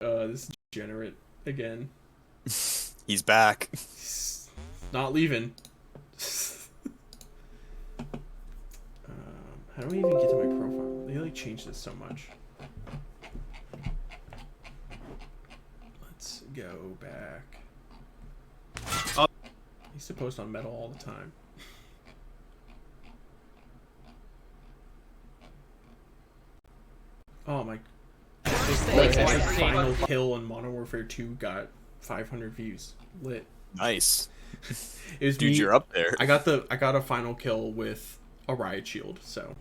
This degenerate again. He's back. He's not leaving. How do I even get to my profile? They like changed this so much. Let's go back. I used to post on Metal all the time. Oh my! My final kill in Modern Warfare 2 got 500 views. Lit. Nice. It was Dude, me. you're up there. I got a final kill with a riot shield, so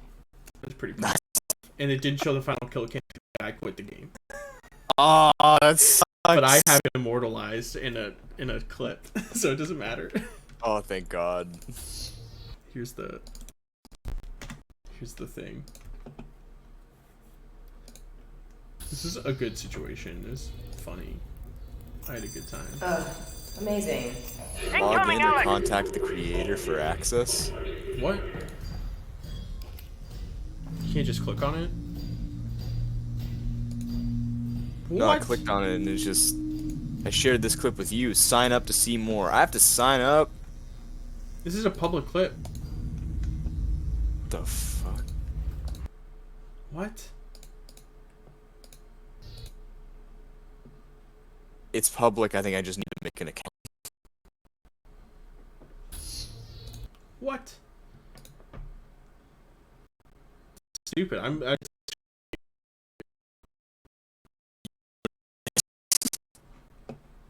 it was pretty proud. And it didn't show the final kill cam. I quit the game. Oh, that sucks. But I have it immortalized in a clip, so it doesn't matter. Oh, thank God. Here's the thing. This is a good situation. It's funny. I had a good time. Amazing. Log in or contact the creator for access. What? You can't just click on it? No, I What? clicked on it and it's just... I shared this clip with you. Sign up to see more. I have to sign up? This is a public clip. What the fuck? What? It's public. I think I just need to make an account. What? Stupid.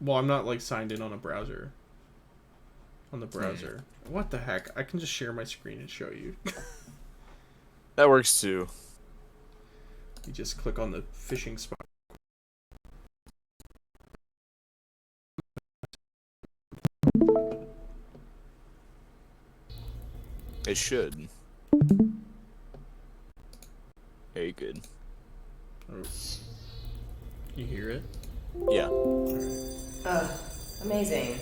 Well, I'm not like signed in on a browser. On the browser. What the heck? I can just share my screen and show you. That works too. You just click on the fishing spot. It should. Very good. Oh. You hear it? Yeah. Amazing.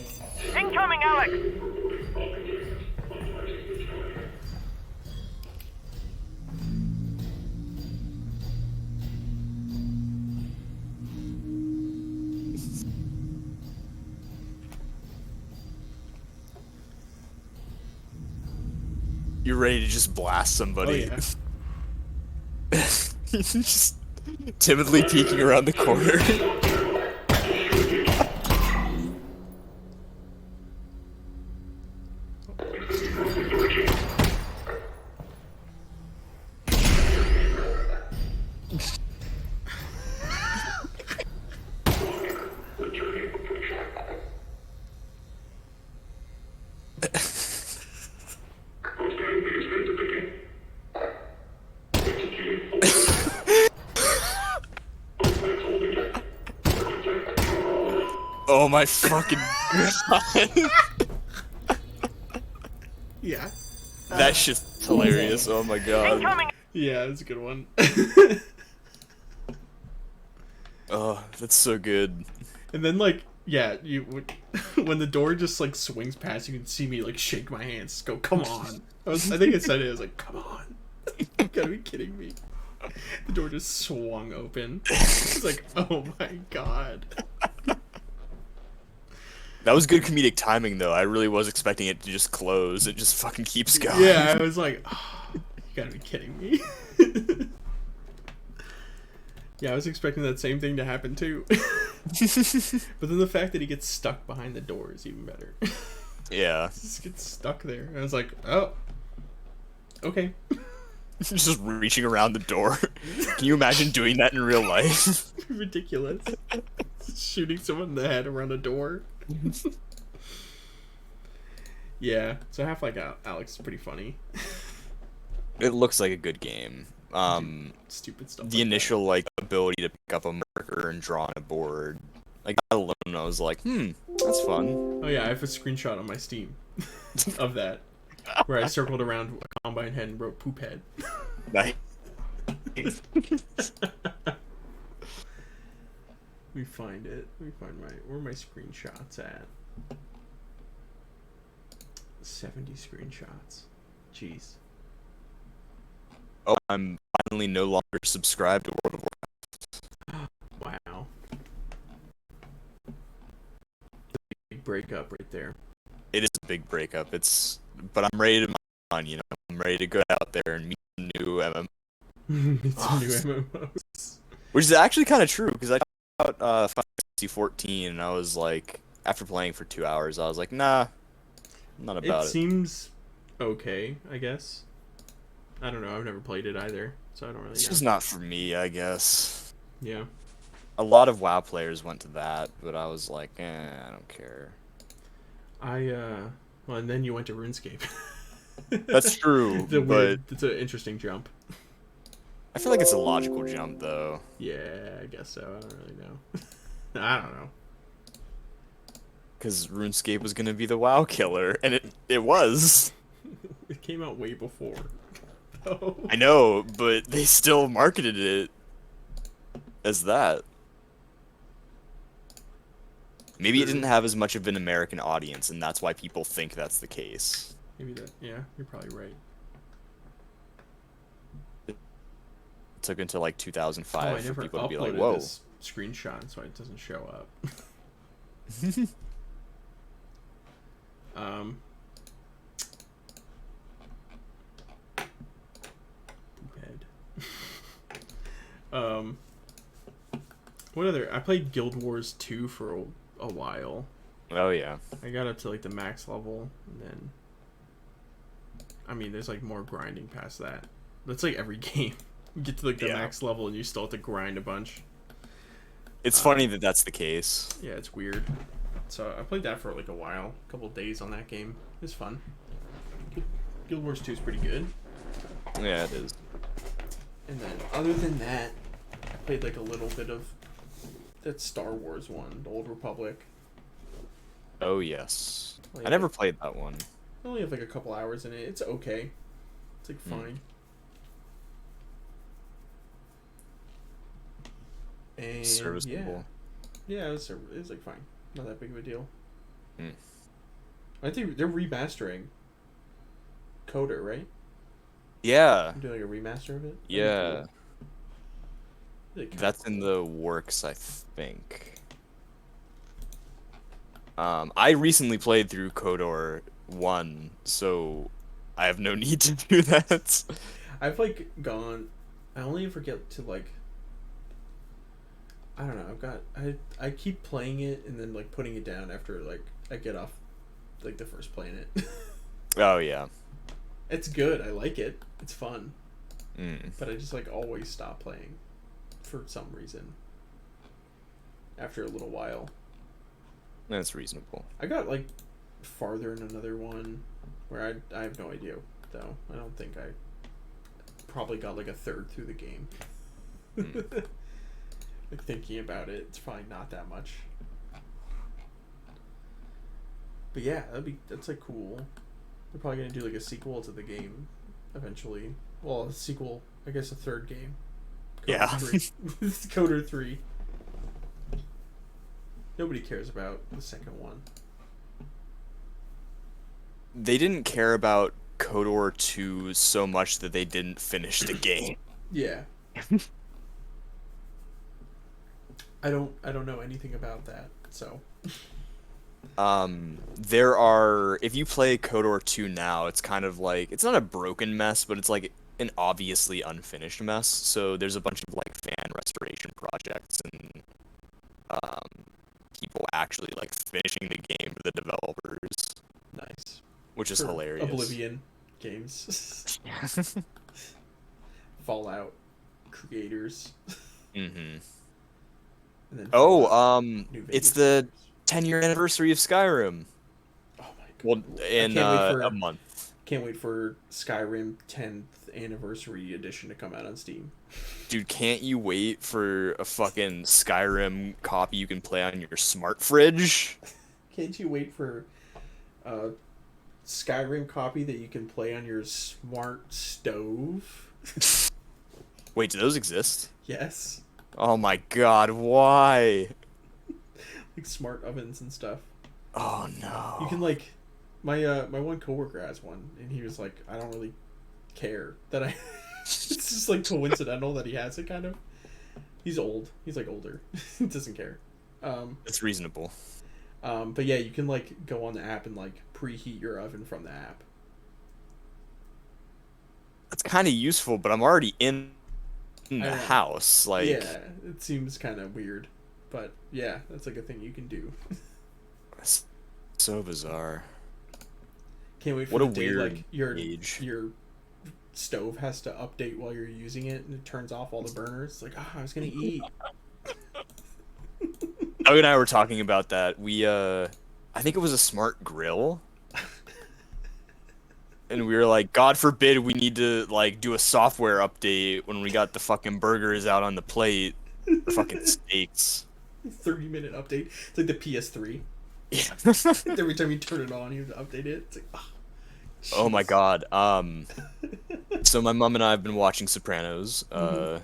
Incoming, Alex! You're ready to just blast somebody. Oh yeah. Just timidly peeking around the corner. Oh my fucking god. Yeah. That shit's hilarious. Oh my god. Incoming! Yeah, that's a good one. Oh, that's so good. And then like, yeah, when the door just like swings past, you can see me like shake my hands, go, "Come on!" I think I said it. I was like, "Come on!" You gotta be kidding me. The door just swung open. It's like, oh my god. That was good comedic timing though. I really was expecting it to just close. It just fucking keeps going. Yeah, I was like, oh, you gotta be kidding me. Yeah, I was expecting that same thing to happen too. But then the fact that he gets stuck behind the door is even better. Yeah. He just gets stuck there. I was like, oh, okay. Just reaching around the door. Can you imagine doing that in real life? Ridiculous. Shooting someone in the head around a door. Yeah, so Half-Life Alex is pretty funny. It looks like a good game. Stupid stuff. The like initial like ability to pick up a marker and draw on a board, like that alone, I was like, that's fun. that. Oh yeah, I have a screenshot on my Steam of that, where I circled around a Combine head and wrote "poop head." Nice. We find it. Where are my screenshots at? 70 screenshots. Jeez. Oh, I'm finally no longer subscribed to World of Wow. breakup right there. It is a big breakup. But I'm ready to move on. I'm ready to go out there and meet some new MMOs. It's some new MMOs. Which is actually kind of true because I got out Final Fantasy 14 and I was like, after playing for 2 hours, I was like, nah, I'm not about it. It seems okay, I guess. I don't know. I've never played it either, so I don't really It's know. just not for me, I guess. Yeah. A lot of WoW players went to that, but I was like, I don't care. Well, and then you went to RuneScape. That's true, It's an interesting jump. I feel like it's a logical jump, though. Yeah, I guess so. I don't really know. I don't know. Because RuneScape was gonna be the WoW killer, and it was. It came out way before. Oh. I know, but they still marketed it as that. Maybe it didn't have as much of an American audience, and that's why people think that's the case. Maybe that. Yeah, you're probably right. It took until like 2005 for people to be like, uploaded "Whoa." this screenshot, so it doesn't show up. Bed. What other? I played Guild Wars 2 for a while. Oh yeah. I got up to like the max level, and then I mean, there's like more grinding past that. That's like every game. You get to like the max level, and you still have to grind a bunch. It's funny that that's the case. Yeah, it's weird. So I played that for like a while, a couple of days on that game. It's fun. Guild Wars 2 is pretty good. Yeah, it is. And then other than that, I played like a little bit of that Star Wars one, the Old Republic. Oh yes. Like, I never played that one. I only have like a couple hours in it. It's okay. It's like fine. And Serviceable. Yeah, it was like fine. Not that big of a deal. Hmm. I think they're remastering Coder, right? Yeah. I'm doing like a remaster of it. Yeah. Really That's in the works, I think. I recently played through KOTOR 1, so I have no need to do that. I've like gone. I only ever get to like. I don't know. I keep playing it and then like putting it down after like I get off like the first planet. Oh yeah. It's good. I like it. It's fun. Mm. But I just like always stop playing for some reason. After a little while. That's reasonable. I got like farther in another one where I have no idea though. I don't think I probably got like a third through the game. Mm. Like thinking about it, it's probably not that much. But yeah, that's like cool. They're probably gonna do like a sequel to the game eventually. Well, a sequel, I guess a third game. Yeah. 3. Coder 3. Nobody cares about the second one. They didn't care about KOTOR 2 so much that they didn't finish the game. Yeah. I don't know anything about that, so. There are, if you play KOTOR 2 now, it's kind of like, it's not a broken mess, but it's like an obviously unfinished mess. So there's a bunch of like fan restoration projects and people actually like finishing the game for the developers. Nice. Which is For hilarious. Oblivion games. Fallout creators. Mm-hmm. And then Oh, New it's Vegas the creators. 10-year anniversary of Skyrim. Oh my god. Well, in a month. Can't wait for Skyrim 10th anniversary edition to come out on Steam. Dude, can't you wait for a fucking Skyrim copy you can play on your smart fridge? Can't you wait for a Skyrim copy that you can play on your smart stove? Wait, do those exist? Yes. Oh my god, why? Like smart ovens and stuff. Oh no. You can like my one coworker has one and he was like, I don't really care that I it's just like coincidental that he has it kind of. He's old. He's like older. He doesn't care. It's reasonable. But yeah, you can like go on the app and like preheat your oven from the app. That's kind of useful, but I'm already in I the don't know. house. Like, Yeah, it seems kind of weird, but yeah, that's like a thing you can do. it's so bizarre. Can't wait for What a the day weird like your age. your stove has to update while you're using it and it turns off all the burners. It's like, I was gonna eat. Doug and I were talking about that. I think it was a smart grill, and we were like, God forbid we need to like do a software update when we got the fucking burgers out on the plate or fucking steaks. 30-minute update. It's like the PS3. Yeah. Every time you turn it on, you have to update it. It's like, Oh my jeez. God. So my mom and I have been watching Sopranos, Mhm.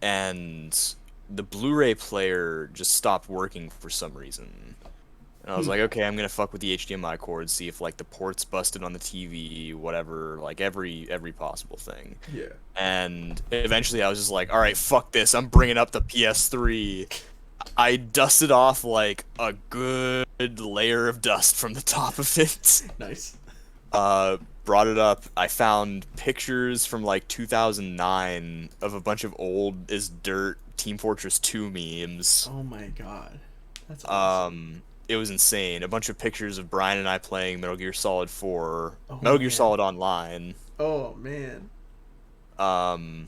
and the Blu-ray player just stopped working for some reason. And I was Hmm. like, okay, I'm gonna fuck with the HDMI cord, see if like the port's busted on the TV, whatever, like every possible thing. Yeah. And eventually I was just like, all right, fuck this. I'm bringing up the PS3. I dusted off like a good layer of dust from the top of it. Nice. Brought it up. I found pictures from like 2009 of a bunch of old as dirt Team Fortress 2 memes. Oh my god. That's awesome. It was insane. A bunch of pictures of Brian and I playing Metal Gear Solid 4, Oh Metal Gear man. Solid Online. Oh man. Um,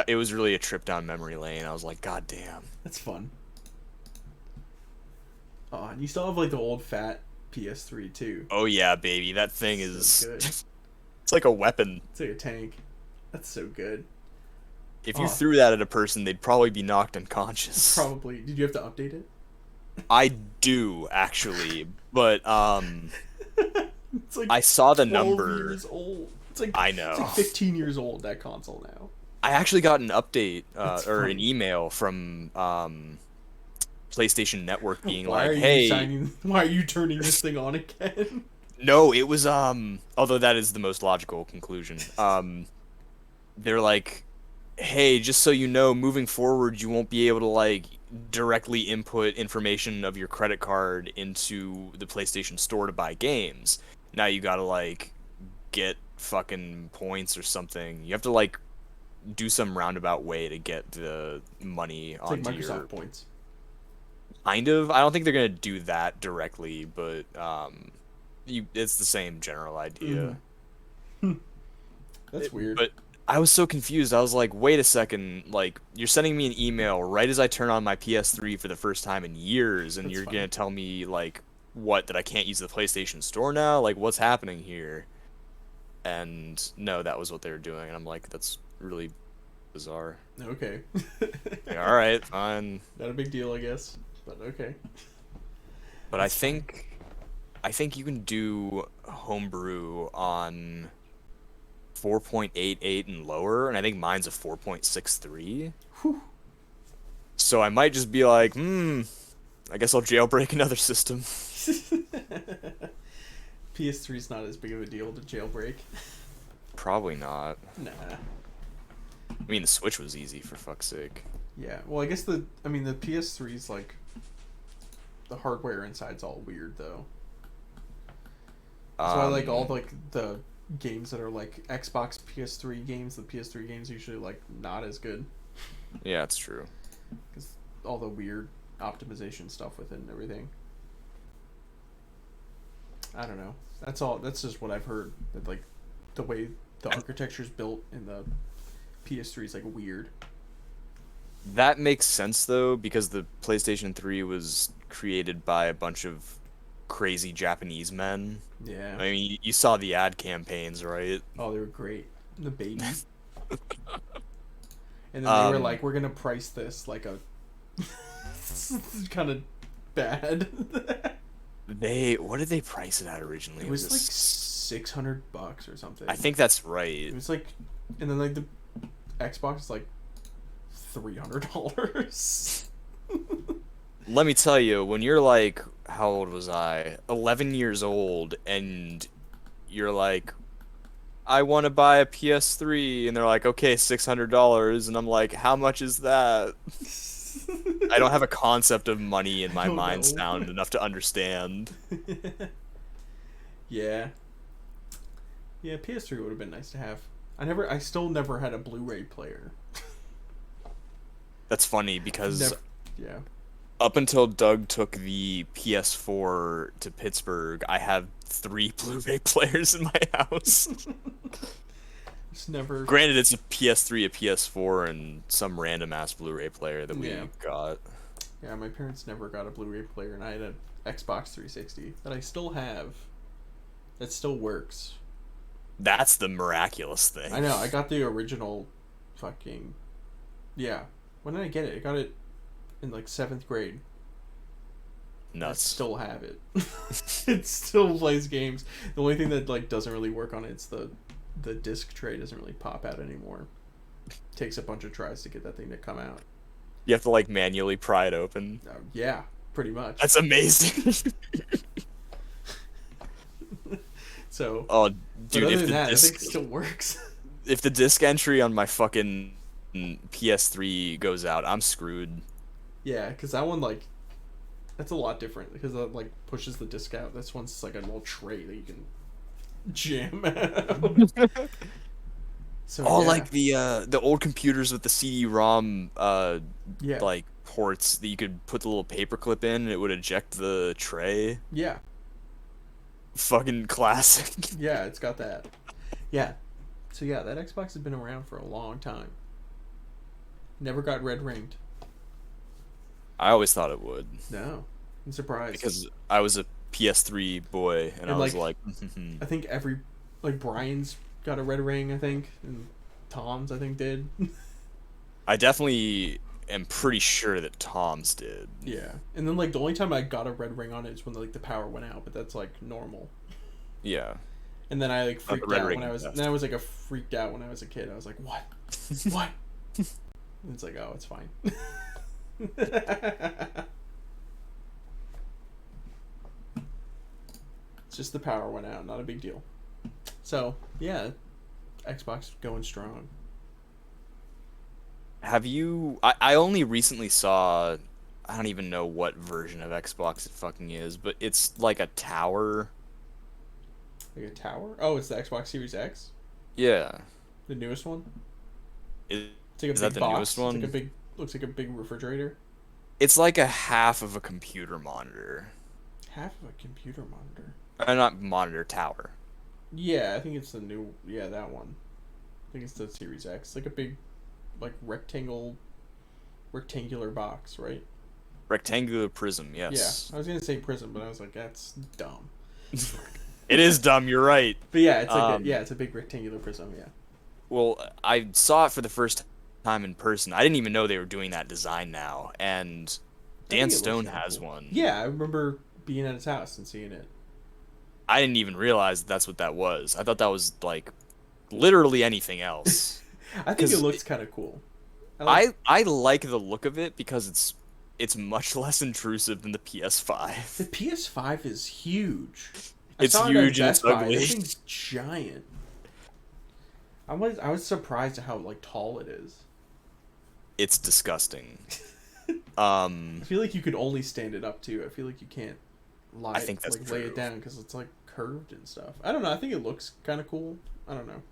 it was really a trip down memory lane. I was like, God damn. That's fun. Oh, and you still have like the old fat PS3 too. Oh yeah, baby. That thing So is good. it's like a weapon. It's like a tank. That's so good. If you Oh, threw that at a person, they'd probably be knocked unconscious. probably. Did you have to update it? I do actually, but It's like I saw the 12 number. years old. I It's like know. 15 years old, that console now. I actually got an update That's or an funny. email from PlayStation Network being Why are like, you "Hey, signing? Why are you turning this thing on again? no, it was although that is the most logical conclusion. They're like, "Hey, just so you know, moving forward, you won't be able to like directly input information of your credit card into the PlayStation Store to buy games. Now you gotta like get fucking points or something. You have to like do some roundabout way to get the money It's like onto Microsoft your points. kind of. I don't think they're gonna do that directly, but it's the same general Hmm. idea. That's weird. But I was so confused. I was like, wait a second, like you're sending me an email right as I turn on my PS3 for the first time in years, and That's you're funny. gonna tell me like what that I can't use the PlayStation Store now? Like what's happening here? And no, that was what they were doing, and I'm like, that's really bizarre. Okay. Like, all right, fine. Not a big deal, I guess. But okay. But That's funny. I think you can do homebrew on 4.88 and lower, and I think mine's a 4.63. Whew. So I might just be like, I guess I'll jailbreak another system. PS3 is not as big of a deal to jailbreak. Probably not. Nah. I mean, the Switch was easy for fuck's sake. Yeah. Well, I guess the PS3 is like the hardware inside's all weird though. So I like all Um, like the games that are like Xbox PS3 games. The PS3 games usually like not as good yeah, it's true. because all the weird optimization stuff with it and everything. I don't know. That's all. That's just what I've heard. That like the way the architecture's built in the PS3 is like weird. That makes sense though, because the PlayStation 3 was created by a bunch of crazy Japanese men. Yeah. I mean, you saw the ad campaigns, right? Oh, they were great. The baby. And then they were Um, like, "We're gonna price this like a kind of bad." what did they price it at originally? It Was was like this? $600 or something. I think that's It right. was like, and then like the Xbox is like $300. Let me tell you, when you're like, how old was I? 11 years old, and you're like, I want to buy a PS3, and they're like, okay, $600, and I'm like, how much is that? I don't have a concept of money in my don't mind know. sound enough to understand. Yeah. Yeah, PS3 would have been nice to have. I still never had a Blu-ray player. That's funny because Never. Yeah. up until Doug took the PS4 to Pittsburgh, I have 3 Blu-ray players in my house. Just never. Granted, it's a PS3, a PS4, and some random ass Blu-ray player that we Yeah. got. Yeah, my parents never got a Blu-ray player, and I had an Xbox 360 that I still have. That still works. That's the miraculous thing. I know. I got the original, fucking. Yeah. When did I get it? I got it in like 7th grade. I Nuts. still have it. It still plays games. The only thing that like doesn't really work on it's the disc tray doesn't really pop out anymore. Takes a bunch of tries to get that thing to come out. You have to like manually pry it open. Yeah, pretty much. That's amazing. So, Oh, but dude, other if than the that, I disc, think it still works. if the disc entry on my fucking PS3 goes out, I'm screwed. Yeah, because that one like that's a lot different because it like pushes the disc out. This one's like a little tray that you can jam out. So Oh, yeah. like the old computers with the CD-ROM Yeah. like ports that you could put the little paper clip in and it would eject the tray. Yeah. Fucking classic. Yeah, it's got that. Yeah. So yeah, that Xbox has been around for a long time. Never got red ringed. I always thought it would No. I'm surprised. because I was a PS3 boy and I was like, I think every like Brian's got a red ring, I think, and Tom's I think did. I definitely am pretty sure that Tom's did. Yeah. And then like the only time I got a red ring on it is when like the power went out, but that's like normal. Yeah. And then I like Not the freaked red out ring when I was test. then I was like a freaked out when I was a kid. I was like, "What? What?" And it's like, "Oh, it's fine." It's just the power went out, not a big deal. So, yeah, Xbox going strong. Have you? I only recently saw. I don't even know what version of Xbox it fucking is, but it's like a tower. Like a tower? Oh, it's the Xbox Series X? Yeah. The newest one? Is, It's like a is big that the box. newest one? It's like a big looks like a big refrigerator. It's like a half of a computer monitor. Half of a computer monitor. Not monitor, tower. Yeah, I think it's the new that one. I think it's the Series X. Like a big like rectangular box, right? Rectangular prism, yes. Yeah. I was gonna say prism, but I was like, that's dumb. It is dumb, you're right. But yeah, it's like Um, it's a big rectangular prism, yeah. Well, I saw it for the first time in person. I didn't even know they were doing that design now, and I think Dan it looks Stone kinda has cool. one. Yeah, I remember being at his house and seeing it. I didn't even realize that's what that was. I thought that was like literally anything else. I think it 'Cause looks kind of cool. I I like the look of it because it's much less intrusive than the PS5. the PS5 is huge. It's saw it at huge and it's Best Buy. ugly. That thing's giant. I was surprised at how like tall it is. It's disgusting. I feel like you could only stand it up too. I feel like you can't I think that's like lay true. it down because it's like curved and stuff. I don't know. I think it looks kind of cool. I don't know.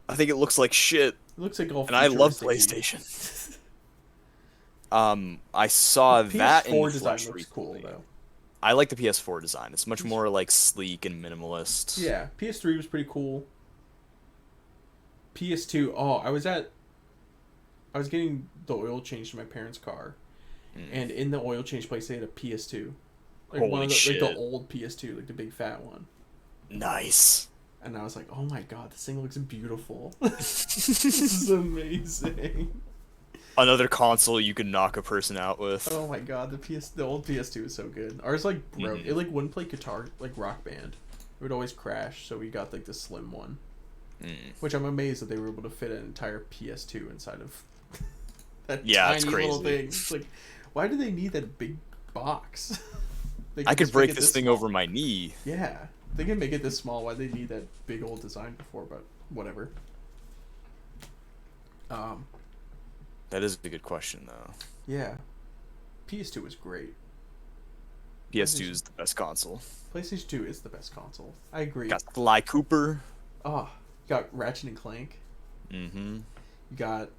I think it looks like shit, It looks like all. and I love futuristic-y. PlayStation. I saw that in PS4 the design flesh looks cool recently. though. I like the PS4 design. It's much more like sleek and minimalist. Yeah, PS3 was pretty cool. PS2. Oh, I was getting the oil changed in my parents' car, and in the oil change place they had a PS2, like one Holy of the shit. like the old PS2, like the big fat one. Nice. And I was like, oh my god, this thing looks beautiful. This is amazing. Another console you could knock a person out with. Oh my god, the old PS2 is so good. Ours like broke. Mhm. It like wouldn't play guitar like Rock Band. It would always crash, so we got like the slim one. Which I'm amazed that they were able to fit an entire PS2 inside of that Yeah, tiny it's little crazy. thing. It's like, why do they need that big box? They I could just make break it this thing small. over my knee. Yeah, they can make it this small. Why they need that big old design before? But whatever. That is a good question, though. Yeah. PS2 was great. PS2 is the best console. PlayStation 2 is the best console. I agree. Got Sly Cooper. Oh, you got Ratchet and Clank. Mm-hmm. You got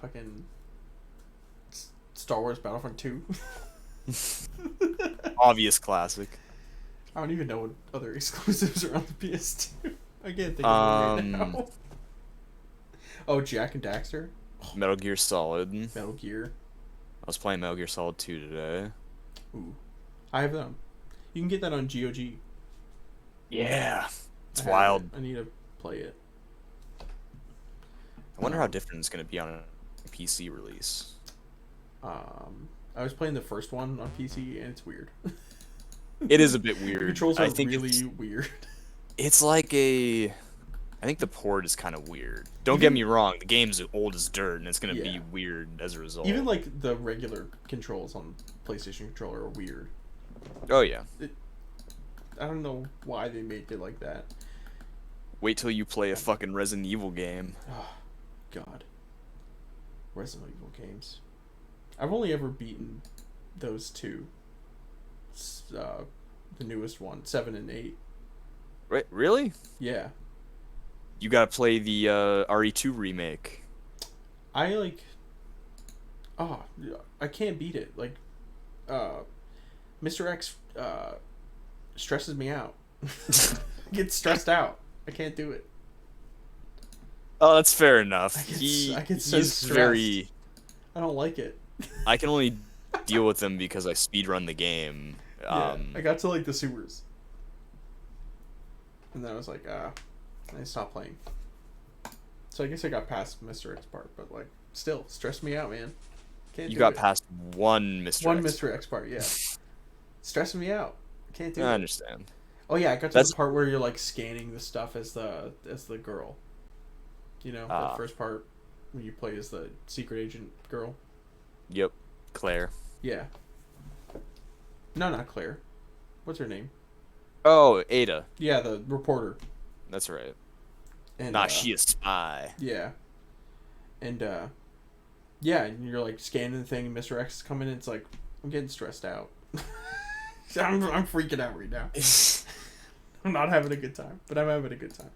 fucking Star Wars Battlefront 2. Obvious classic. I don't even know what other exclusives are on the PS2. I can't think of them right now. Oh, Jak and Daxter. Metal Gear Solid. Metal Gear. I was playing Metal Gear Solid 2 today. Ooh. I have them. You can get that on GOG. Yeah. It's I have wild. it. I need to play it. I wonder how different it's going to be on a PC release. I was playing the first one on PC, and it's weird. It is a bit weird. The controls are I think really weird. it's like a... I think the port is kind of weird. Don't get me wrong, the game's old as dirt, and it's going to be weird as a result. Even like the regular controls on PlayStation controller are weird. Oh, yeah. I don't know why they make it like that. Wait till you play a fucking Resident Evil game. Oh, God. Resident Evil games. I've only ever beaten those two. The newest one, 7 and 8. Right? Really? Yeah. You gotta play the RE2 remake. I can't beat it. Like, Mr. X stresses me out. Get stressed out. I can't do it. Oh, that's fair enough. I get so he's stressed. very... I don't like it. I can only deal with them because I speedrun the game. Yeah, I got to like the sewers. And then I was like, I stopped playing. So I guess I got past Mr. X part, but like, still, stressed me out, man. Can't You do got it. past one Mr. One X. Mr. X part, yeah. Stressing me out. Can't do it. I understand. Oh yeah, I got to That's- the part where you're like scanning the stuff as the girl. You know, the first part when you play as the secret agent girl. Yep. Claire. Yeah. No, not Claire. What's her name? Oh, Ada. Yeah, the reporter. That's right. And Nah, she a spy. yeah. And yeah, and you're like scanning the thing and Mr. X is coming in, it's like I'm getting stressed out. I'm freaking out right now. I'm not having a good time, but I'm having a good time.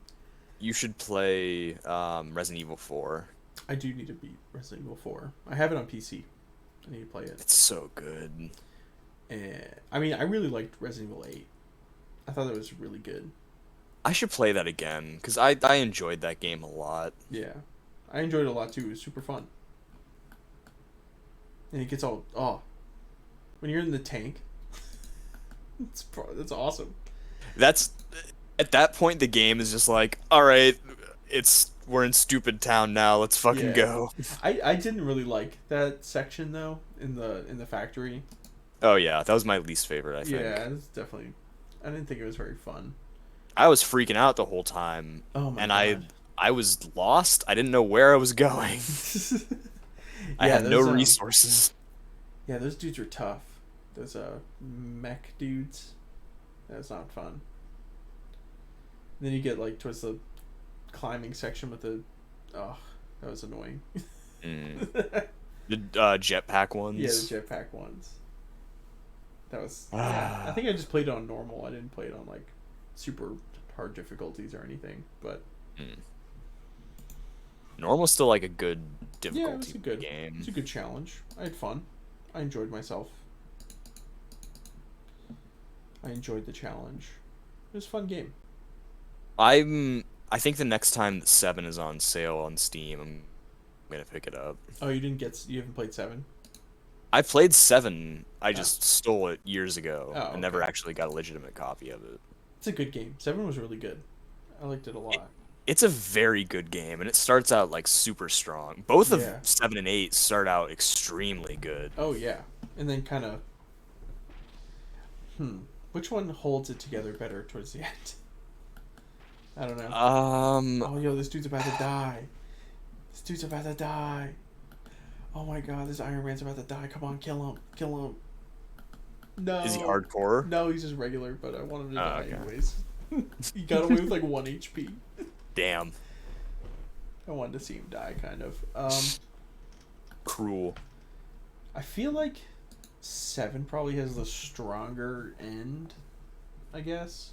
You should play Resident Evil 4. I do need to beat Resident Evil 4. I have it on PC. I need to play it. It's so good. And I mean, I really liked Resident Evil 8. I thought that was really good. I should play that again, because I enjoyed that game a lot. Yeah. I enjoyed it a lot too. It was super fun. And it gets all... Oh. When you're in the tank. That's awesome. That's... At that point, the game is just like, alright, we're in stupid town now, let's fucking go. I didn't really like that section, though, in the factory. Oh yeah, that was my least favorite, I think. Yeah, it's definitely... I didn't think it was very fun. I was freaking out the whole time. Oh my and God. I was lost. I didn't know where I was going. I had no resources. Yeah, those dudes are tough. Those mech dudes. That's not fun. And then you get like towards the climbing section with the... Oh, that was annoying. The jetpack ones. Yeah, the jetpack ones. That was... Yeah, I think I just played it on normal. I didn't play it on like super hard difficulties or anything, but... Normal's still like a good difficulty it's a good game. It's a good challenge. I had fun. I enjoyed myself. I enjoyed the challenge. It was a fun game. I think the next time that 7 is on sale on Steam, I'm gonna pick it up. Oh, you haven't played 7? I played 7. I just stole it years ago Oh, and never okay. actually got a legitimate copy of it. It's a good game. 7 was really good. I liked it a lot. It's a very good game, and it starts out like super strong. Both of Yeah. 7 and 8 start out extremely good. Oh yeah, and then kind of. Which one holds it together better towards the end? I don't know. Oh yo, this dude's about to die. This dude's about to die. Oh my God, this Iron Man's about to die. Come on, kill him. Kill him. No. Is he hardcore? No, he's just regular, but I want him to die okay. anyways. He got away with like 1 HP. Damn. I wanted to see him die, kind of. Cruel. I feel like 7 probably has the stronger end, I guess.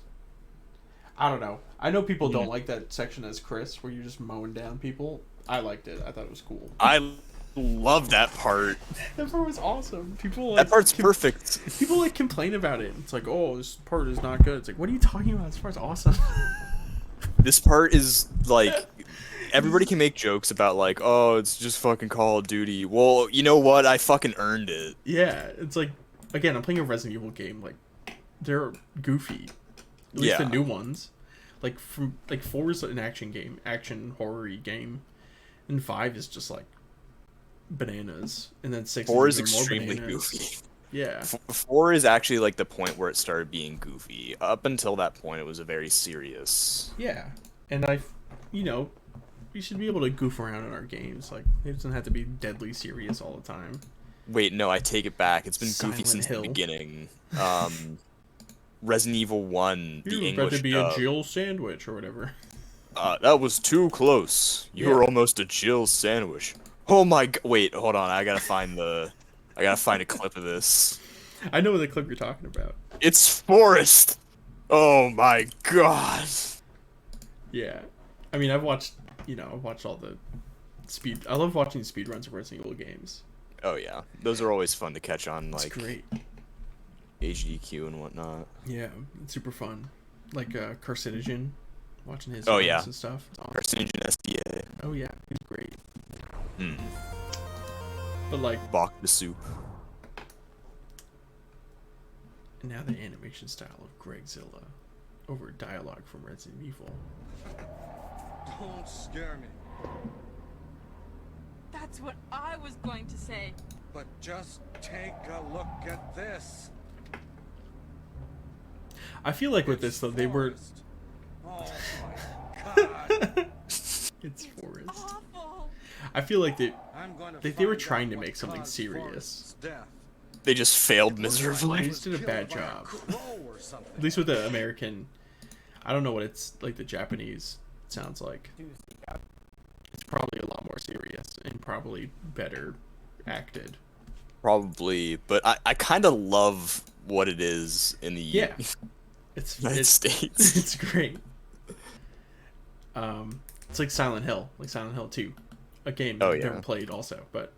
I don't know. I know people don't like that section as Chris, where you're just mowing down people. I liked it. I thought it was cool. I love that part. That part was awesome. People like, That part's perfect. People like complain about it. It's like, oh, this part is not good. It's like, what are you talking about? This part's awesome. This part is like, everybody can make jokes about like, oh, it's just fucking Call of Duty. Well, you know what? I fucking earned it. Yeah, it's like, again, I'm playing a Resident Evil game. Like, they're goofy. At least the new ones. Like, 4 is an action game, action horror-y game, and 5 is just like bananas, and then 6 4 is is even extremely more bananas. goofy. Yeah. 4 is actually like the point where it started being goofy. Up until that point, it was a very serious. Yeah, and we should be able to goof around in our games. Like, it doesn't have to be deadly serious all the time. Wait, no, I take it back. It's been goofy Silent since Hill. the beginning. Resident Evil 1, the You're about English to be dub. a Jill sandwich or whatever. That was too close. You were almost a Jill sandwich. Oh my wait, hold on. I gotta find a clip of this. I know the clip you're talking about. It's Forrest. Oh my god. Yeah, I mean, I've watched all the speed. I love watching speedruns of Resident Evil games. Oh yeah, those are always fun to catch on It's like great. HDQ and whatnot. Yeah, it's super fun. Like Carcinogen, watching his Oh, videos yeah. and stuff. It's awesome. Carcinogen SDA. Oh yeah, he's great. Hmm. But like, Bach the soup. now the animation style of Gregzilla over dialogue from Resident Evil. Don't scare me, That's what I was going to say. but just take a look at this. I feel like with this though, they were. Forest. Oh my god. It's Forest. Awful. I feel like I'm going to they were find trying out to what make something caused serious. Forrest's death. They just failed They miserably. just did a bad Killed by a job. crow or something. At least with the American, I don't know what it's like. The Japanese sounds like. It's probably a lot more serious and probably better acted. Probably, but I kind of love what it is in the Yeah, it's United States. It's great. It's like Silent Hill 2, a game Oh, I've yeah. never played also, but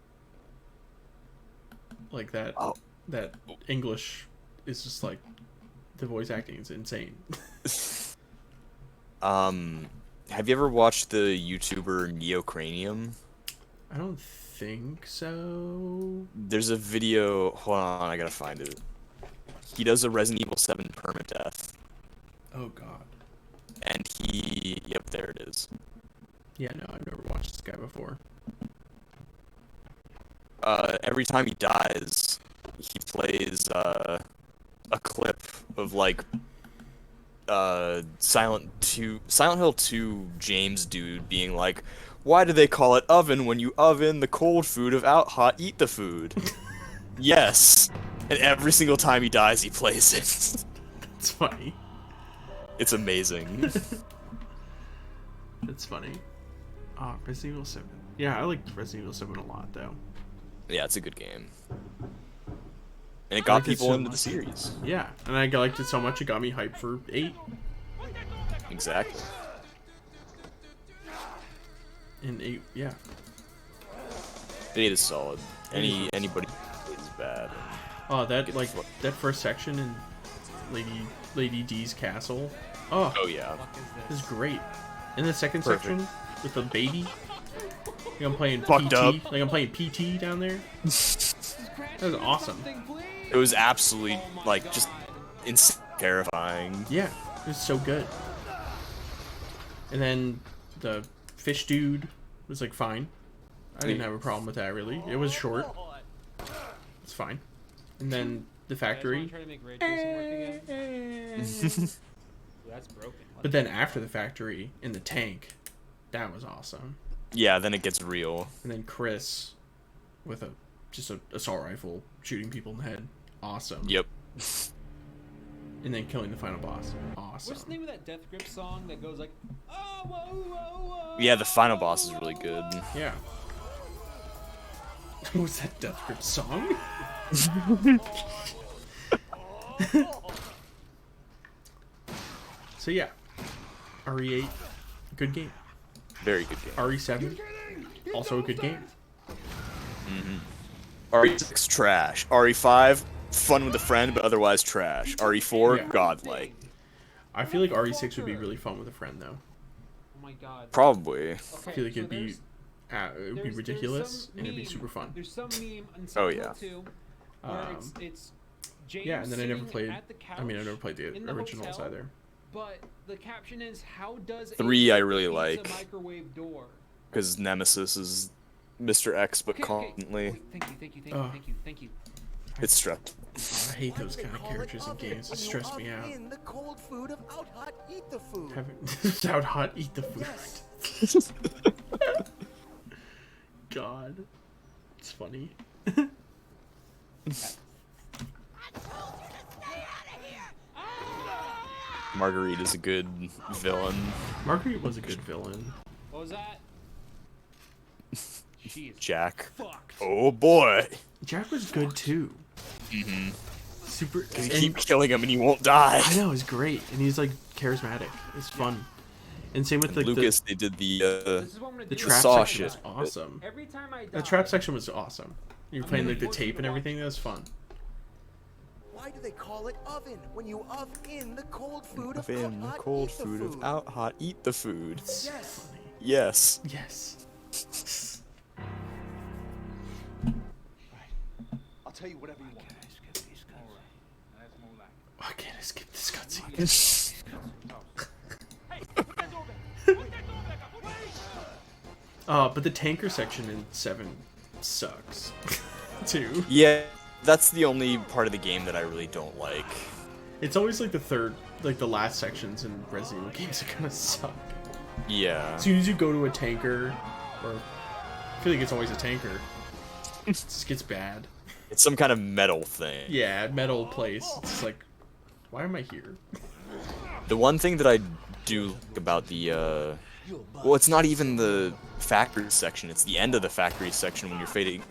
like that Oh. that English is just like the voice acting is insane. Have you ever watched the YouTuber Neocranium? I don't think so. There's a video. Hold on, I gotta find it. He does a Resident Evil 7 permadeath, Oh god. and he. Yep, there it is. Yeah, no, I've never watched this guy before. Every time he dies, he plays a clip of like Silent Hill 2 James dude being like, "Why do they call it oven when you oven the cold food of out hot eat the food?" Yes, and every single time he dies, he plays it. It's funny. It's amazing. It's funny. Resident Evil 7. Yeah, I liked Resident Evil 7 a lot though. Yeah, it's a good game. And it I got liked it people so into the much. series. Yeah, and I liked it so much it got me hyped for 8. Exactly. And 8, yeah. 8 is solid. Anybody who is bad. Oh, that first section in Lady D's castle. Oh, Oh yeah. this is great. In the second Perfect. section with the baby. Like I'm playing Fucked PT. up. Like I'm playing PT down there. That was awesome. It was absolutely like just terrifying. Yeah, it was so good. And then the fish dude was like fine. I didn't have a problem with that really. It was short. It's fine. And then the factory. Try to make ray tracing work again? That's broken. But then after the factory in the tank, that was awesome. Yeah, then it gets real. And then Chris with just a assault rifle shooting people in the head. Awesome. Yep. And then killing the final boss. Awesome. What's the name of that Death Grip song that goes like, oh, whoa, whoa, whoa, Yeah, the final boss is really good. Yeah. What was that Death Grip song? So yeah, RE8, good game. Very good game. RE7, also a good game. RE6 trash. RE5 fun with a friend but otherwise trash. RE4 Yeah. godlike. I feel like RE6 would be really fun with a friend though. Oh my god. Probably. I feel like it'd be ridiculous and it'd be super fun. There's some meme on Oh, Silent yeah. Hill 2 where it's James Yeah, and then I never sitting played. at the I mean, I couch, never played the in the originals hotel, either. But the caption is, "How does 3 a I really pizza like. microwave door?" Because Nemesis is Mr. X but Okay, constantly. Wait, thank you, Oh. thank you. It's stressful. I hate those kind of characters in games. It stress me out. In the cold food of out hot, eat the food. Have out hot, eat the food. Yes. God, it's funny. Marguerite is a good villain. Marguerite was a good villain. What was that? She is Jack. fucked. Oh boy. Jack was good too. Super. You and- keep killing him and he won't die. I know, he's great, and he's like charismatic. It's fun. And same with And like Lucas, they did the This is what I'm gonna the do. trap saw section was shit. awesome. Every time I die, The trap section was awesome. You're I'm playing gonna like the force you tape to and watch everything. That was fun. Why do they call it oven when you oven in the cold food of in out the hot, cold eat the food food? of out hot, eat the food. It's so Yes. funny. Yes. Yes. I'll tell you whatever you want. Why can't I skip this cutscene? But the tanker section in 7 sucks. Too. Yeah, that's the only part of the game that I really don't like. It's always like the third, like the last sections in Resident Evil games that kind of suck. Yeah. As soon as you go to a tanker, or I feel like it's always a tanker, it just gets bad. It's some kind of metal thing. Yeah, metal place. It's just like, why am I here? The one thing that I do like about the, well, it's not even the factory section, it's the end of the factory section when you're fighting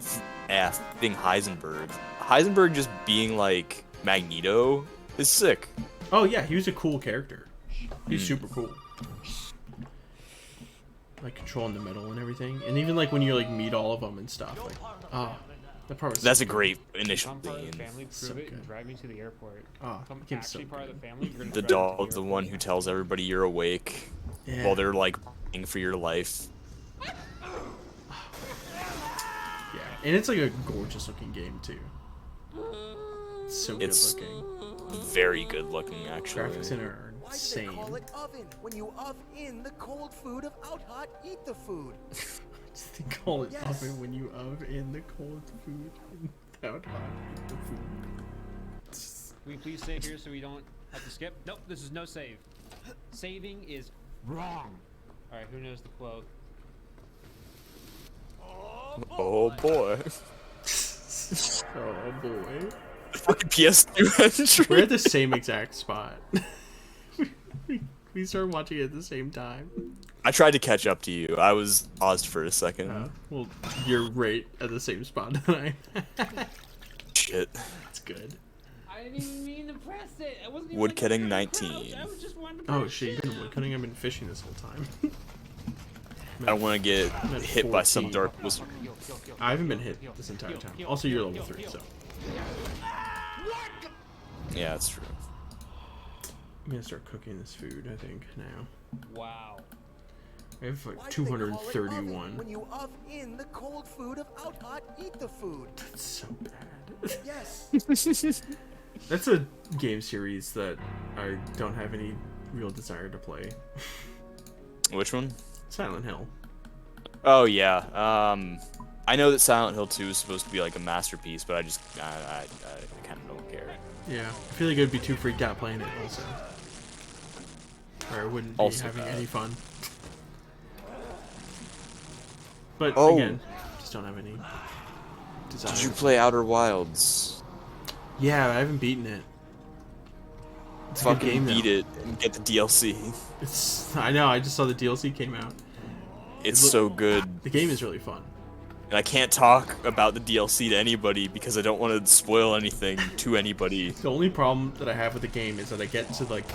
Heisenberg. Heisenberg just being like Magneto is sick. Oh yeah, he was a cool character. He's super cool. Like controlling the metal and everything, and even like when you like meet all of them and stuff. Like, oh, that part was. That's so a great initial Become part of the scene. family, prove So it, and good. drive me to the airport. Oh, Become the game's so actually part of good. the family. You're gonna The drive me to dog, the one who airport. tells everybody you're awake Yeah. while they're like fighting for your life. Yeah, and it's like a gorgeous looking game too. It's so good It's looking. very good looking, actually. Graphics in it are Why do they insane. call it oven when you oven in the cold food of out hot, eat the food? They call it Yes. oven when you oven in the cold food without hot eat the food. Will you please save here so we don't have to skip? Nope, this is no save. Saving is wrong. Alright, who knows the quote? Oh boy. Oh boy. Fucking PS2 entry. We're at the same exact spot. we started watching it at the same time. I tried to catch up to you. I was paused for a second. Well, you're right at the same spot than I. Shit. That's good. I didn't even mean to press it. I wasn't even Woodcutting looking for the 19. crouch. I was just wanting to Oh press shit, you've shit. been woodcutting. I've been fishing this whole time. I don't want to get I'm at hit by some 14. dark wizard. I haven't been hit this entire time. Also, you're level 3, so Yeah, that's true. I'm gonna start cooking this food. I think now. Wow. I have like Why do they call it oven 231. when you oven in the cold food of out hot, eat the food? It's so bad. Yes. That's a game series that I don't have any real desire to play. Which one? Silent Hill. Oh yeah. I know that Silent Hill 2 is supposed to be like a masterpiece, but I just I kind of don't care. Yeah, I feel like I'd be too freaked out playing it also. Or I wouldn't be Also having bad. any fun. But Oh. again, just don't have any desire. Did you play Outer Wilds? Yeah, I haven't beaten it. It's a good Fucking game, beat though. it and get the DLC. It's I know, I just saw the DLC came out. It's look- so good. The game is really fun. And I can't talk about the DLC to anybody because I don't want to spoil anything to anybody. The only problem that I have with the game is that I get to like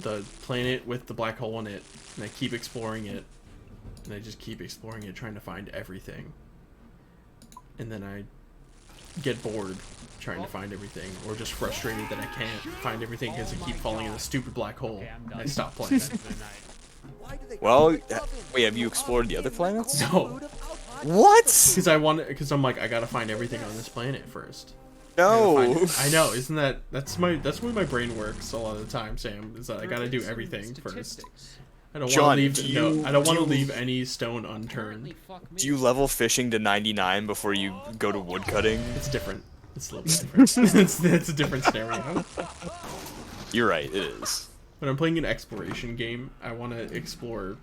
the planet with the black hole in it, and I keep exploring it, and I just keep exploring it, trying to find everything, and then I get bored trying to find everything, or just frustrated that I can't find everything because I keep falling in the stupid black hole. Okay, I'm And done. I stop playing. Why do they Well, call it oven wait, have when you explored the other planets? No, What? because I'm like, I gotta find everything on this planet first. No. I know, isn't that's the way my brain works a lot of the time, Sam, is that I gotta do everything first. Statistics. I don't John, want to leave do no, you- I don't do want to you- leave any stone unturned. Apparently, fuck me. Do you level fishing to 99 before you go to woodcutting? It's different. It's a little bit different. it's a different scenario. You're right, it is. When I'm playing an exploration game, I want to explore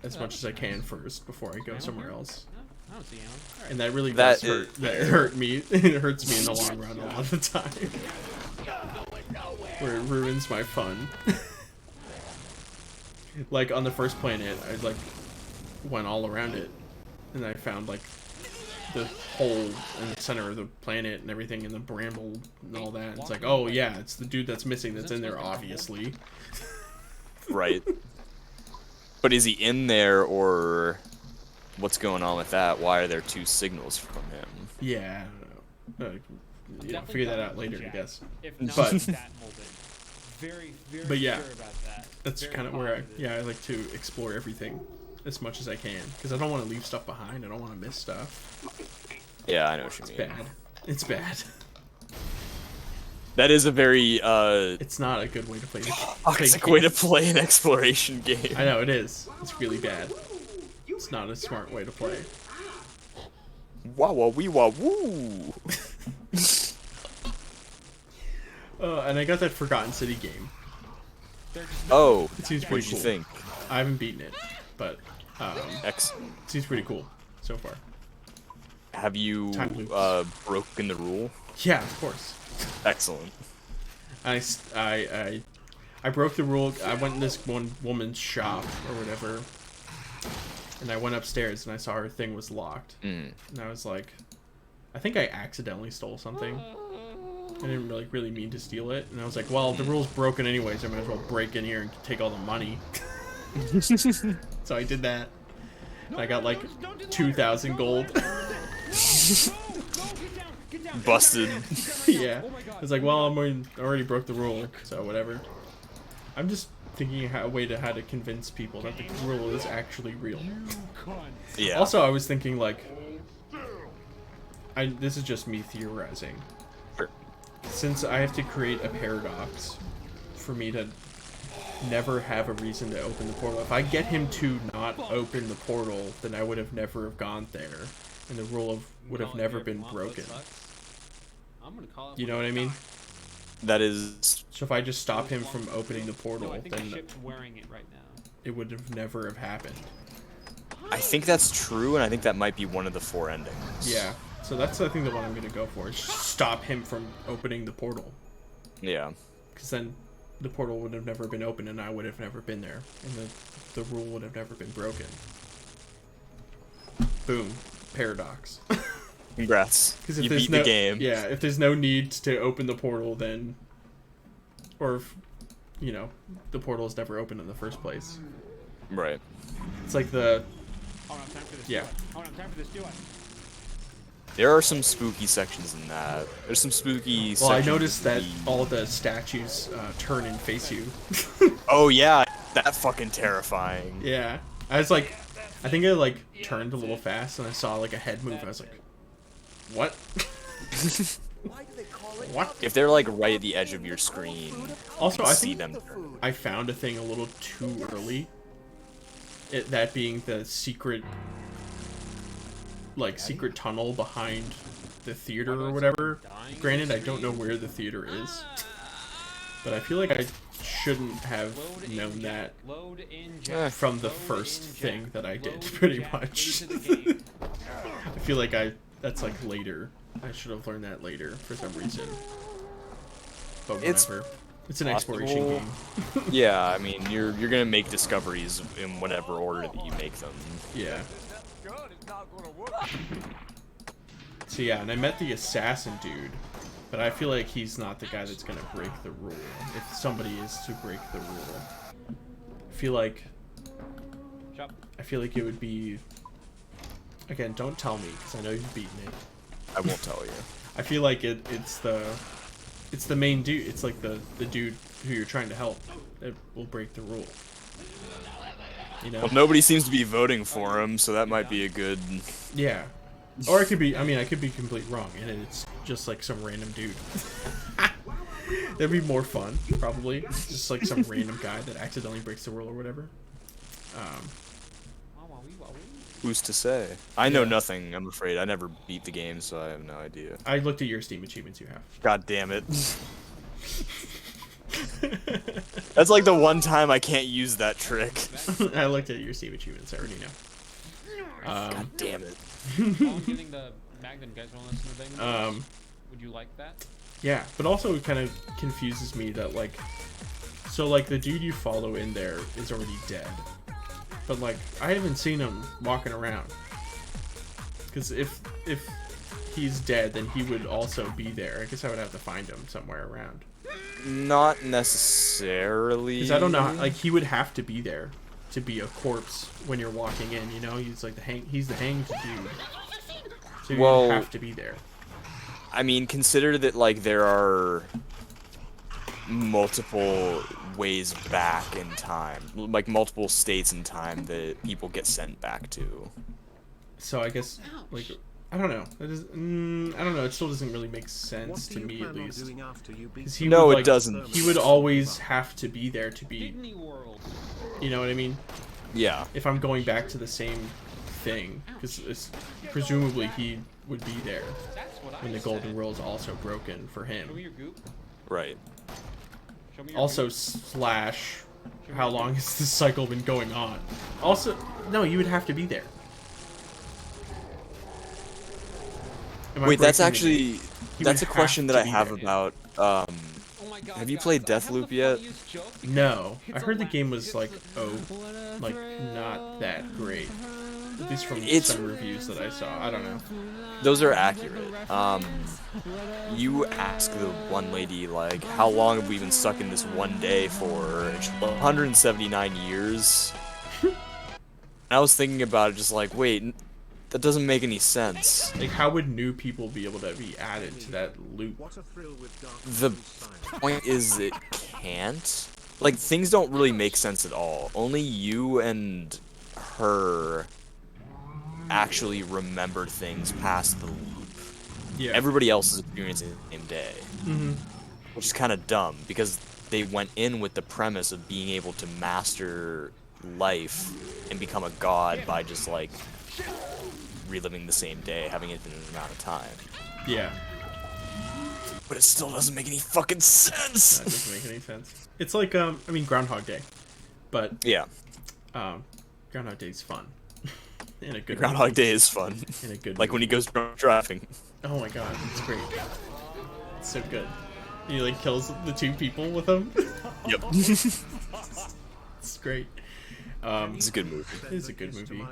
as much as I can first before I go somewhere else. No, I don't see anyone. All right. And that really That does hurt. That hurt me. It hurts me in the long run a lot of the time. Where it ruins my fun. Like on the first planet, I like went all around it, and I found like the hole in the center of the planet and everything, and the bramble and all that. It's like, oh yeah, it's the dude that's missing that's in there, obviously. Right. But is he in there, or what's going on with that? Why are there two signals from him? Yeah, I don't know. Yeah, figure that out later, I guess. If not, But- that molded. Very, very But yeah, sure about that. That's Very kind of where positive. I like to explore everything as much as I can, because I don't want to leave stuff behind. I don't want to miss stuff. Yeah, I know what you mean. Bad. It's bad. That is a very It's not a good way to play. toxic way to play an exploration game. I know it is. It's really bad. It's not a smart way to play. Wah wah wee wah woo. And I got that Forgotten City game. Oh, It seems what pretty did you cool. think? I haven't beaten it, but Excellent. it seems pretty cool so far. Have you Time loops. broken the rule? Yeah, of course. Excellent. I broke the rule. I went in this one woman's shop or whatever, and I went upstairs and I saw her thing was locked, Mm. and I was like, I think I accidentally stole something. I didn't really mean to steal it, and I was like, well, the rule's broken anyways. I might as well break in here and take all the money. So I did that. And I got like 2,000 gold. Busted. Yeah. I was like, well, I already broke the rule, so whatever. I'm just thinking a way to how to convince people that the rule is actually real. Yeah. Also, I was thinking like, this is just me theorizing. Sure. Since I have to create a paradox for me to never have a reason to open the portal, if I get him to not open the portal, then I would have never have gone there, and the rule would have never been broken. I'm gonna call it. You know what I mean? That is So if I just stop him from opening the portal, No, I think the then ship's wearing it right now. it would have never have happened. I think that's true, and I think that might be one of the 4 endings. Yeah. So that's I think the one I'm gonna go for. Is stop him from opening the portal, Yeah. because then the portal would have never been open, and I would have never been there, and the rule would have never been broken. Boom. Paradox. Congrats. Because if You there's beat no, the game. yeah, if there's no need to open the portal, then, or if, you know, the portal is never open in the first place. Right. It's like the Oh, no, time for this. Yeah. Do it. Oh, no, time for this. Do it. There are some spooky sections in that. There's some spooky well, I sections noticed that in all the statues turn and face you. Oh yeah, that fucking terrifying. Yeah, I was like, I think I like turned a little fast, and I saw like a head move. I was like, what? Why do they call it What? oven? If they're like right at the edge of your screen, Also, I see think them. Food. I found a thing a little too early. That being the secret, like secret tunnel behind the theater or whatever. Granted, I don't know where the theater is, but I feel like I shouldn't have Load known inject, that Load in from the first thing that I did, pretty much. I feel like that's like later. I should have learned that later for some reason. But It's whatever. It's an exploration possible. game. Yeah, I mean, you're gonna make discoveries in whatever order that you make them. Yeah. gun is not gonna work. So yeah, and I met the assassin dude, but I feel like he's not the guy that's gonna break the rule. If somebody is to break the rule, I feel like it would be. Again, don't tell me because I know you've beaten it. I won't tell you. I feel like it's the main dude. It's like the dude who you're trying to help that will break the rule. You know? Well, nobody seems to be voting for him, so that might be a good. Yeah. Or it could be. I mean, I could be completely wrong, and it's just like some random dude. That'd be more fun, probably. Just like some random guy that accidentally breaks the rule or whatever. Who's to say? I know nothing, I'm afraid. I never beat the game, so I have no idea. I looked at your Steam achievements you have. God damn it. That's like the one time I can't use that trick. I looked at your Steam achievements. I already know. God damn it. While I'm giving the Magnum, guys want to listen to things? Would you like that? Yeah, but also it kind of confuses me that like, so like the dude you follow in there is already dead, but like I haven't seen him walking around. Because if he's dead, then he would also be there. I guess I would have to find him somewhere around. Not necessarily. Because I don't know, like he would have to be there to be a corpse when you're walking in. You know, he's like he's the hanged dude, so you would have to be there. I mean, consider that like there are multiple ways back in time, like multiple states in time that people get sent back to. So I guess like I don't know. That is, I don't know. It still doesn't really make sense to me, at least. No, it doesn't. He would always have to be there to be. Disney World. You know what I mean? Yeah. If I'm going back to the same thing, because presumably he would be there when the golden rule is also broken for him. Show me your goop. Right. Show me your Also, goop. slash, how long has this cycle been going on? Also, no, you would have to be there. Am I Wait, that's breaking the actually game? He that's a would question have that to I be have there. about. Oh my God, Have you guys, played I have Deathloop the yet? funniest joke. No, I It's heard a the laugh. game was like like not that great. At least from It's- some reviews that I saw. I don't know. Those are accurate. You ask the one lady like, how long have we been stuck in this one day for? And she's like, 179 years. And I was thinking about it, just like, wait, that doesn't make any sense. Like, how would new people be able to be added to that loop? The point is, it can't. Like, things don't really make sense at all. Only you and her actually remember things past the loop. Yeah. Everybody else is experiencing it the same day. Mhm. Which is kind of dumb, because they went in with the premise of being able to master life and become a god by just, like, reliving the same day, having infinite amount of time. Yeah. But it still doesn't make any fucking sense! That doesn't make any sense. It's like, I mean, Groundhog Day. But, Yeah. Groundhog Day's fun. In a good Groundhog Day is fun. In a good Like when he movie. goes drunk driving. Oh my god, it's great. It's so good. He like kills the two people with him. Yep. It's great. It's a good movie. It is a good movie.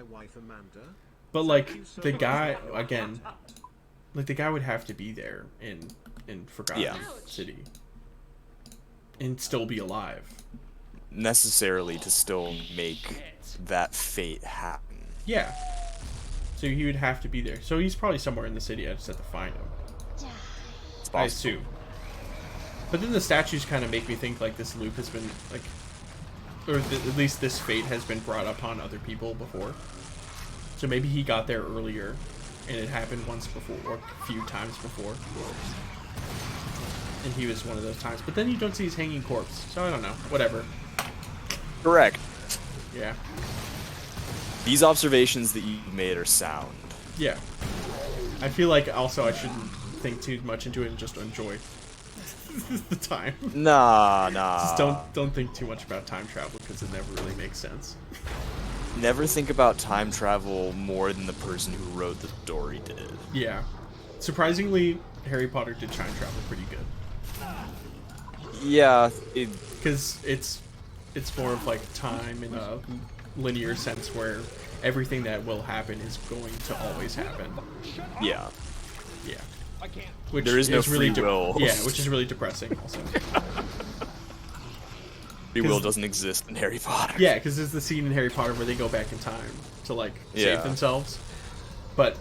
But like the guy again, like the guy would have to be there in Forgotten Yeah. City and still be alive. Necessarily to still make that fate happen. Yeah. So he would have to be there. So he's probably somewhere in the city. I just have to find him. It's I possible. assume. But then the statues kind of make me think like this loop has been like, or at least this fate has been brought upon other people before. So maybe he got there earlier, and it happened once before, or a few times before. And he was one of those times. But then you don't see his hanging corpse. So I don't know. Whatever. Correct. Yeah. These observations that you made are sound. Yeah. I feel like also I shouldn't think too much into it and just enjoy the time. Nah. Just don't think too much about time travel because it never really makes sense. Never think about time travel more than the person who wrote the story did. Yeah. Surprisingly, Harry Potter did time travel pretty good. Yeah, Because it's more of like time in a linear sense where everything that will happen is going to always happen. Yeah. Yeah. I can't. Which There is no really free will. Yeah, which is really depressing also. Free will doesn't exist in Harry Potter. Yeah, because there's the scene in Harry Potter where they go back in time to like Yeah. save themselves, but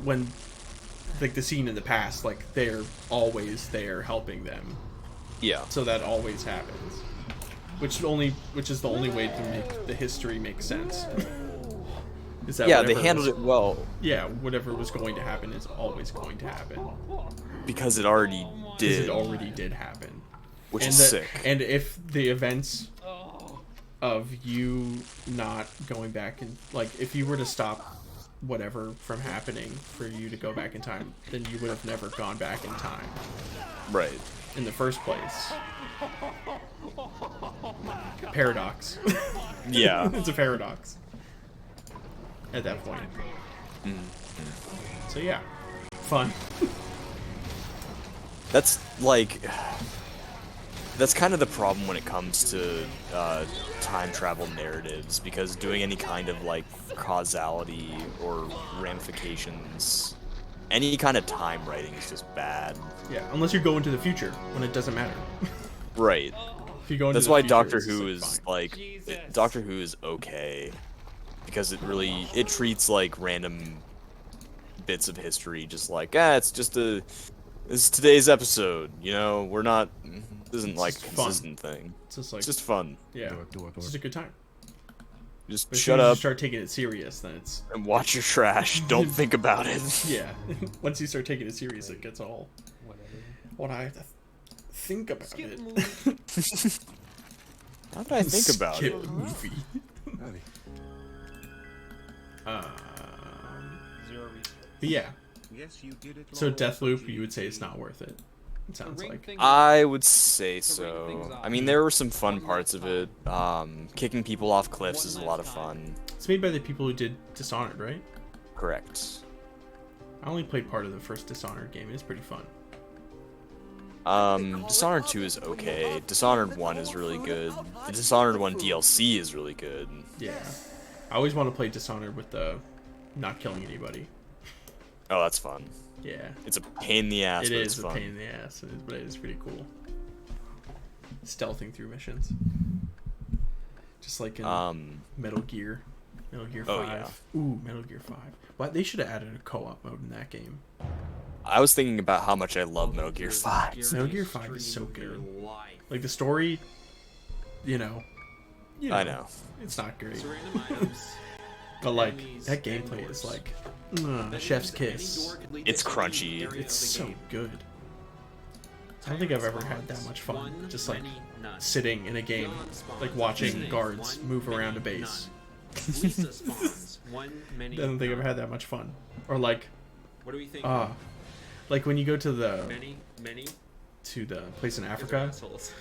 when like the scene in the past, like they're always there helping them, Yeah. so that always happens, which is the only way to make the history make sense. Is that Yeah, they whatever handled was- it well Yeah, whatever was going to happen is always going to happen because it already because did, it already did happen. which And is sick. And if the events of you not going back and like if you were to stop whatever from happening for you to go back in time, then you would have never gone back in time Right. in the first place. Paradox. Yeah. It's a paradox at that point. So yeah, fun. That's like that's kind of the problem when it comes to time travel narratives, because doing any kind of like causality or ramifications, any kind of time writing is just bad. Yeah, unless you go into the future when it doesn't matter. Right. If you go into That's the why future, Doctor it's just, Who like, is fine. like Jesus. Doctor Who is okay because it treats like random bits of history just like it's just this is today's episode, you know, this isn't like a just fun. consistent thing. It's just like It's just fun. yeah, it's just a good time. Just But as shut soon as you up start taking it serious, then it's and watch your trash. Don't think about it. yeah. Once you start taking it serious, it gets all Whatever. what I have to think about Skip it. movie. How did I think about Skip it? movie. Howdy. Zero research. But yeah, Yes, you did it. so long Deathloop, ago, you would say it's GG. not worth it. It sounds The ring like. thing- I would say To ring things so. up. I mean, there were some fun parts of it. Kicking people off cliffs is a lot of fun. It's made by the people who did Dishonored, right? Correct. I only played part of the first Dishonored game. It's pretty fun. Dishonored 2 is okay. Dishonored 1 is really good. The Dishonored 1 DLC is really good. Yeah, I always want to play Dishonored with the not killing anybody. Oh, that's fun. Yeah, It's a pain in the ass, it but is it's a fun. pain in the ass, but it is pretty cool. Stealthing through missions, just like in Metal Gear 5. Oh, yeah. Ooh, Metal Gear 5. But they should have added a co-op mode in that game. I was thinking about how much I love Metal Gear 5. Metal Gear 5 is so good. Like the story, you know, I know. it's not great. Random items. But like enemies, that and gameplay is doors. like That chef's means that any kiss. door could lead It's to any crunchy. area of It's the so game. good. I don't think I've ever had that Spawns. much fun. One, Just like many, none. sitting in a game, Leon spawns. like watching Snake. guards One, move many, around a base. none. Lisa spawns. One, I many, don't think I've none. had that much fun. Or like What do we think? like when you go to the Many place in Those are Africa, assholes.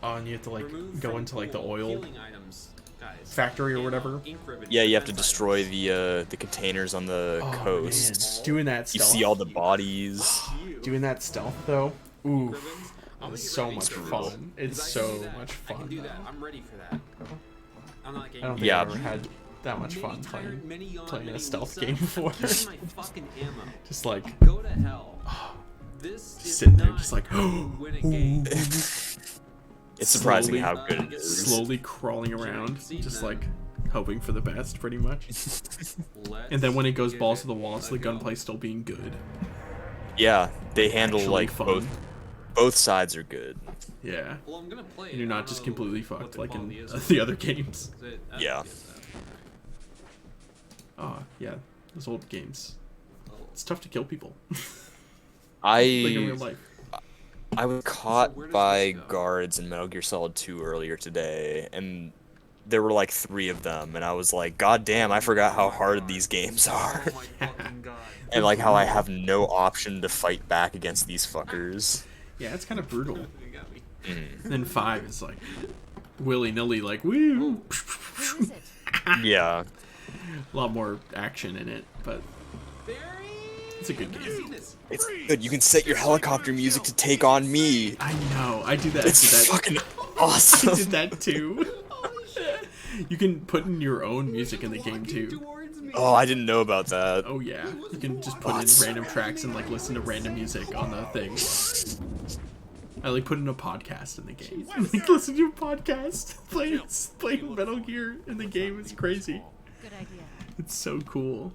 and you have to like Remove go from into like the pool oil healing items, guys. factory or Ammo, whatever. ink ribbon, Yeah, you have to defense destroy items. the containers on the Oh, coast. man. Doing that You stealth. see all the bodies. You. Doing that stealth though. Ooh, Ribbons. I'm gonna it's get so ready much for brutal. fun. this. It's 'Cause I can so do that. much I fun. can do that. I'm ready for that. I'm not getting I don't think Yeah. I've ever had that much fun playing a stealth game before. Give me my fucking ammo. Just like Go to hell. This is sitting there, not just like how you win a game. It's surprising Slowly- how good it is. slowly crawling around, just like hoping for the best, pretty much. Let's And then when it goes give balls it to the wall, it's a the go. gunplay still being good. Yeah, they handle Actually like fun. both sides are good. Yeah, Well, I'm gonna play. and you're it. I not don't just know completely what fucked the like in quality is. the other games. Is it Yeah. FPS? Oh yeah, those old games. It's tough to kill people. I Like in real life. I was So caught where does by this go? guards in Metal Gear Solid 2 earlier today, and there were like 3 of them, and I was like, God damn, I forgot how hard these games are. Oh my fucking god. And like how I have no option to fight back against these fuckers. Yeah, it's kind of brutal. You got me. And then 5 is like willy nilly, like woo. Where is it? Yeah. A lot more action in it, but Barry! it's a good I've never seen game. this. It's good. You can set your helicopter music to take on me. I know. I do that. It's I did that. fucking I awesome. did that too. You can put in your own music in the game too. Oh, I didn't know about that. Oh yeah, you can just put in random tracks and like listen to random music on the thing. I like put in a podcast in the game. Like listen to a podcast playing Metal Gear in the game. It's crazy. Good idea. It's so cool.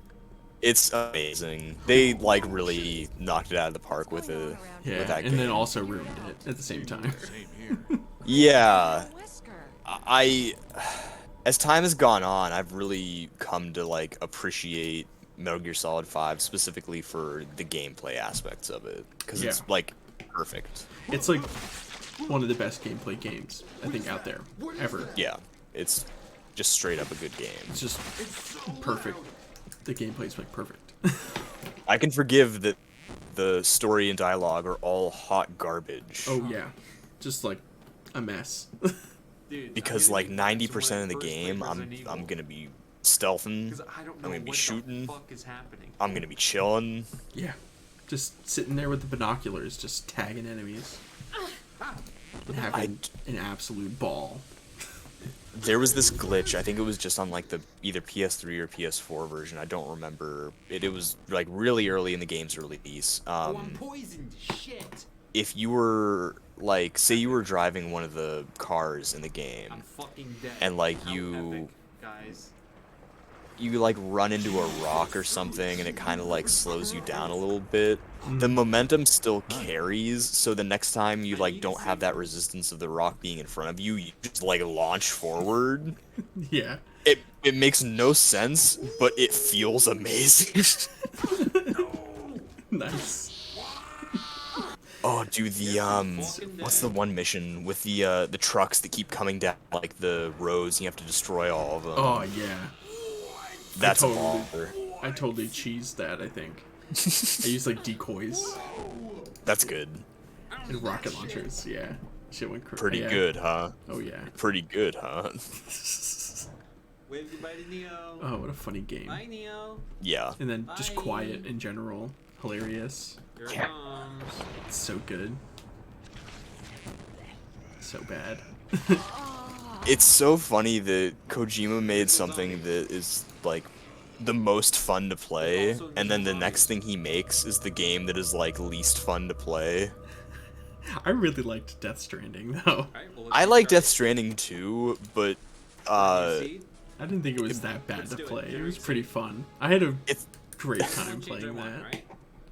It's amazing. They like really knocked it out of the park with it. Yeah, with that and then game. also ruined it at the same time. Yeah, Whisker. as time has gone on, I've really come to like appreciate Metal Gear Solid 5 specifically for the gameplay aspects of it, because it's Yeah. like perfect. It's like one of the best gameplay games I think out there ever. Yeah, it's just straight up a good game. It's just perfect. The gameplay's like perfect. I can forgive that the story and dialogue are all hot garbage. Oh yeah, just like a mess. Dude, Because I'm like getting 90% of the first play game, Resident Evil, I'm gonna be stealthing. 'cause I don't I'm know gonna be what shooting. the fuck is happening. I'm gonna be chilling. Yeah, just sitting there with the binoculars, just tagging enemies, and having an absolute ball. There was this glitch. I think it was just on like the either PS3 or PS4 version. I don't remember. It was like really early in the game's release. Oh, I'm poisoned. Shit. If you were like, say you were driving one of the cars in the game, I'm fucking dead. and like How you epic, guys. you like run into a rock or something, and it kind of like slows you down a little bit. The momentum still carries, so the next time you like don't have that resistance of the rock being in front of you, you just like launch forward. Yeah. It makes no sense, but it feels amazing. Nice. Oh, dude, the what's the one mission with the trucks that keep coming down like the roads? And you have to destroy all of them. Oh yeah. That's a totally- baller. I totally cheesed that. I think. I used like decoys That's good. and rocket launchers. Yeah. Shit went crazy. Pretty good, huh? Oh yeah. Pretty good, huh? Wave goodbye to Neo. Oh, what a funny game. Bye, Neo. Yeah. And then just Bye. quiet in general. Hilarious. Here it Yeah. comes. It's so good. So bad. It's so funny that Kojima made something that is like the most fun to play, and then the next thing he makes is the game that is like least fun to play. I really liked Death Stranding though. Alright, well, let's I get like started. Death Stranding too, but See? I didn't think it was that bad to do it. play. It Jerry, was see? pretty fun. I had a it's great time Change playing our one, that. right?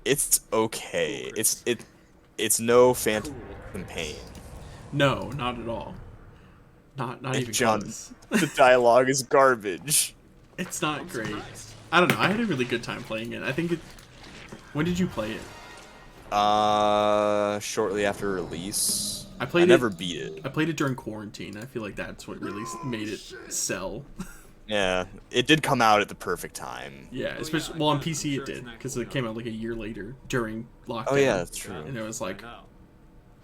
it's okay. It's no Phantom Pain. No, not at all. Not even John, close. the dialogue is garbage. It's not great. I don't know. I had a really good time playing it. I think it. When did you play it? Shortly after release. I played I it. never beat it. I played it during quarantine. I feel like that's what really made it sell. Yeah, it did come out at the perfect time. Yeah, Oh, especially yeah, well on I'm PC sure it it's did not because cool it came out like a year later during lockdown. Oh yeah, that's true. And it was like No.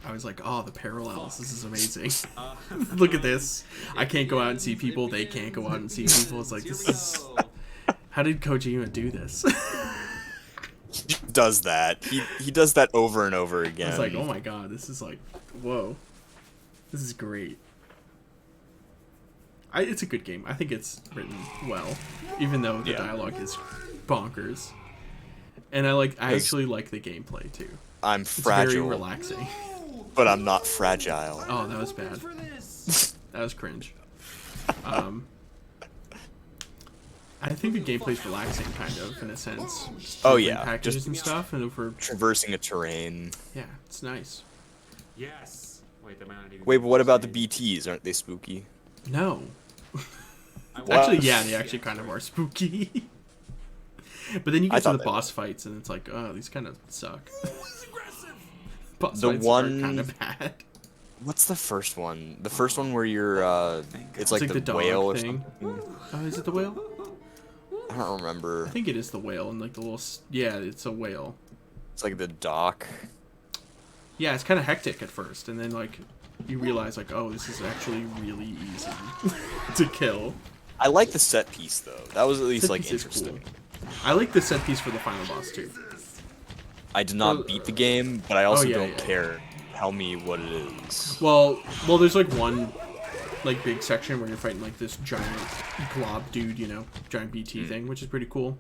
I was like, oh, the parallels. This is amazing. Uh, Look at this. I can't go out and see people. They can't go out and see people. It's like Here this we is. go. How did Kojima do this? He does that. He does that over and over I again. was like, oh my god, this is like, whoa, this is great. It's a good game. I think it's written well, even though the Yeah. dialogue is bonkers. And I actually like the gameplay too. I'm It's very fragile, relaxing. but I'm not fragile. Oh, that was bad. For this. That was cringe. I think the gameplay's relaxing, kind of, in a sense. Just Oh, opening yeah, packages just- and stuff, and if we're Traversing a terrain. yeah, it's nice. Yes. Wait, that might not even Wait, be but what about the save. BTs? Aren't they spooky? No, I actually, want- yeah, they actually kind of are spooky. But then you I get to thought the they boss fights, and it's like, oh, these kind of suck. Boss The fights one- are kind of bad. What's the first one? The first one where you're it's like, It's like the, dog whale or thing. something. Oh, is it the whale? I don't remember. I think it is the whale, and like the little yeah, it's a whale. It's like the dock. Yeah, it's kind of hectic at first, and then like you realize like, oh, this is actually really easy to kill. I like the set piece though. That was at least Set like piece is interesting. cool. I like the set piece for the final boss too. I did not beat the game, but I also yeah, don't yeah. care. Tell me what it is. Well, there's like one like big section where you're fighting like this giant glob dude, you know, giant BT thing, which is pretty cool.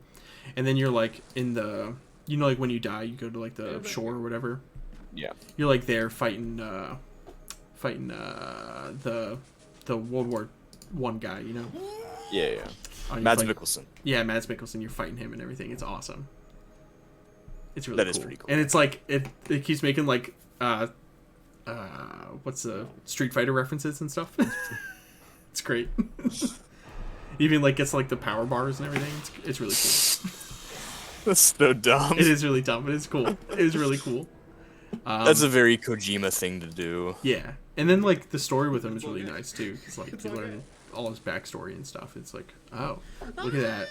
And then you're like in the, you know, like when you die, you go to like the shore or whatever. Yeah. You're like there fighting the World War One guy, you know. Yeah, yeah. You're Mads fighting- Mikkelsen. Yeah, Mads Mikkelsen. You're fighting him and everything. It's awesome. It's really That cool. is pretty cool. And it's like it keeps making like what's the Street Fighter references and stuff. It's great. Even like gets like the power bars and everything. It's really cool. That's so dumb. It is really dumb, but it's cool. It is really cool. That's a very Kojima thing to do. Yeah, and then like the story with him is really nice too, because like you learn all his backstory and stuff. It's like, oh, look at that.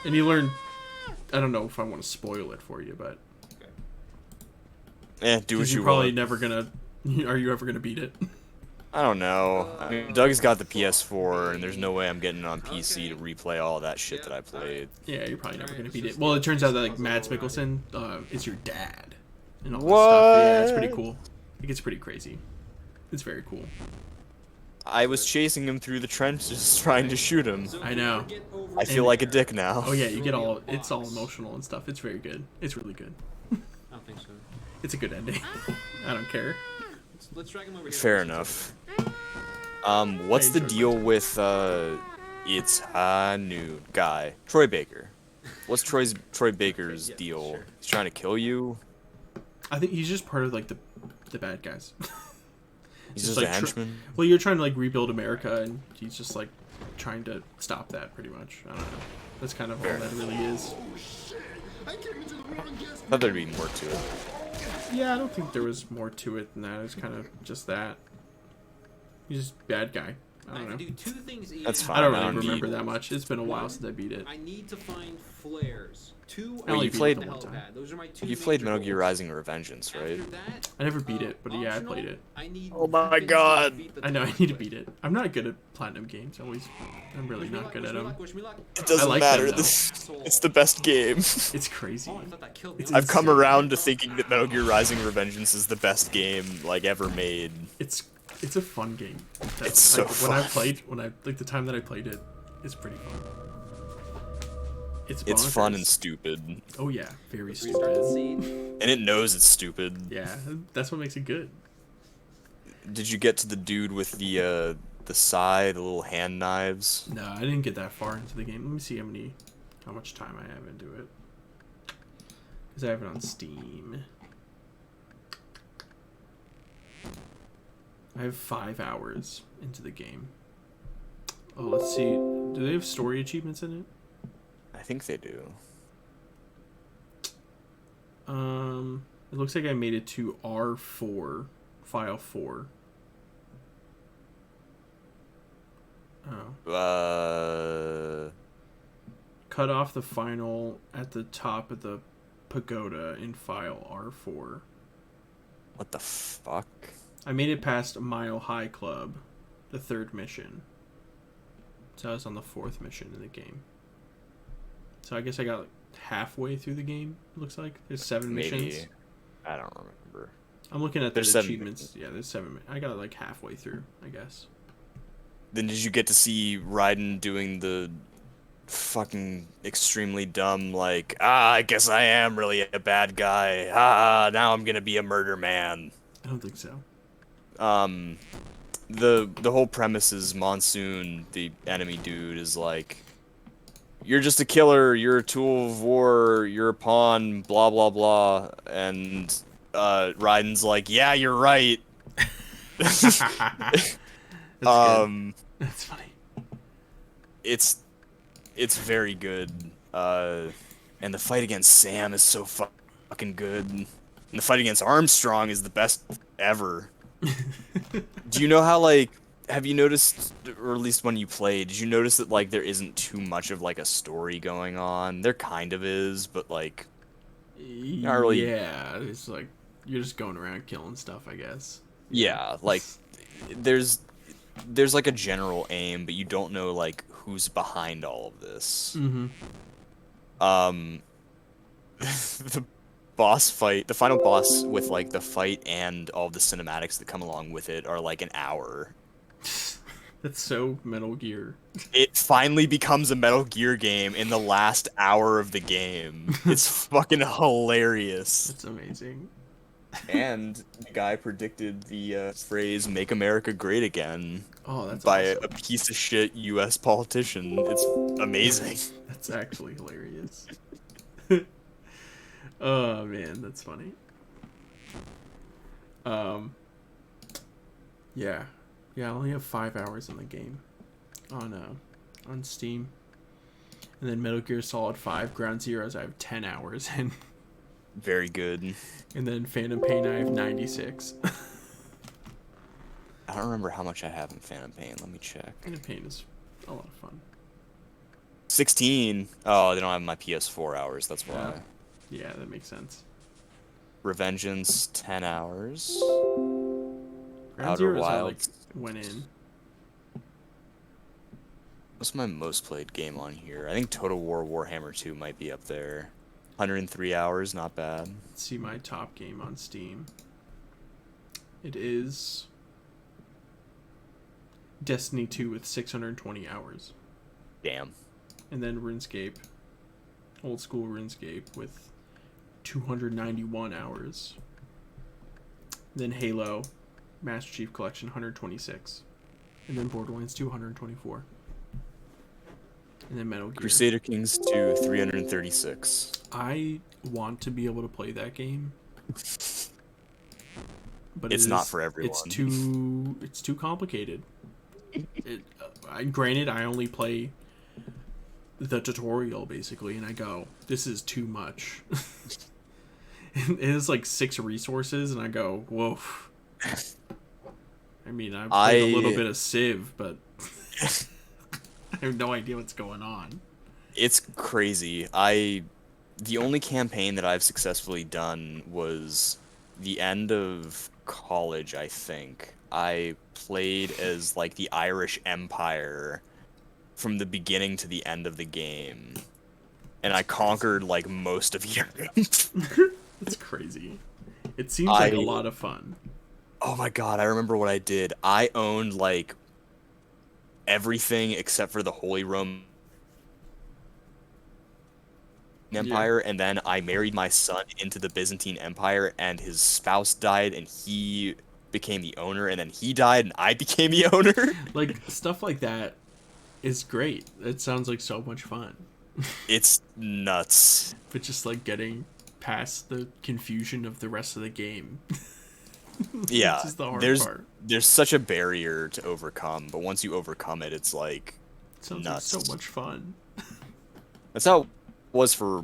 And you learn. I don't know if I want to spoil it for you, but Do what because you you're probably want. never gonna. Are you ever gonna beat it? I don't know. I mean, Doug's got the PS4, and there's no way I'm getting it on PC to replay all that shit that I played. Yeah, you're probably never gonna beat it. Well, it turns out that like Mads Mikkelsen is your dad, and all this stuff. Yeah, it's pretty What? cool. It gets pretty crazy. It's very cool. I was chasing him through the trenches trying to shoot him. I know. I feel like a dick now. Oh yeah, you get all. It's all emotional and stuff. It's very good. It's really good. I don't think so. It's a good ending. I don't care. Let's drag him over here. Fair enough. What's the deal with it's a new guy, Troy Baker? What's Troy Baker's deal? He's trying to kill you. I think he's just part of like the bad guys. He's Just just a like henchman. Well, you're trying to like rebuild America, and he's just like trying to stop that pretty much. I don't know. That's kind of all that really is. Thought there'd be more to it. Yeah, I don't think there was more to it than that. It's kind of just that. He's just a bad guy. I I don't can know. do two things. Ian. That's fine. I don't I really don't remember need- that much. It's been a while since I beat it. I need to find flares. Two. I only you beat it played- the one time. helipad. Those are my two. You played major Metal Gear goals. Rising Revengeance, right? After that, I never beat it, but yeah, I optional, played it. I need Oh my things to God. defeat the I know I top need to quest. beat it. I'm not good at platinum games. I'm really Wish me not luck, good wish at me them. luck, wish me luck. It doesn't like matter. them, though. It's the best game. It's crazy. Oh, I thought that killed me. It's I've come insane. around to thinking that Metal Gear Rising Revengeance is the best game like ever made. It's a fun game. It's so when I like the time that I played it, it's pretty fun. It's fun bonkers. and stupid, Oh yeah, very Restart the stupid. scene. and it knows it's stupid. Yeah, that's what makes it good. Did you get to the dude with the side, the little hand knives? No, I didn't get that far into the game. Let me see how much time I have into it. Because I have it on Steam. I have 5 hours into the game. Oh, let's see. Do they have story achievements in it? I think they do. It looks like I made it to R4, file 4. Oh. Cut off the final at the top of the pagoda in file R4. What the fuck? I made it past Mile High Club, the 3rd mission. So I was on the 4th mission in the game. So I guess I got like halfway through the game, it looks like. There's 7 Maybe. missions. I don't remember. I'm looking at the There's 7 achievements. Yeah, there's 7. I got it like halfway through, I guess. Then did you get to see Raiden doing the fucking extremely dumb, like, I guess I am really a bad guy. Now I'm gonna be a murder man. I don't think so. The whole premise is Monsoon, the enemy dude, is like, you're just a killer, you're a tool of war, you're a pawn, blah blah blah, and Raiden's like, yeah, you're right. That's good. That's funny. It's very good, and the fight against Sam is so fucking good, and the fight against Armstrong is the best ever. Do you know how, like, have you noticed, or at least when you played, did you notice that, like, there isn't too much of, like, a story going on? There kind of is, but, like, not really. Yeah, it's like you're just going around killing stuff, I guess. Yeah, like, there's like a general aim, but you don't know, like, who's behind all of this. Mm-hmm. The boss fight, the final boss with, like, the fight and all of the cinematics that come along with it are like an hour. That's so Metal Gear. It finally becomes a Metal Gear game in the last hour of the game. It's fucking hilarious. That's amazing. And the guy predicted the phrase "Make America Great Again" Oh, that's by awesome. a piece of shit U.S. politician. It's amazing. That's actually hilarious. Oh man, that's funny. Yeah, I only have 5 hours in the game on Steam, and then Metal Gear Solid 5 Ground Zeroes I have 10 hours in, Very good. and then Phantom Pain I have 96. I don't remember how much I have in Phantom Pain. Let me check. Phantom Pain is a lot of fun. 16. Oh, they don't have my PS4 hours. That's why. Yeah, that makes sense. Revengeance 10 hours. Ground Outer Zeroes I like Wilds. went in. What's my most played game on here? I think Total War Warhammer 2 might be up there. 103 hours, not bad. Let's see my top game on Steam. It is Destiny 2 with 620 hours. Damn. And then RuneScape, old school RuneScape with 291 hours. Then Halo, Master Chief Collection 126. And then Borderlands 2 124. And then Metal Gear. Crusader Kings 2 336. I want to be able to play that game. But It's not for everyone. It's too complicated. Granted, I only play the tutorial basically, and I go, this is too much. It has like 6 resources, and I go, whoa. I mean, I played a little bit of Civ, but I have no idea what's going on. It's crazy. The only campaign that I've successfully done was the end of college, I think. I played as like the Irish Empire from the beginning to the end of the game. And I conquered like most of Europe. That's crazy. It seems like a lot of fun. Oh my god, I remember what I did. I owned like everything except for the Holy Roman Empire, and then I married my son into the Byzantine Empire, and his spouse died, and he became the owner, and then he died, and I became the owner. Like, stuff like that is great. It sounds like so much fun. It's nuts. But just like getting past the confusion of the rest of the game. Yeah, This is the hard part. there's such a barrier to overcome, but once you overcome it, it's like It sounds nuts. like so much fun. That's how it was for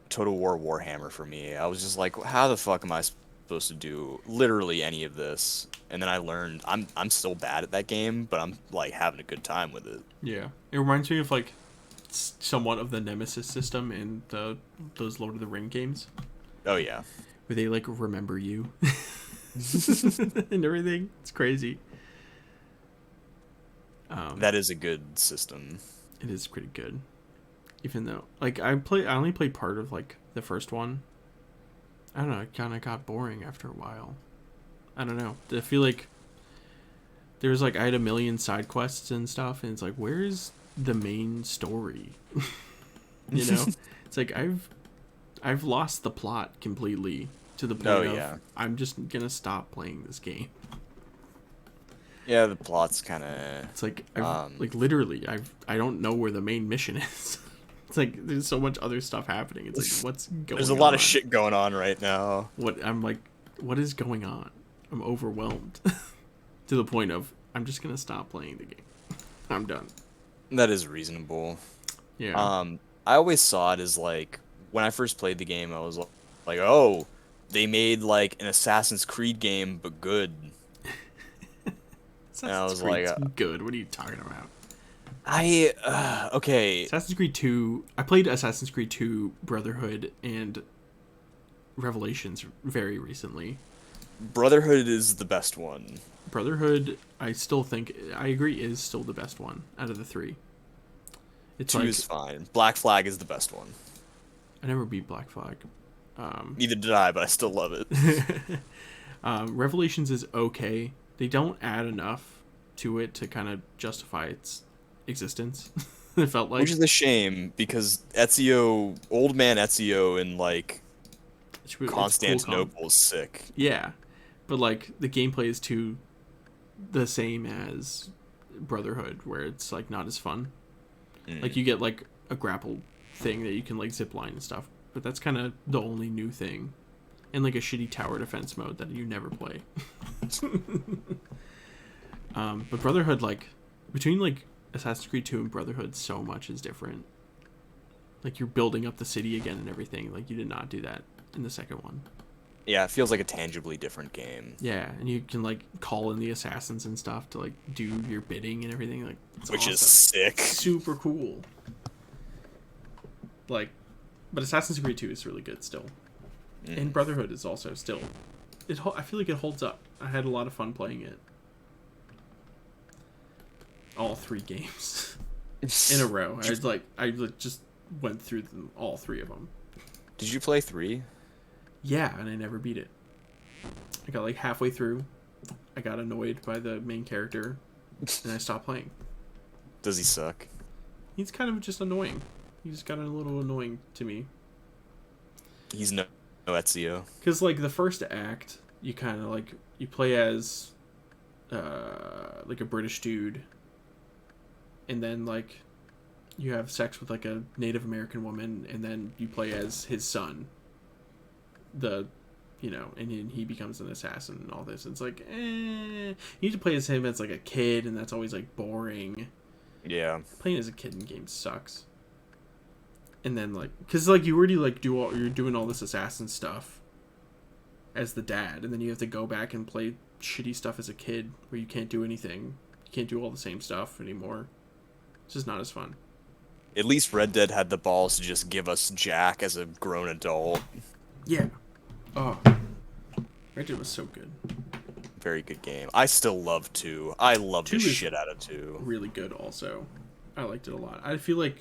Total War Warhammer for me. I was just like, how the fuck am I supposed to do literally any of this? And then I learned I'm still bad at that game, but I'm like having a good time with it. Yeah. It reminds me of like somewhat of the Nemesis system in those Lord of the Ring games, Oh yeah. where they like remember you and everything. It's crazy. That is a good system. It is pretty good. Even though, like, I only played part of like the first one. I don't know. It kind of got boring after a while. I don't know. I feel like there was like I had a million side quests and stuff, and it's like, where's the main story? You know, it's like I've lost the plot completely to the point Oh, of yeah. I'm just gonna stop playing this game. Yeah, the plot's kind of It's like like literally I don't know where the main mission is. It's like there's so much other stuff happening. It's like what's going on? there's a lot of shit going on right now. What is going on? I'm overwhelmed to the point of I'm just gonna stop playing the game. I'm done. That is reasonable. Yeah. I always saw it as like when I first played the game, I was like, oh, they made like an Assassin's Creed game but good. Assassin's and I was Creed's like, good. What are you talking about? Okay. Assassin's Creed 2. I played Assassin's Creed 2 Brotherhood and Revelations very recently. Brotherhood is the best one. Brotherhood, I still think I agree is still the best one out of the 3. It's 2 like is fine. Black Flag is the best one. I never beat Black Flag. Neither did I, but I still love it. Revelations is okay. They don't add enough to it to kind of justify its existence. It felt like, Which is a shame because Ezio, old man Ezio in like it's cool Constantinople is sick. yeah, but like the gameplay is too the same as Brotherhood, where it's like not as fun. Like you get like a grapple thing that you can like zip line and stuff, but that's kind of the only new thing, and like a shitty tower defense mode that you never play. But Brotherhood, like between like Assassin's Creed 2 and Brotherhood, so much is different. Like you're building up the city again and everything. Like you did not do that in the second one. Yeah, it feels like a tangibly different game. Yeah, and you can like call in the assassins and stuff to like do your bidding and everything. Like it's Which awesome. is sick. Super cool. Like, but Assassin's Creed 2 is really good still, and Brotherhood is also still. I feel like it holds up. I had a lot of fun playing it. All 3 games in a row. I just went through them, all 3 of them. Did you play 3? Yeah, and I never beat it. I got like halfway through. I got annoyed by the main character, and I stopped playing. Does he suck? He's kind of just annoying. He's got a little annoying to me. He's no Ezio. Because like the first act, you kind of like you play as like a British dude, and then like you have sex with like a Native American woman, and then you play as his son. And then he becomes an assassin and all this. It's like, you need to play as him as like a kid, and that's always like boring. Yeah. Playing as a kid in games sucks. And then like, cause like you already like you're doing all this assassin stuff as the dad, and then you have to go back and play shitty stuff as a kid where you can't do anything. You can't do all the same stuff anymore. It's just not as fun. At least Red Dead had the balls to just give us Jack as a grown adult. Yeah. Oh. Red Dead was so good. Very good game. I still love 2. I love the 2 is shit out of 2. Really good also. I liked it a lot. I feel like,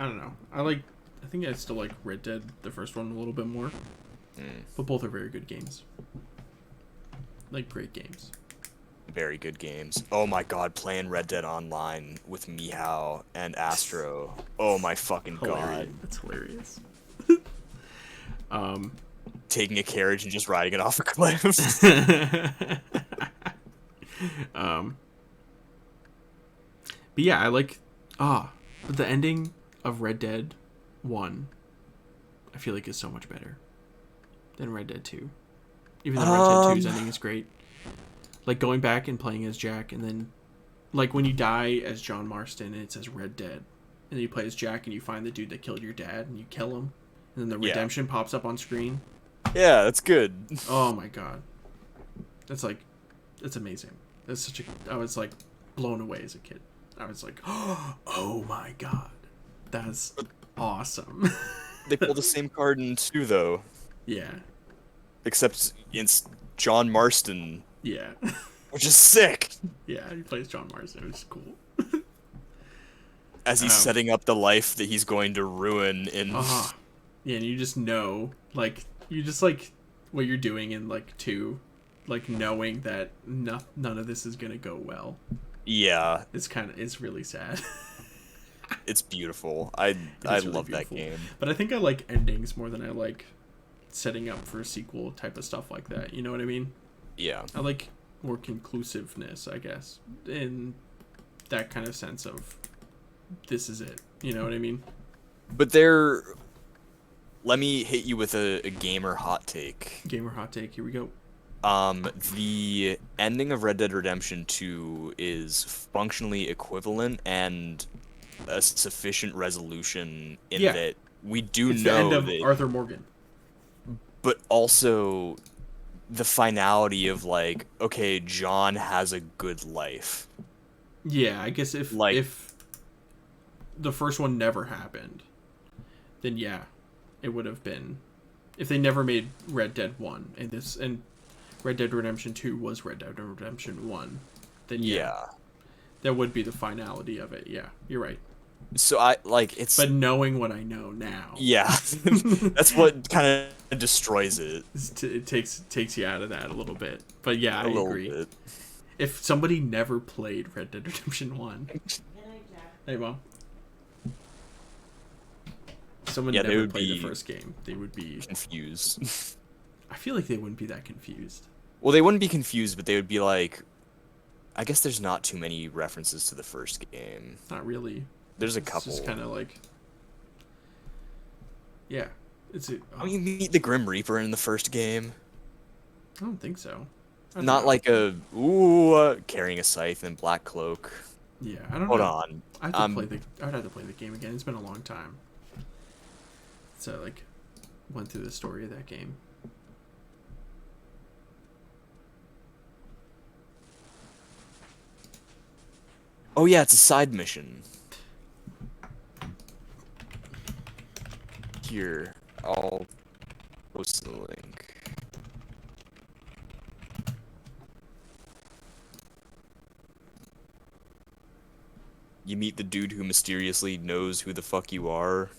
I don't know. I think I still like Red Dead, the first one, a little bit more. But both are very good games. Like great games. Very good games. Oh my god, playing Red Dead Online with Mihao and Astro. Oh my fucking god. That's hilarious. Taking a carriage and just riding it off a cliff. But yeah, I like but the ending of Red Dead 1 I feel like is so much better than Red Dead 2. Even though Red Dead 2's ending is great. Like going back and playing as Jack, and then like when you die as John Marston and it says Red Dead, and then you play as Jack and you find the dude that killed your dad and you kill him, and then the redemption pops up on screen. Yeah, that's good. Oh my god. That's amazing. That's such a I was like blown away as a kid. I was like, oh my god. That's awesome. They pulled the same card in 2 though. Yeah. Except it's John Marston, Yeah. which is sick. Yeah, he plays John Marston. It was cool. As he's setting up the life that he's going to ruin in Yeah, and you just know, like, you just like what you're doing in like 2, like knowing that none of this is gonna go well. Yeah. It's really sad. It's beautiful. I really love beautiful. that game. But I think I like endings more than I like setting up for a sequel type of stuff like that. You know what I mean? Yeah. I like more conclusiveness, I guess, in that kind of sense of this is it. You know what I mean? But let me hit you with a gamer hot take. Gamer hot take. Here we go. The ending of Red Dead Redemption 2 is functionally equivalent and a sufficient resolution in that we do It's know the end of that, Arthur Morgan. but also the finality of like, okay, John has a good life. Yeah, I guess if the first one never happened, then yeah, it would have been. If they never made Red Dead 1 and Red Dead Redemption 2 was Red Dead Redemption 1, then yeah, that would be the finality of it. Yeah, you're right. So I like it's. But knowing what I know now, yeah, that's what kind of destroys it. it takes you out of that a little bit. But yeah, I agree. Bit. If somebody never played Red Dead Redemption 1. Hey, Mom. Someone Yeah, they never would played the be first game. They would be... confused. I feel like they wouldn't be that confused. Well, they wouldn't be confused, but they would be like, I guess there's not too many references to the first game. Not really. There's a It's couple. just kind of like... Yeah. It's a... Oh, you meet the Grim Reaper in the first game. I don't think so. I don't Not know. like carrying a scythe and black cloak. Yeah, I don't Hold know. on. I'd have to play the game again. It's been a long time. So, like, went through the story of that game. Oh yeah, it's a side mission. Here, I'll post the link. You meet the dude who mysteriously knows who the fuck you are.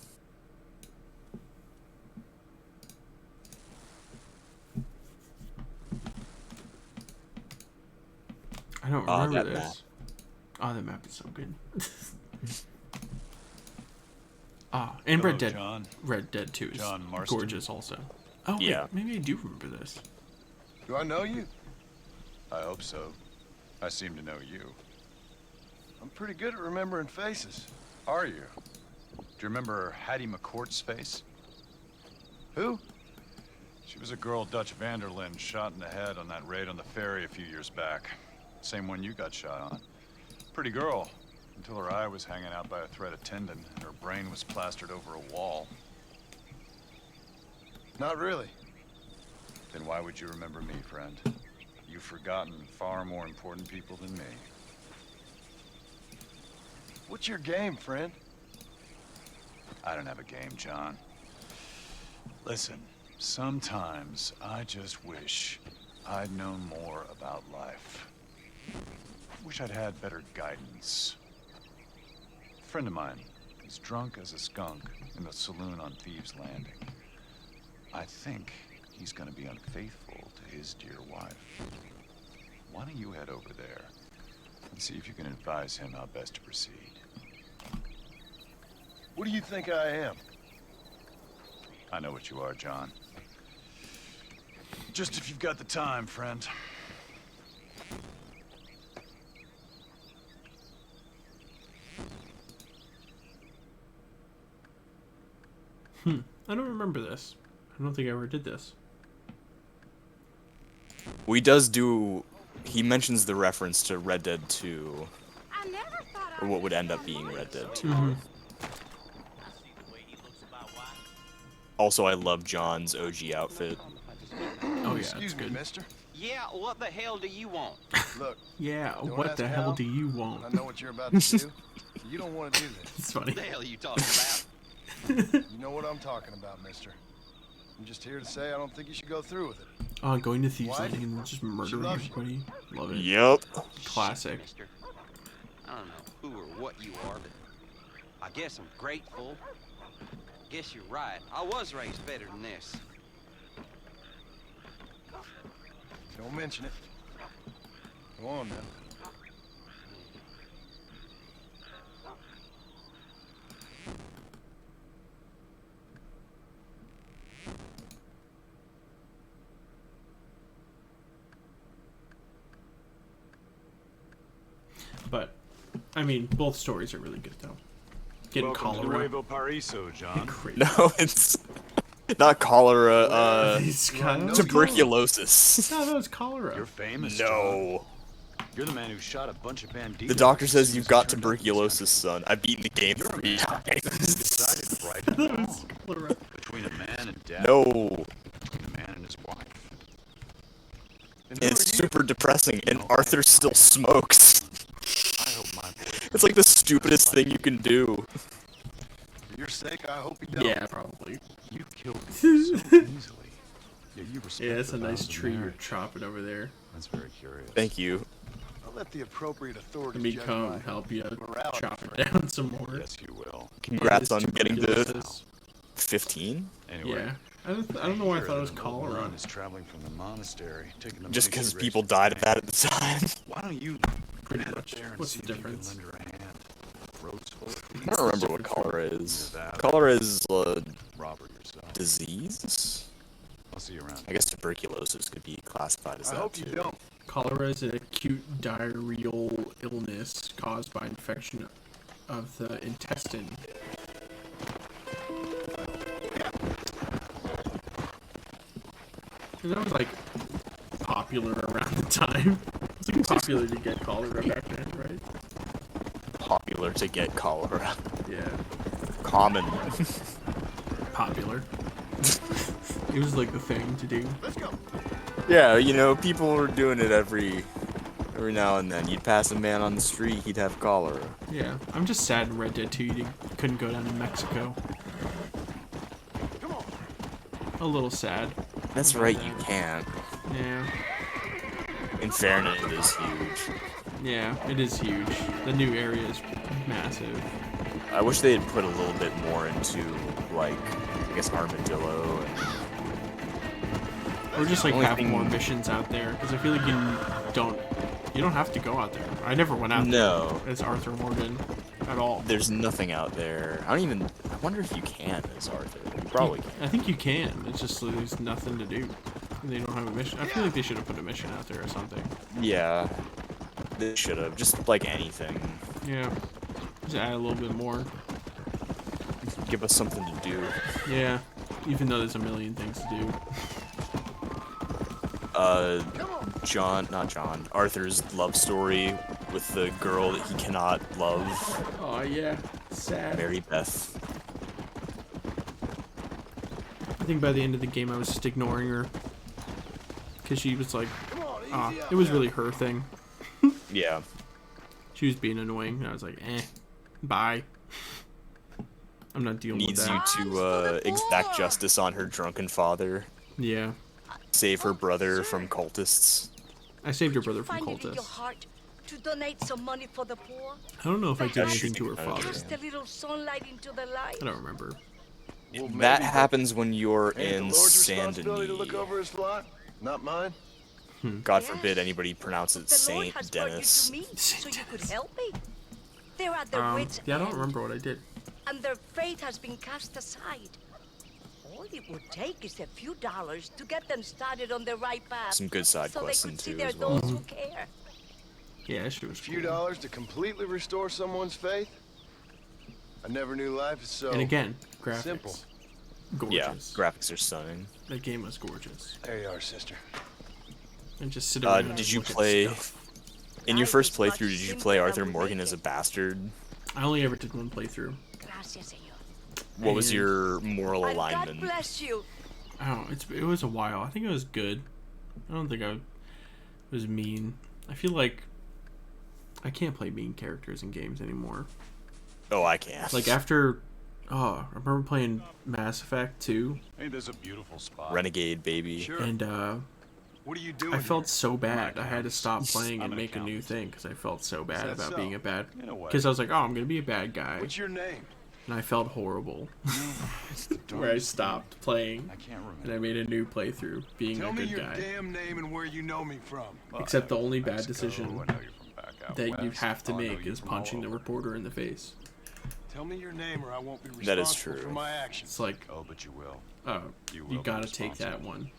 I don't Oh, remember that this. map. Oh, that map is so good. And Hello, Red Dead. John. Red Dead 2 is John Marston. gorgeous also. Oh, wait, Yeah. maybe I do remember this. Do I know you? I hope so. I seem to know you. I'm pretty good at remembering faces. Are you? Do you remember Hattie McCourt's face? Who? She was a girl Dutch Vanderlyn shot in the head on that raid on the ferry a few years back. Same one you got shot on. Pretty girl, until her eye was hanging out by a thread of tendon and her brain was plastered over a wall. Not really. Then why would you remember me, friend? You've forgotten far more important people than me. What's your game, friend? I don't have a game, John. Listen, sometimes I just wish I'd known more about life. Wish I'd had better guidance. A friend of mine is drunk as a skunk in the saloon on Thieves' Landing. I think he's gonna be unfaithful to his dear wife. Why don't you head over there and see if you can advise him how best to proceed? What do you think I am? I know what you are, John. Just if you've got the time, friend. I don't remember this. I don't think I ever did this. He does do. He mentions the reference to Red Dead 2, I never thought or what would end up being Red Dead 2. Mm-hmm. Also, I love John's OG outfit. Oh, yeah, Excuse it's me, good. mister. Yeah, what the hell do you want? Look, Yeah, Don't what ask the hell how. do you want? I know what you're about to do. You don't want to do this. It's funny. What the hell are you talking about? You know what I'm talking about, mister. I'm just here to say I don't think you should go through with it. Oh, going to Thieves' What? Landing and just murdering loves you. everybody. Love it. Yep. Classic. Mister. I don't know who or what you are, but I guess I'm grateful. Guess you're right. I was raised better than this. Don't mention it. Go on now. But, I mean, both stories are really good, though. Getting Welcome to cholera. Nuevo Paraiso, John. Crazy. No, it's not cholera. It's kind of Tuberculosis. No, that was cholera. You're famous, John. No. You're the man who shot a bunch of banditos. The doctor says as you've soon as got he turned up in this tuberculosis, son. I've beaten the game 3 times. country. Decided to right the wrong Cholera. between a man and death. No. Between a man and his wife. And who It's are you? super depressing, and Arthur still smokes. I hope my boy. It's like the stupidest thing you can do. For your sake, I hope you don't. Yeah, probably. You killed me so easily. Yet you respect Yeah, it's a the nice vows of tree you're marriage. chopping over there. That's very curious. Thank you. I'll let the appropriate authorities Let me judge come my and help you morality, chop it friend. down some more. Yes, you will. Congrats It's on getting to tuberculosis. 15. Anyway, Yeah, I don't know why I thought it was Ron cholera. is traveling from the monastery, taking the Just money she because raised people for died of the that at the time. Why don't you Pretty head up much. there and What's see the if you can difference? lend her a hand? Road's full of I don't remember what cholera is. Either that or Cholera is a rob her yourself. disease? I'll see you around. I guess tuberculosis could be classified as I that hope too. you don't. Cholera is an acute diarrheal illness caused by infection of the intestine. And that was like popular around the time. It's like popular to get cholera back then, right? Popular to get cholera. Yeah, Common. popular. It was like the thing to do. Let's go. Yeah, you know, people were doing it every now and then. You'd pass a man on the street, he'd have cholera. Yeah, I'm just sad in Red Dead 2 you couldn't go down to Mexico. Come on. A little sad. That's right, you can't. Yeah. In fairness, it is huge. Yeah, it is huge. The new area is massive. I wish they had put a little bit more into, like, I guess Armadillo and... Or just like Only have thing- more missions out there, because I feel like you don't have to go out there. I never went out No. there as Arthur Morgan at all. There's nothing out there. I wonder if you can as Arthur. You probably can. I think you can. It's just that there's nothing to do. And they don't have a mission. I feel like they should have put a mission out there or something. Yeah. They should have. Just like anything. Yeah. Just add a little bit more. Give us something to do. Yeah. Even though there's a million things to do. Arthur's love story with the girl that he cannot love, Oh yeah. Sad. Mary Beth. I think by the end of the game I was just ignoring her. Because she was like, Come on, easy out it was there. really her thing. Yeah. She was being annoying, and I was like, bye. I'm not dealing with Needs you that. to exact justice on her drunken father. Yeah. Save her brother from cultists. I saved her brother from Find it in your cultists. heart to donate some money for the poor. I don't know if I did Perhaps anything to her father. Cast a little sunlight into the light. I don't remember. Well, That maybe, happens when you're but ain't it in the Lord's Saint responsibility to look Denis. over his flock, not mine. God forbid anybody pronounce it The Lord Saint has brought you Denis. to me so Saint you could Denis. help me. They're at their wits' Yeah, I don't end, remember what I did. and their faith has been cast aside. All it would take is a few dollars to get them started on the right path. Some good side so they quests could in see two they're as well. those who care. Yeah, that shit was A few cool. dollars to completely restore someone's faith? I never knew life is so... And again, graphics. Simple. Yeah, Gorgeous. graphics are stunning. That game was gorgeous. There you are, sister. And just sit around and Did you look at play... stuff. In your Life first is much playthrough, did you simpler play than Arthur we Morgan make as a it. bastard? I only ever did one playthrough. Gracias, señor. What was And- your moral And God alignment? bless you. I don't know. It was a while. I think it was good. I don't think I was mean. I feel like I can't play mean characters in games anymore. Oh, I can't. Like after, I remember playing Mass Effect 2, Ain't this a beautiful spot? Renegade, baby. Sure. and What are you doing I felt here? so bad. I had to stop playing I'm and an make a new accountant. thing because I felt so bad that about so? being a bad. In a way. Because I was like, oh, I'm gonna be a bad guy, What's your name? and I felt horrible. Where I stopped playing I can't remember. and I made a new playthrough being Tell a me good your guy. damn name and where you know me from. Except the only bad Mexico, decision I know you're from back out that you west. have to I know make you is from all punching the over. reporter in the face. Tell me your name or I won't be That is responsible true. for my actions. It's like, Oh, but you will. you will be gotta take that responsible. one.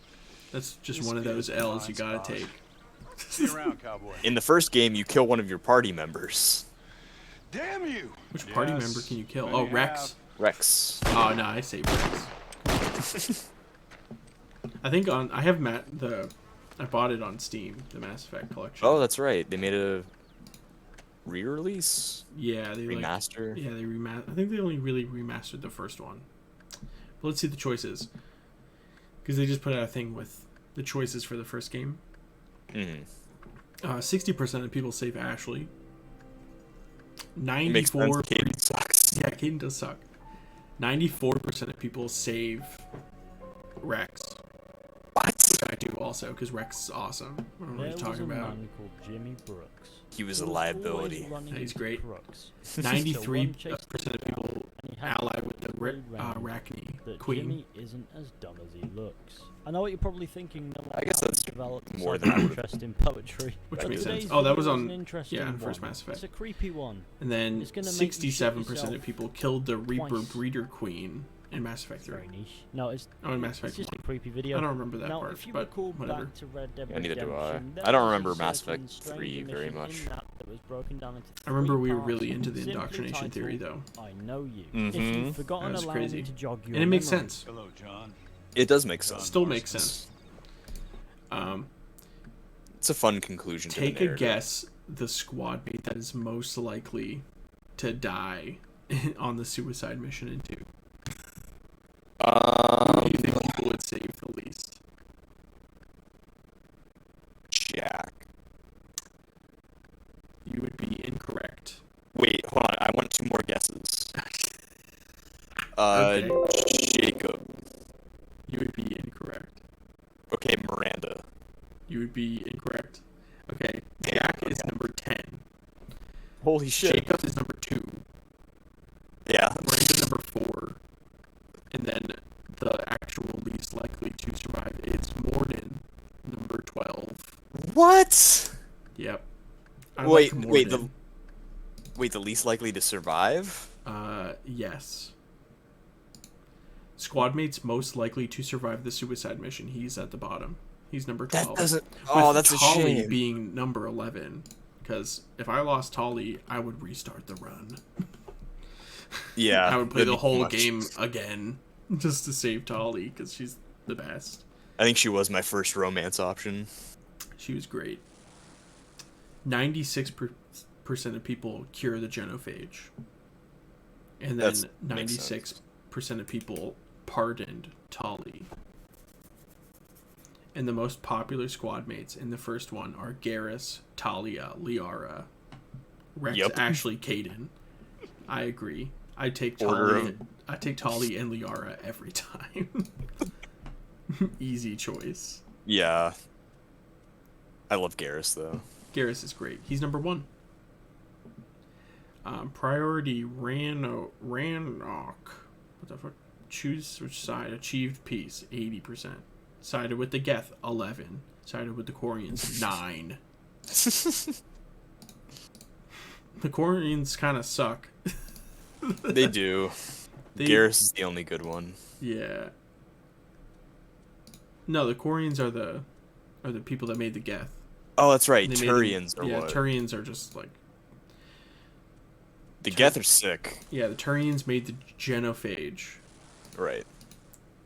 That's just This one of those is L's you blind gotta spot. take. See you around, cowboy. In the first game, you kill one of your party members. Damn you! Which party Yes, member can you kill? many Oh, Rex. Rex. Oh no, I saved Rex. I think I have I bought it on Steam, the Mass Effect collection. Oh, that's right. They made a re-release? Yeah, they Remaster? Yeah, they I think they only really remastered the first one. But let's see the choices, because they just put out a thing with the choices for the first game. 60% of people save Ashley. It makes sense. 94. Katie sucks. Yeah, Caden does suck. 94% of people save Rex. What? I do too, also, because Rex is awesome. I don't know what There you're was talking a about. man called Jimmy Brooks. He was who a always liability. running Yeah, he's into great. crooks. 93% of people and he had ally to with the persuade Randy Arachne that Queen. Jimmy isn't as dumb as he looks. I know what you're probably thinking. No, I guess that's developed more more than I would've- interest in poetry. Which But makes today's sense. Oh, that was video is on- an interesting yeah, first one. Mass Effect. It's a creepy one. And then It's gonna make you shit 67% of yourself people killed the Reaper twice. Breeder Queen in Mass Effect 3. Very niche. No, it's Oh, in Mass it's Effect just a 1. creepy video. I don't remember that now, part, if you but recall whatever. back to Red Dead Yeah, neither do I. Redemption, there I don't was a remember Mass certain Effect strange 3 very mission much. in that was broken down into I remember three we were parts, really into the simply indoctrination theory, though. titled, I Know You. If Mhm. you've forgotten, That was allow crazy. me to jog your And it makes memory. sense. Hello, John. It does make sense. Still makes sense. It's a fun conclusion to the Take a narrative. guess the squad mate that is most likely to die on the suicide mission in 2. Who do you think people would save the least? Jack. You would be incorrect. Wait, hold on. I want 2 more guesses. Okay. Jacob. You would be incorrect. Okay, Miranda. You would be incorrect. Okay. Jack is number 10. Holy shit. Jacob is number 2. Yeah. Miranda's number 4. And then the actual least likely to survive is Morden, number 12. What? Yep. Wait, like wait, Morden. the least likely to survive? Yes. Squad mates most likely to survive the suicide mission. He's at the bottom. He's number 12. That doesn't. Oh, With that's a Tolly shame. being number 11. Because if I lost Tolly, I would restart the run. Yeah. I would play that'd the be whole much. game again just to save Tolly because she's the best. I think she was my first romance option. She was great. 96% of people cure the genophage. And then Makes sense. 96% of people pardoned Tolly. And the most popular squad mates in the first one are Garrus, Talia, Liara, Rex, Yep. Ashley, Caden. I agree. I take Order Tolly. 'em. I take Tolly and Liara every time. Easy choice. Yeah. I love Garrus, though. Garrus is great. He's number 1. Priority Rannoch. What the fuck? Choose which side. Achieved peace. 80%. Sided with the Geth. 11. Sided with the Quarians. 9. The Quarians kind of suck. They do. Garrus is the only good one. Yeah. No, the Quarians are the people that made the Geth. Oh, that's right. They made Turians are yeah, what? Turians are just like... The Geth are sick. Yeah, the Turians made the Genophage. Right.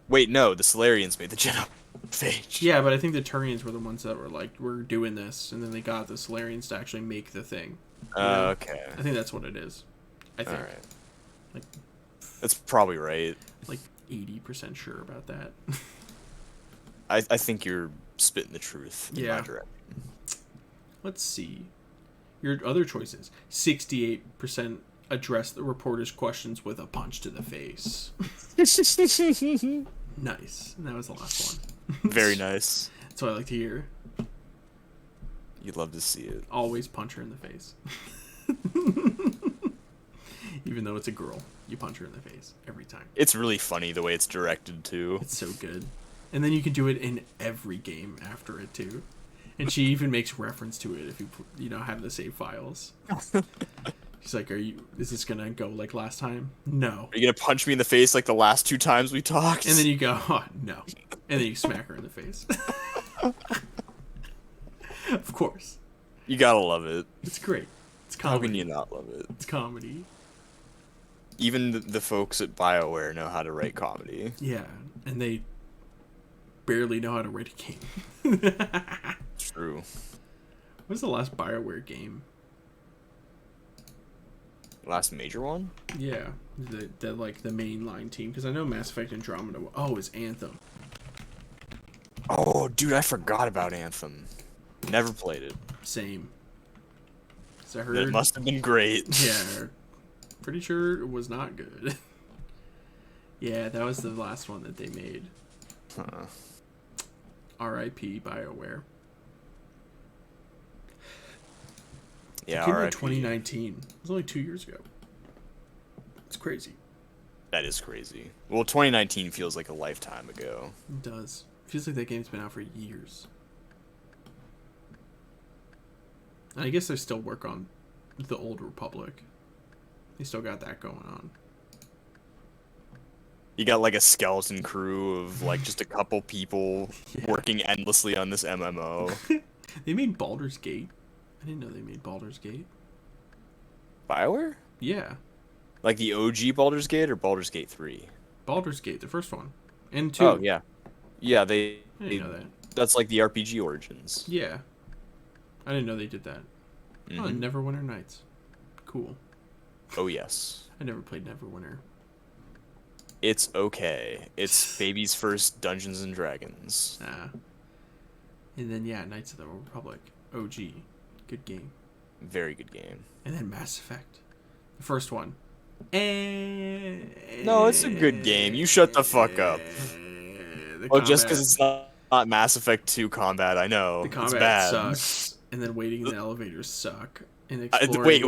Wait, no, the Solarians made the Genophage. Yeah, but I think the Turians were the ones that were like, we're doing this, and then they got the Solarians to actually make the thing. You know? Okay. I think that's what it is. I think. Alright. Like, That's probably right. like 80% sure about that. I think you're spitting the truth in Yeah. my direction. Let's see. Your other choices. 68% address the reporter's questions with a punch to the face. Nice. And that was the last one. Very nice. That's what I like to hear. You'd love to see it. Always punch her in the face. Even though it's a girl, you punch her in the face every time. It's really funny the way it's directed, too. It's so good. And then you can do it in every game after it, too. And she even makes reference to it if you have the save files. She's like, is this gonna go like last time? No. Are you gonna punch me in the face like the last 2 times we talked? And then you go, oh, no. And then you smack her in the face. Of course. You gotta love it. It's great. It's How comedy. can you not love it? It's comedy. Even the folks at BioWare know how to write comedy. Yeah, and they barely know how to write a game. True. What was the last BioWare game? Last major one? Yeah, the like the mainline team, because I know Mass Effect Andromeda. Oh, it's Anthem. Oh, dude, I forgot about Anthem. Never played it. Same. 'Cause I heard That must have been great. Yeah, pretty sure it was not good. Yeah, that was the last one that they made. Huh. R.I.P. BioWare. Yeah, It came out in RIP. 2019. It was only 2 years ago. It's crazy. That is crazy. Well, 2019 feels like a lifetime ago. It does. Feels like that game's been out for years. And I guess they still work on the Old Republic. They still got that going on. You got like a skeleton crew of like just a couple people working endlessly on this MMO. They made Baldur's Gate. I didn't know they made Baldur's Gate. BioWare? Yeah. Like the OG Baldur's Gate or Baldur's Gate 3? Baldur's Gate, the first one. And 2. Oh, yeah. Yeah, they... I didn't know that. That's like the RPG Origins. Yeah. I didn't know they did that. Oh, and Neverwinter Nights. Cool. Oh, yes. I never played Neverwinter. It's okay. It's baby's first Dungeons and Dragons. And then, yeah, Knights of the Old Republic. OG. Good game. Very good game. And then Mass Effect. The first one. No, it's a good game. You shut the fuck up. Oh, just because it's not Mass Effect 2 combat, I know. The it's combat bad. sucks. And then waiting in the elevators suck. And Wait.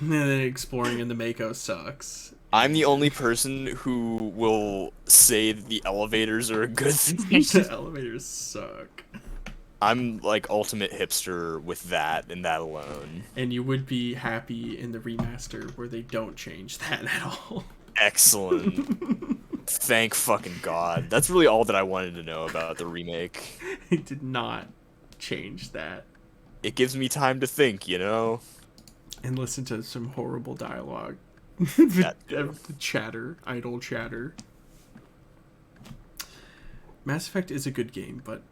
And then exploring in the Mako sucks. I'm the only person who will say that the elevators are a good thing. The elevators suck. I'm like ultimate hipster with that and that alone. And you would be happy in the remaster where they don't change that at all. Excellent. Thank fucking God. That's really all that I wanted to know about the remake. They did not change that. It gives me time to think, you know? And listen to some horrible dialogue. Chatter. Idle chatter. Mass Effect is a good game, but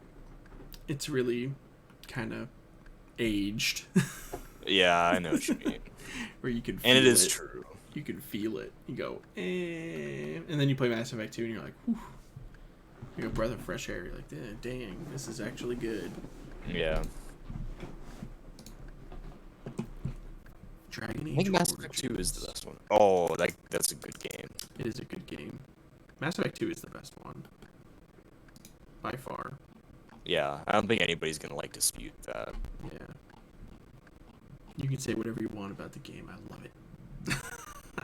it's really kind of aged. Yeah, I know what you mean. Where you can feel and it is true. You can feel it. You go, eh. And then you play Mass Effect 2 and you're like, whew. You're a breath of fresh air. You're like, dang, this is actually good. Yeah. Dragon Age I think Mass Effect 2 is the best one. Oh, that's a good game. It is a good game. Mass Effect 2 is the best one. By far. Yeah, I don't think anybody's gonna like dispute that. Yeah. You can say whatever you want about the game. I love it.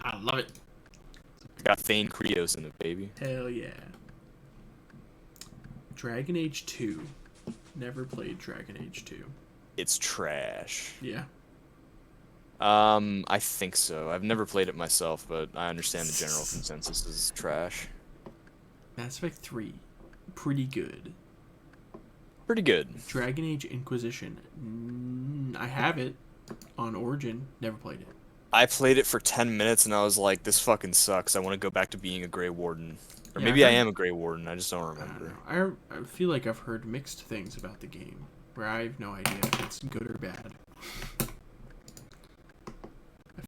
I love it. Got Thane Krios in it, baby. Hell yeah. Dragon Age 2. Never played Dragon Age 2. It's trash. Yeah. I think so. I've never played it myself, but I understand the general consensus is trash. Mass Effect 3. Pretty good. Pretty good. Dragon Age Inquisition. I have it on Origin. Never played it. I played it for 10 minutes and I was like, this fucking sucks. I want to go back to being a Grey Warden. Or Yeah, maybe I am a Grey Warden. I just don't remember. I don't know. I feel like I've heard mixed things about the game, where I have no idea if it's good or bad.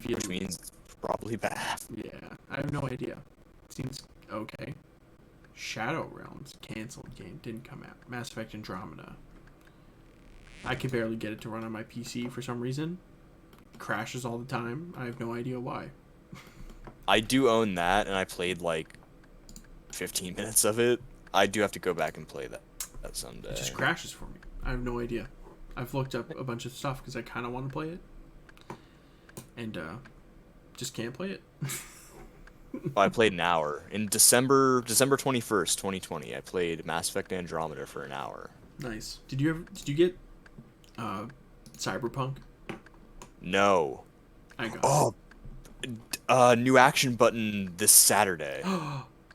Which means it's probably bad. Yeah, I have no idea. Seems okay. Shadow Realms, canceled game, didn't come out. Mass Effect Andromeda. I can barely get it to run on my PC for some reason. Crashes all the time. I have no idea why. I do own that, and I played like 15 minutes of it. I do have to go back and play that someday. It just crashes for me. I have no idea. I've looked up a bunch of stuff because I kind of want to play it. And just can't play it. I played an hour. In December 21st, 2020, I played Mass Effect Andromeda for an hour. Nice. Did you get Cyberpunk? No. I got it. New action button this Saturday.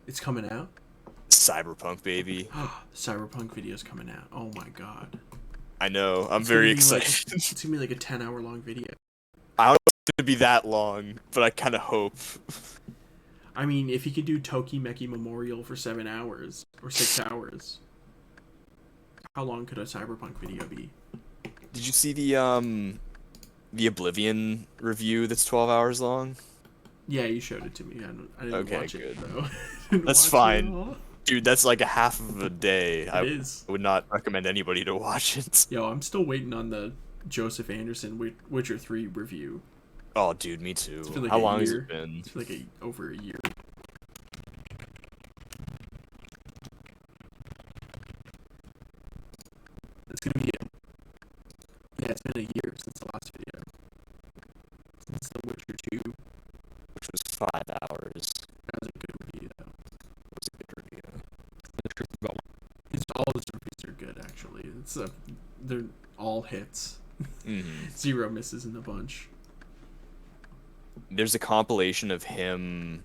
It's coming out? Cyberpunk, baby. Cyberpunk video's coming out. Oh my god. I know. I'm It's very gonna be excited. It's gonna be like a 10-hour long video. I don't know if it's going to be that long, but I kind of hope. I mean, if he could do Tokimeki Memorial for 7 hours or 6 hours, how long could a Cyberpunk video be? Did you see the Oblivion review that's 12 hours long? Yeah, you showed it to me. I didn't watch good. it though. That's fine. Dude, that's like a half of a day. I is. would not recommend anybody to watch it. Yo, I'm still waiting on the Joseph Anderson Witcher 3 review. Oh, dude, me too. It's been like How a long has year. it been? It's been like over a year. It's gonna be yeah, it's been a year since the last video. Since The Witcher 2. Which was 5 hours. That was a good review, though. It was a good review. All the trophies are good, actually. They're all hits. Mm-hmm. 0 misses in the bunch. There's a compilation of him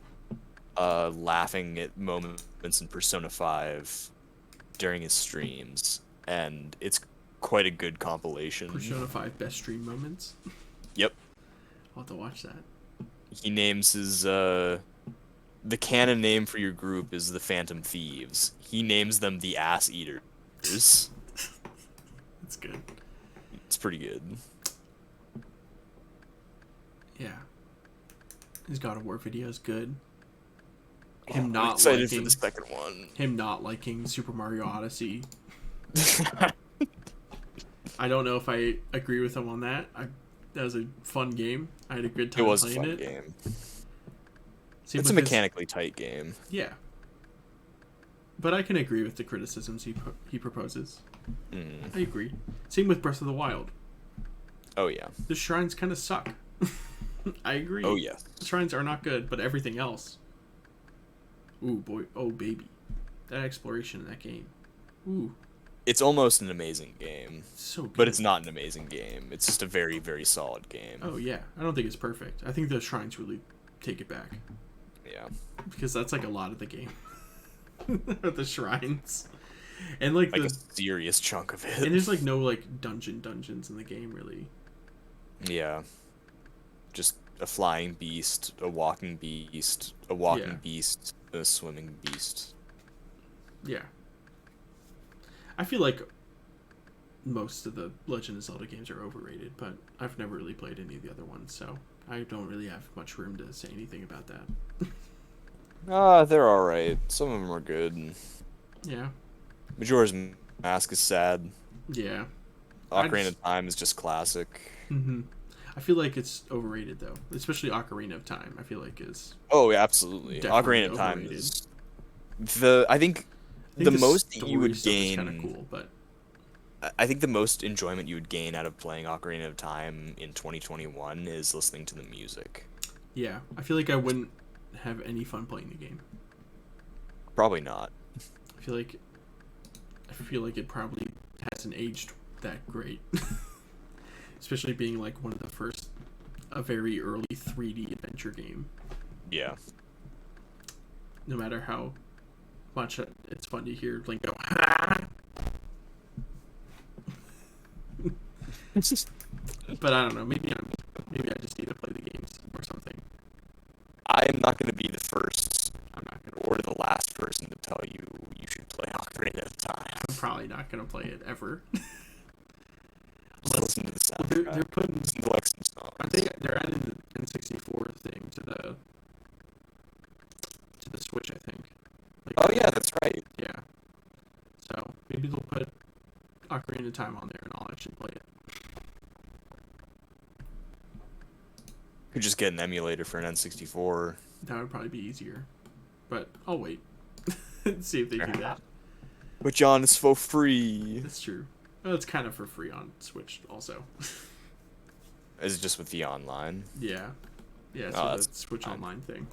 laughing at moments in Persona 5 during his streams, and it's quite a good compilation. Persona 5 best stream moments. Yep. I'll have to watch that. He names his the canon name for your group is the Phantom Thieves. He names them the Ass Eaters. That's good. It's pretty good. Yeah. His God of War video is good. I'm not excited liking for the second one. Him not liking Super Mario Odyssey. I don't know if I agree with him on that. That was a fun game. I had a good time playing it. It was a fun game. Same It's a with his- mechanically tight game. Yeah. But I can agree with the criticisms he proposes. I agree. Same with Breath of the Wild. Oh yeah. The shrines kind of suck. I agree. Oh yes. The shrines are not good, but everything else. Ooh boy, oh baby, that exploration in that game. Ooh. It's almost an amazing game. So good. But it's not an amazing game. It's just a very, very solid game. Oh yeah, I don't think it's perfect. I think the shrines really take it back. Yeah. Because that's like a lot of the game. The shrines. And like a serious chunk of it. And there's like no like dungeons in the game really. Yeah. Just a flying beast, a walking beast, a walking beast, a swimming beast. Yeah. I feel like most of the Legend of Zelda games are overrated, but I've never really played any of the other ones, so I don't really have much room to say anything about that. They're alright. Some of them are good. Yeah. Majora's Mask is sad. Yeah. Ocarina of Time is just classic. Mm-hmm. I feel like it's overrated though, especially Ocarina of Time. I feel like is. Oh, yeah, absolutely. Ocarina of Time is I think the most that you would gain. Kind of cool, but I think the most enjoyment you would gain out of playing Ocarina of Time in 2021 is listening to the music. Yeah, I feel like I wouldn't have any fun playing the game. Probably not. I feel like it probably hasn't aged that great. Especially being like one of the first, a very early 3D adventure game. Yeah. No matter how much it's fun to hear Link go, but I don't know. Maybe I just need to play the games or something. I'm not going to be the first I'm not gonna. or the last person to tell you you should play Ocarina of Time. I'm probably not gonna play it ever. Just listen to the soundtrack. They're putting. Listen to like some songs. I think they're adding the N64 thing to the Switch. I think. Like, Oh yeah, that's right. Yeah. So maybe they'll put Ocarina of Time on there, and I'll actually play it. Could just get an emulator for an N64. That would probably be easier, but I'll wait. See if they do that. But John, it's for free. That's true. Well, it's kind of for free on Switch also. Is it just with the online? Yeah. Yeah, Oh, so that's the Switch fine. Online thing.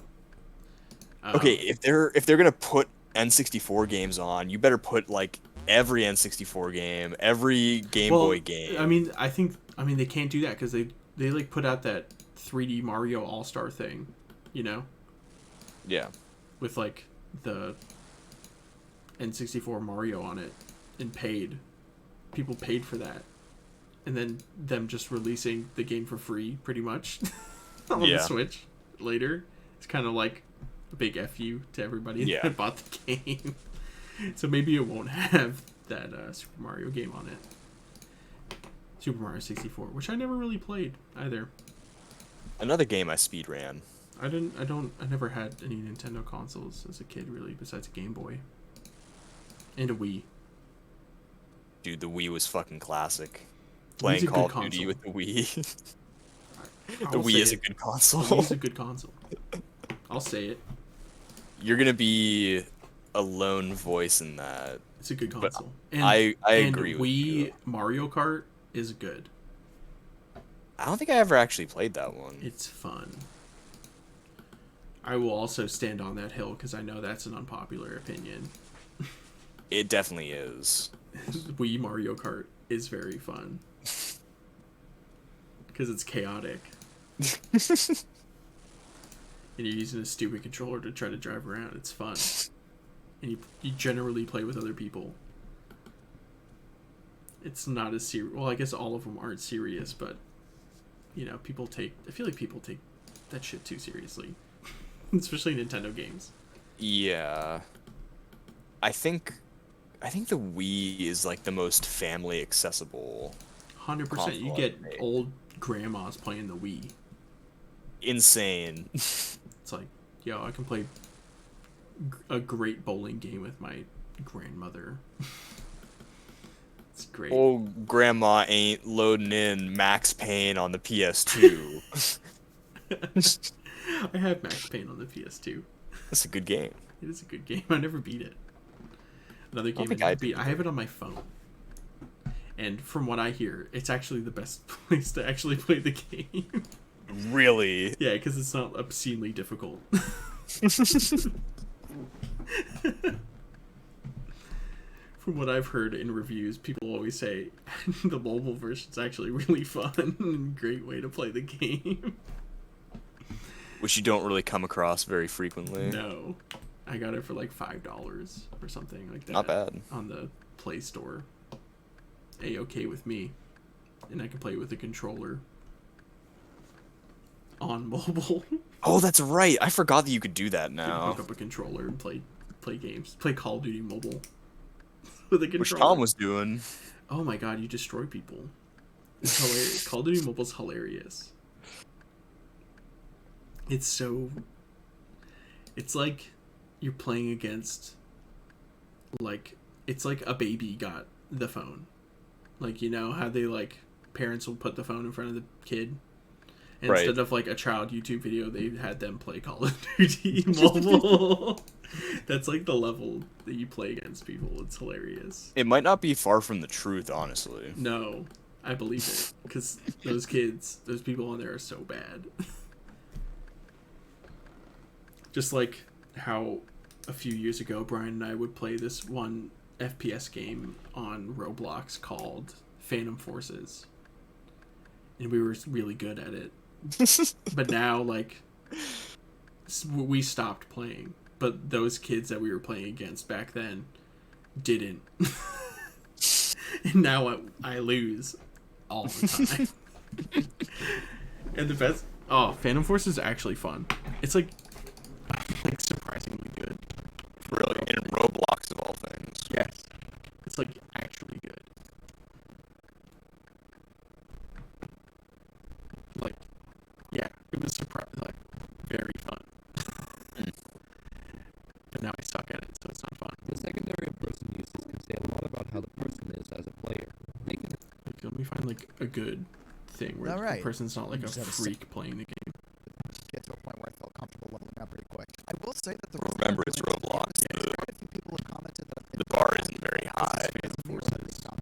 Okay, if they're gonna put N64 games on, you better put like every N64 game, every Game Boy game. I mean, they can't do that because they like put out that 3D Mario All Star thing, you know, Yeah. with like the N64 Mario on it, and people paid for that, and then them just releasing the game for free, pretty much, on the Switch later. It's kind of like a big FU to everybody that bought the game. So maybe it won't have that Super Mario game on it. Super Mario 64, which I never really played either. Another game I speedran. I never had any Nintendo consoles as a kid, really, besides a Game Boy. And a Wii. Dude, the Wii was fucking classic. Wii's Playing a Call good of Duty console. with the Wii. I'll The Wii say is a it. good console. The Wii's a good console. I'll say it. You're gonna be a lone voice in that. It's a good But console. I and agree with Wii you. Mario Kart is good. I don't think I ever actually played that one. It's fun. I will also stand on that hill because I know that's an unpopular opinion. It definitely is. Wii Mario Kart is very fun. Because it's chaotic. And you're using a stupid controller to try to drive around. It's fun. And you generally play with other people. It's not as serious. Well, I guess all of them aren't serious, but, you know, I feel like people take that shit too seriously. Especially Nintendo games. Yeah. I think the Wii is like the most family accessible. 100%. You get old grandmas playing the Wii. Insane. It's like, yo, I can play a great bowling game with my grandmother. It's great. Old grandma ain't loading in Max Payne on the PS2. I have Max Payne on the PS2. That's a good game. It is a good game. I never beat it. Another game think I I never beat. I have it on my phone. And from what I hear, it's actually the best place to actually play the game. Really? Yeah, because it's not obscenely difficult. From what I've heard in reviews, people always say the mobile version's actually really fun and great way to play the game. Which you don't really come across very frequently. No. I got it for like $5 or something like that. Not bad. On the Play Store. A-okay with me. And I can play it with a controller. On mobile. Oh, that's right. I forgot that you could do that You can now. hook up a controller and play games. Play Call of Duty Mobile. With a controller. Which Tom was doing. Oh my god, you destroy people. It's hilarious. Call of Duty Mobile's hilarious. It's like you're playing against, like, it's like a baby got the phone. Like, you know how they, like, parents will put the phone in front of the kid? And Right. instead of, like, a child YouTube video, they had them play Call of Duty Mobile. That's, like, the level that you play against people. It's hilarious. It might not be far from the truth, honestly. No, I believe it. Because those kids, those people on there are so bad. Just like how a few years ago, Brian and I would play this one FPS game on Roblox called Phantom Forces. And we were really good at it. But now, like, we stopped playing. But those kids that we were playing against back then didn't. And now I lose all the time. And the best... Oh, Phantom Force is actually fun. It's like surprisingly good. Really? In Roblox of all things. Yes. It's like actually good. Like, yeah, it was like very fun. But now I suck at it, so it's not fun. The secondary person uses can say a lot about how the person is as a player. Making it Like, let me find like a good thing where Alright. the person's not like You a just have a freak playing the game. get to a point where I felt comfortable leveling up pretty quick. I will say that the Remember, it's Roblox. quite a few people have commented that The bar isn't very high.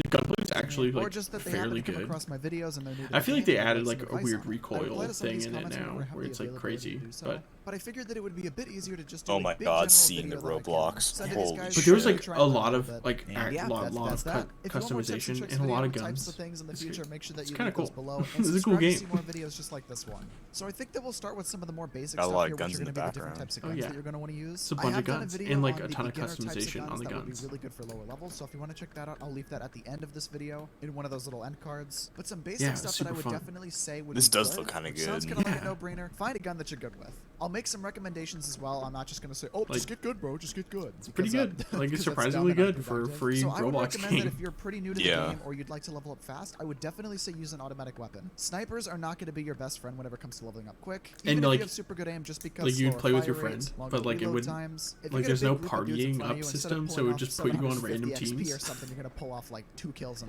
The gunplay is actually or like just that they fairly happen to come good. across my videos and they're new to I the feel like game they and added want like some a advice weird on it. I recoil replied to some of thing these in it comments now, whenever I have where the it's like availability to crazy. do so, but I figured that it would be a bit easier to just do Oh a my big god, general seeing the video that I can Roblox. send to these Holy guys But there was to like try a and lot learn of bit. like And yeah, lot that's that. If you want more tips and customization tricks and a video lot of on types guns. of things in the It's future, good. make sure that It's you kinda leave those cool. below It's and a cool subscribe to game. see more videos just like this one. So I think that we'll start with some of the more basic Got a stuff lot of here, which guns are in going the to be the different background. types of Oh, guns yeah. that you're going to want to use. It's a I bunch have of done a guns video and like on a the ton of beginner types of customization guns on the that would guns. be really good for lower levels. So if you want to check that out, I'll leave that at the end of this video in one of those little end cards. But some basic Yeah, stuff that super I would fun. definitely say would This be does good, look kinda which sounds good. kind of like a Yeah. no-brainer. Find a gun that you're good with. I'll make some recommendations as well. I'm not just going to say, oh, just get good, bro. Just get good. It's pretty good. Like, it's surprisingly good for a free so I would Roblox recommend game. that if you're pretty new to Yeah. the game or you'd like to level up fast, I would definitely say use an automatic weapon. Snipers are not going to be your best friend whenever it comes to leveling up quick. Even And, if like- you have super good aim, just because like, you'd slower play with your fire friend, rates, longer but, like, it reload would- times. If you like, get a there's big no group of dudes in partying front of up you, instead of system, so it pulling would off just put you on 750 random XP or teams. something, you're going to pull off like 2 kills in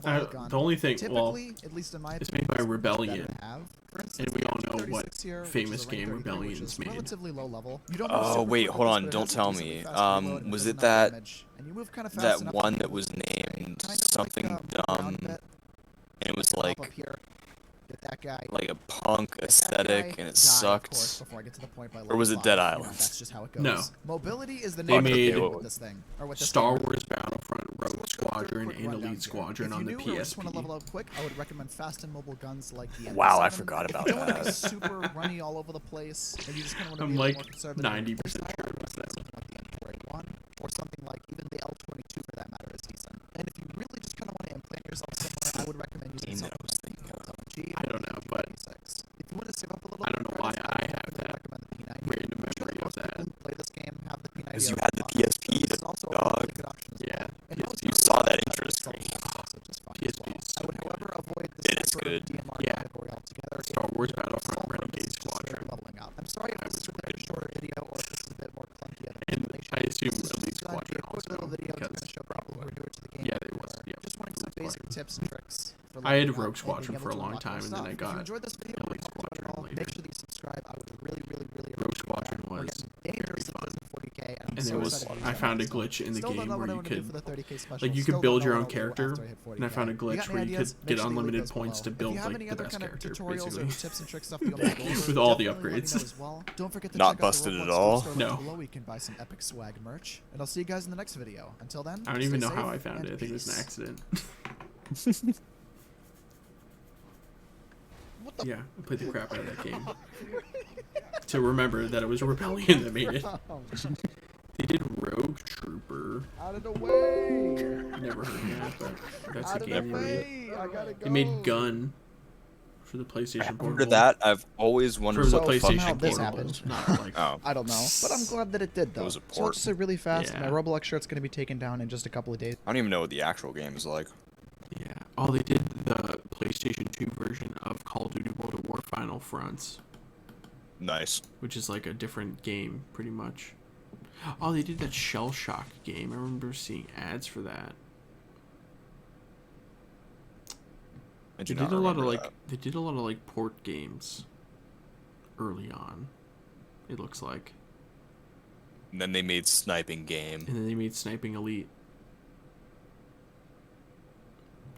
mobile gun. The only thing, well, typically, at least in my it's opinion, made by is Rebellion, better to have. For instance, and we all know what 36 here, which is famous a rank game 33, Rebellion's which is made. relatively low level. You don't move Oh super wait, quick hold with on! this, but it Don't has a tell decently me. fast reload and Was does it enough that damage, and you move kinda fast that enough one to that move was away. named Kind of something like, move around a dumb, bit, and it was hop like up here, get that guy. like a punk Let that aesthetic, guy and it die, of course, sucked? before I get to the point by Or level was it 5. Dead You know, Island? that's just how it goes. No. Mobility is the They name of the made game with this thing, or with this Star game. Wars Battlefront, Rogue Squadron, Quick and rundown Elite here. Squadron If on you the knew or just want to PSP. level up quick, I would recommend fast and mobile guns like the Wow, I MP7. forgot If about you don't want to be that. super runny all over the place, and you just kind of want to I'm be a little like more conservative. 90% sure it was that. Something like the M4A1, or something like even the L22 for that matter is decent. And if you really just kind of want to implant yourself somewhere, I would recommend using something like the Colt LMG. I don't know, but If you want to save up a little, I don't know why I have that recommend the P90. random memory of that. Play this game, have the P90. Because you had the PSP, This is also a dog. really good installed the patch also just fine as well. PSP is I would, so however, avoid the It is sniper good. DMR Yeah. category altogether. Star Wars For Battlefront all Renegade purposes, just Squadron. leveling up. I'm sorry if this is a bit of a shorter video or if this is a bit more clunky of an And explanation. I assume This is Elite just going to be a Squadron quick little also, video to because kind of show people who are newer to the game. Yeah, there was. or Yeah, just wanting some Elite basic Squadron. tips and tricks. For I had leveling up Rogue and Squadron being for a able to long unlock more time, and then stuff. I If you got enjoyed this video, Elite helped you out at Squadron all, later. make sure that you subscribe. I would really Rogue appreciate Squadron that. was Again, game very release fun. in 40K, and I'm And so there was, excited to I use found a that. glitch in the Still don't game know where what I you wanna do could, for the 30K special. like, you Still could build don't your know own what I'll do character, after I hit and I found a 40K. You glitch got any where you ideas? could Make get sure you leave unlimited those points below. to build If you have like any the other best kind of character, tutorials or basically. tips and tricks stuff you want me to go over, With all the definitely let me upgrades. know as well. Don't forget to Not check busted out the at Roblox all? store No. link below where you can buy some epic swag merch. And I'll see you guys in the next video. Until then, I don't even stay know how safe I found and it. I think it was an peace. accident. Yeah, I played the crap out of that game. To remember that it was Rebellion that made it. They did Rogue Trooper. Out of the way! Never heard of that, but that's Out a of game the for you. way! I gotta go. They made Gun for the PlayStation After Portable. that, I've always wondered For the what the PlayStation fuck this Portable, happened. not like Oh. I don't know, but I'm glad that it did though. was a So I'll port. just say really fast, Yeah. my Roblox shirt's gonna be taken down in just a couple of days. I don't even know what the actual game is like. Yeah. Oh, they did the PlayStation 2 version of Call of Duty World at War Final Fronts, Nice. which is like a different game, pretty much. Oh, they did that Shell Shock game. I remember seeing ads for that. I They do did not a lot of remember like they did a lot of like port games early on. It looks like, that. And then they made sniping game. and then they made Sniping Elite.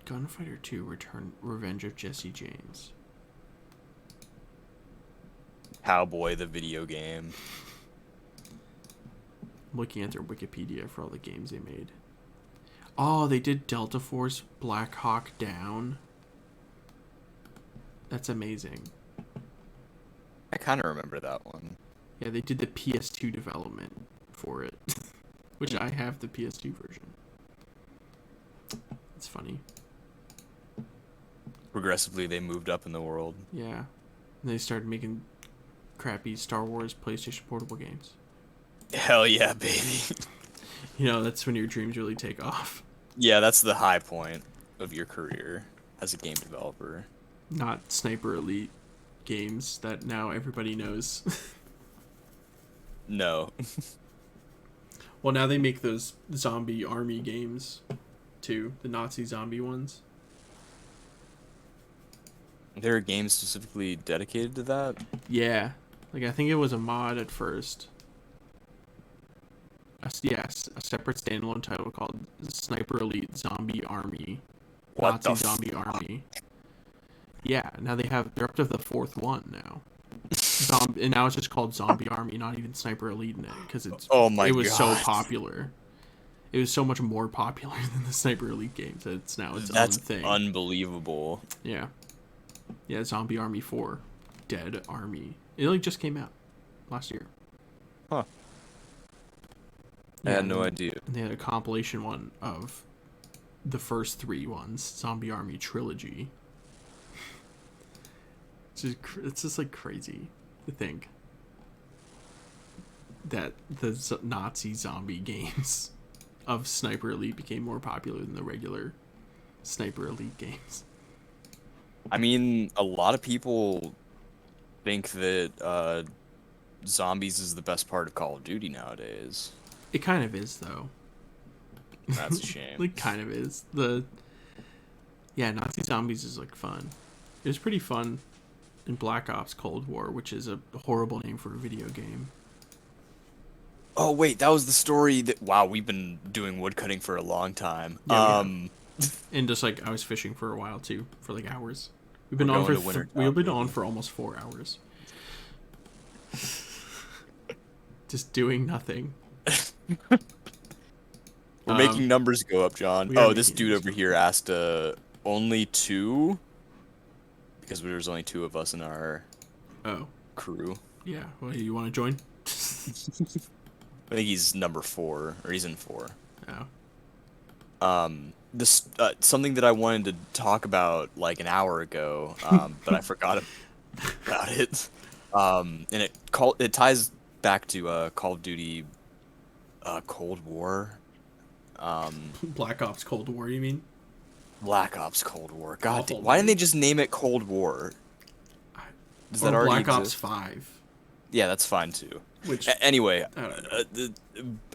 Gunfighter 2: Revenge of Jesse James. Cowboy the video game. I'm looking at their Wikipedia for all the games they made. Oh, they did Delta Force Black Hawk Down. That's amazing. I kind of remember that one. Yeah, they did the PS2 development for it, which I have the PS2 version. It's funny. Progressively, they moved up in the world. Yeah. And they started making crappy Star Wars PlayStation Portable games. Hell yeah, baby. You know, that's when your dreams really take off. Yeah, that's the high point of your career as a game developer. Not Sniper Elite games that now everybody knows. No. Well, now they make those zombie army games, too. The Nazi zombie ones. There are games specifically dedicated to that? Yeah. Like, I think it was a mod at first. Yes, a separate standalone title called Sniper Elite Zombie Army. What Nazi the Zombie Army. Yeah, now they're up to the fourth one now. And now it's just called Zombie Army, not even Sniper Elite in it, because it was so popular. It was so much more popular than the Sniper Elite games that it's now its own thing. That's unbelievable. Yeah. Yeah, Zombie Army 4. Dead Army. It like just came out last year. Huh. I had no idea. And they had a compilation one of the first 3 ones, Zombie Army Trilogy. It's just like crazy to think that the Nazi zombie games of Sniper Elite became more popular than the regular Sniper Elite games. I mean, a lot of people think that zombies is the best part of Call of Duty nowadays. It kind of is, though. That's a shame. Like, kind of is. Nazi Zombies is, like, fun. It was pretty fun in Black Ops Cold War, which is a horrible name for a video game. Oh, wait, that was the story that... Wow, we've been doing woodcutting for a long time. Yeah, and just, like, I was fishing for a while, too, for, like, hours. We've been on for almost 4 hours. Just doing nothing. We're making numbers go up, John. Oh, this dude over here asked only 2? Because there's only 2 of us in our crew. Yeah, well, you want to join? I think he's number 4, or he's in 4. Oh. This something that I wanted to talk about like an hour ago, but I forgot about it. And it ties back to Call of Duty Cold War. Black Ops Cold War, you mean? Black Ops Cold War. God, Awful, why didn't man. they just name it Cold War? Does that Or already Black Ops exist? 5. Yeah, that's fine too. Which Anyway, I don't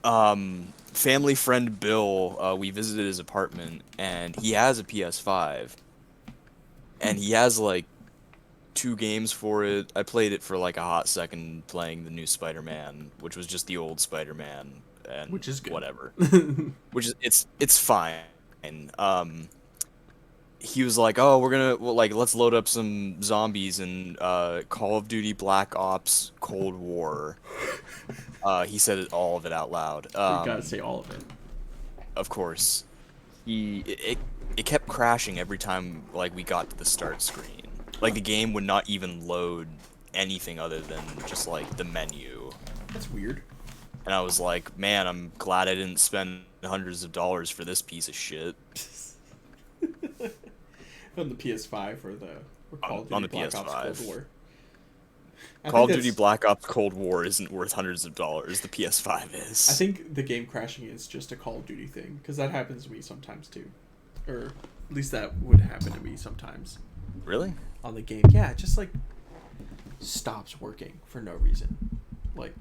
know. family friend Bill, we visited his apartment, and he has a PS5, and he has like 2 games for it. I played it for like a hot second, playing the new Spider-Man, which was just the old Spider-Man, and Which is good. whatever. Which is it's fine. He was like, "Oh, let's load up some zombies in Call of Duty Black Ops Cold War." He said all of it out loud. You gotta say all of it. Of course. It kept crashing every time like we got to the start screen. Like the game would not even load anything other than just like the menu. That's weird. And I was like, man, I'm glad I didn't spend hundreds of dollars for this piece of shit. On the PS5 or Call of Duty On the Black Ops PS5. Cold War. Call of Duty Black Ops Cold War isn't worth hundreds of dollars. The PS5 is. I think the game crashing is just a Call of Duty thing, because that happens to me sometimes too. Or at least that would happen to me sometimes. Really? On the game. Yeah, it just like stops working for no reason. Like,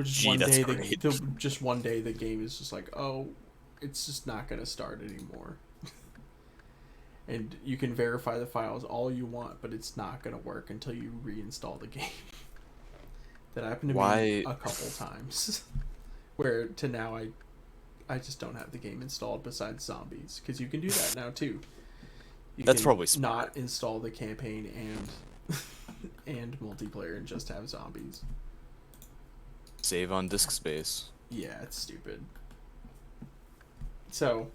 Gee, one that's day great. just one day the game is just like, oh, it's just not gonna start anymore. And you can verify the files all you want, but it's not gonna work until you reinstall the game. That happened to me a couple times. Where to now I just don't have the game installed besides zombies, because you can do that now too. That's can probably smart. not install the campaign and multiplayer and just have zombies. Save on disk space. Yeah, it's stupid. So,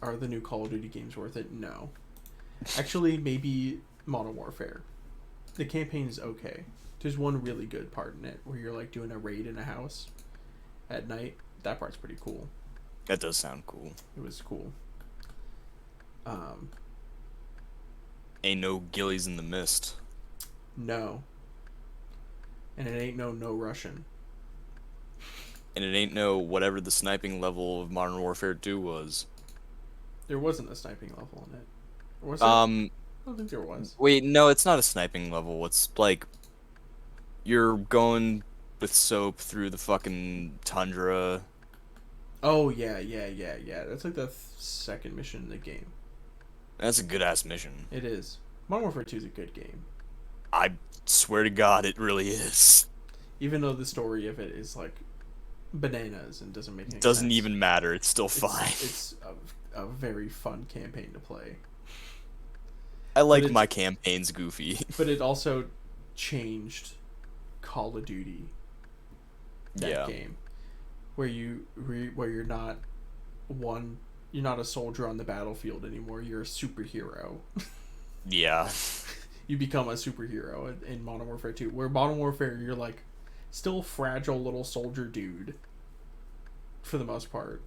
are the new Call of Duty games worth it? No. Actually, maybe Modern Warfare. The campaign is okay. There's one really good part in it where you're like doing a raid in a house at night. That part's pretty cool. That does sound cool. It was cool. Ain't no ghillies in the mist. No. And it ain't no Russian. And it ain't no whatever the sniping level of Modern Warfare 2 was. There wasn't a sniping level in it. Or was it? I don't think there was. Wait, no, it's not a sniping level. It's like you're going with soap through the fucking tundra. Oh, yeah. That's like the second mission in the game. That's a good ass mission. It is. Modern Warfare 2 is a good game. I swear to God, it really is. Even though the story of it is like bananas and doesn't make any Doesn't sense. even matter. It's still fine. It's a very fun campaign to play. I like my campaigns goofy. But it also changed Call of Duty. That game, where you're not a soldier on the battlefield anymore. You're a superhero. Yeah. You become a superhero in Modern Warfare 2. Where Modern Warfare, you're like still a fragile little soldier dude for the most part.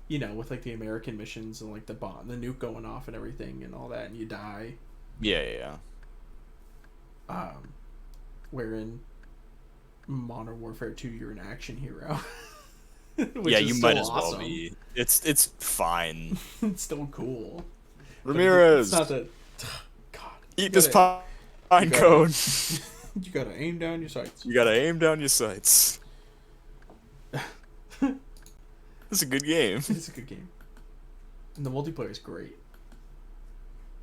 You know, with like the American missions and like the nuke going off and everything and all that, and you die. Yeah. Where in Modern Warfare 2 you're an action hero. Yeah, you might as well be. It's fine. It's still cool. Ramirez, It's not that. God. Eat this pine cone. You gotta aim down your sights. You gotta aim down your sights. It's a good game. It's a good game. And the multiplayer is great.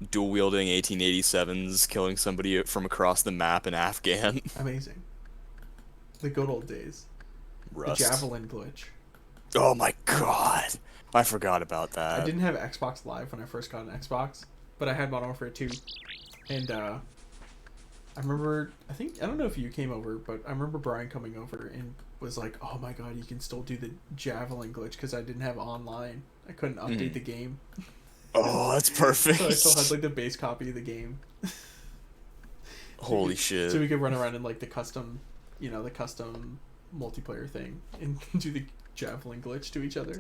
Dual wielding 1887s, killing somebody from across the map in Afghan. Amazing. The good old days. Rust. The javelin glitch. Oh my god. I forgot about that. I didn't have Xbox Live when I first got an Xbox, but I had Modern Warfare 2. And I remember, I don't know if you came over, but I remember Brian coming over and was like, oh my god, you can still do the javelin glitch, because I didn't have online. I couldn't update the game. Oh, that's perfect. So I still had like the base copy of the game. Holy shit. So we could run around in like the custom multiplayer thing and do the javelin glitch to each other.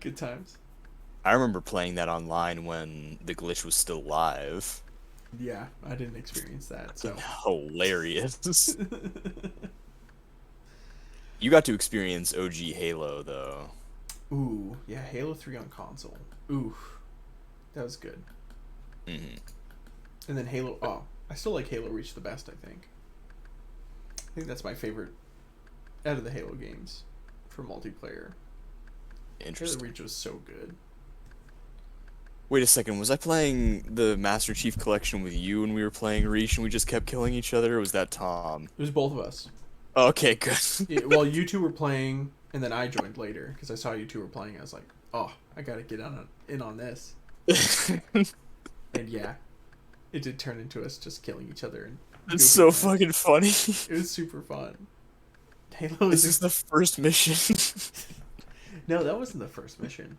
Good times. I remember playing that online when the glitch was still live. Yeah, I didn't experience that, so hilarious. You got to experience OG Halo though. Ooh, yeah, Halo 3 on console. Ooh, that was good. Mm-hmm. And then Halo. Oh, I still like Halo Reach the best. I think that's my favorite out of the Halo games for multiplayer. Interesting. Halo Reach was so good. Wait a second, was I playing the Master Chief Collection with you when we were playing Reach and we just kept killing each other, or was that Tom? It was both of us. Okay, good. Yeah, well, you two were playing, and then I joined later because I saw you two were playing. I was like, oh, I gotta get in on this. And yeah, it did turn into us just killing each other. And It's so fucking funny. It was super fun. Halo This is the first mission. No, that wasn't the first mission.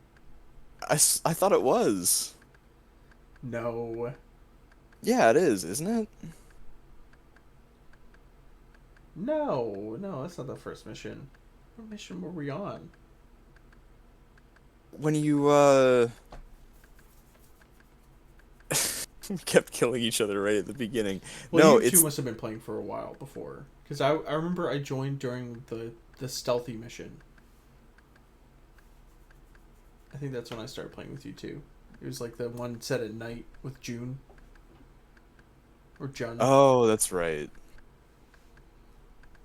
I thought it was. No. Yeah, it is, isn't it? No, that's not the first mission. What mission were we on? When you, kept killing each other right at the beginning. Well, no, you it's... two must have been playing for a while before. Because I remember I joined during the stealthy mission. I think that's when I started playing with you two. It was like the one set at night with June. Or Jun. Oh, that's right.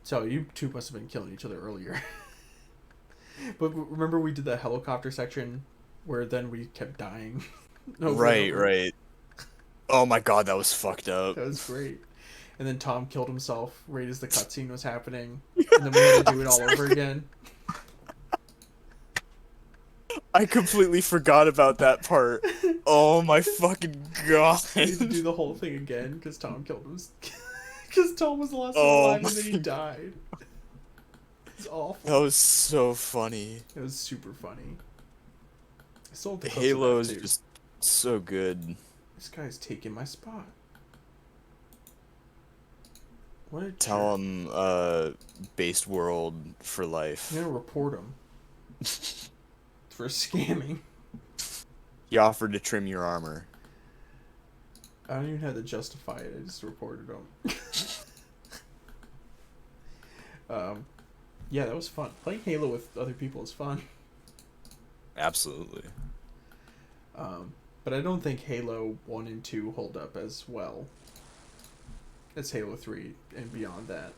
So you two must have been killing each other earlier. But remember we did the helicopter section where then we kept dying? Right. Oh my god, that was fucked up. That was great. And then Tom killed himself right as the cutscene was happening. And then we had to do it all over again. I completely forgot about that part. Oh my fucking god. We had to do the whole thing again because Tom killed him. Because Tom was the last one Oh alive and then he my- died. It's awful. That was so funny. It was super funny. I still have the clips of Halo that, is too. just so good. This guy's taking my spot. What a Tell jerk. him, based world for life. I'm gonna report him. For scamming. He offered to trim your armor. I don't even have to justify it. I just reported him. Yeah, that was fun. Playing Halo with other people is fun. Absolutely. But I don't think Halo 1 and 2 hold up as well as Halo 3 and beyond that.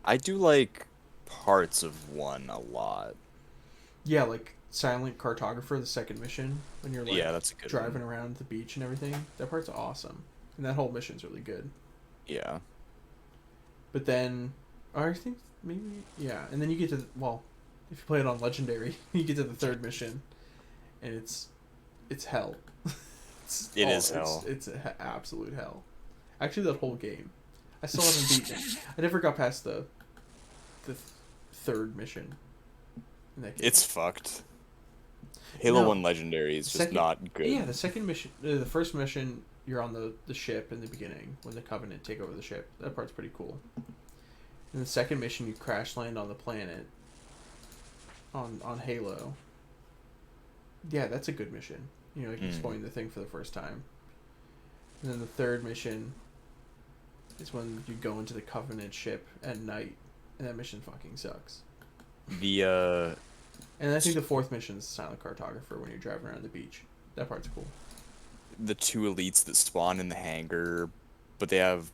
I do like parts of 1 a lot. Yeah, like Silent Cartographer, the second mission, when you're like Yeah, that's a good driving around the beach and everything. That part's awesome. And that whole mission's really good. Yeah. But then, I think maybe, yeah. And then you get to, well, if you play it on Legendary, you get to the third mission, and it's hell. It is hell. It's absolute hell. Actually, that whole game. I still haven't beaten it. I never got past the third mission in that game. It's fucked. Halo No. 1 Legendary is just Second- not good. Yeah, the second mission, the first mission, you're on the ship in the beginning when the Covenant take over the ship. That part's pretty cool. And the second mission, you crash land on the planet on Halo. Yeah, that's a good mission. You know, like exploring the thing for the first time. And then the third mission is when you go into the Covenant ship at night, and that mission fucking sucks. The And I think the fourth mission is Silent Cartographer when you're driving around the beach. That part's cool. the two elites that spawn in the hangar, but they have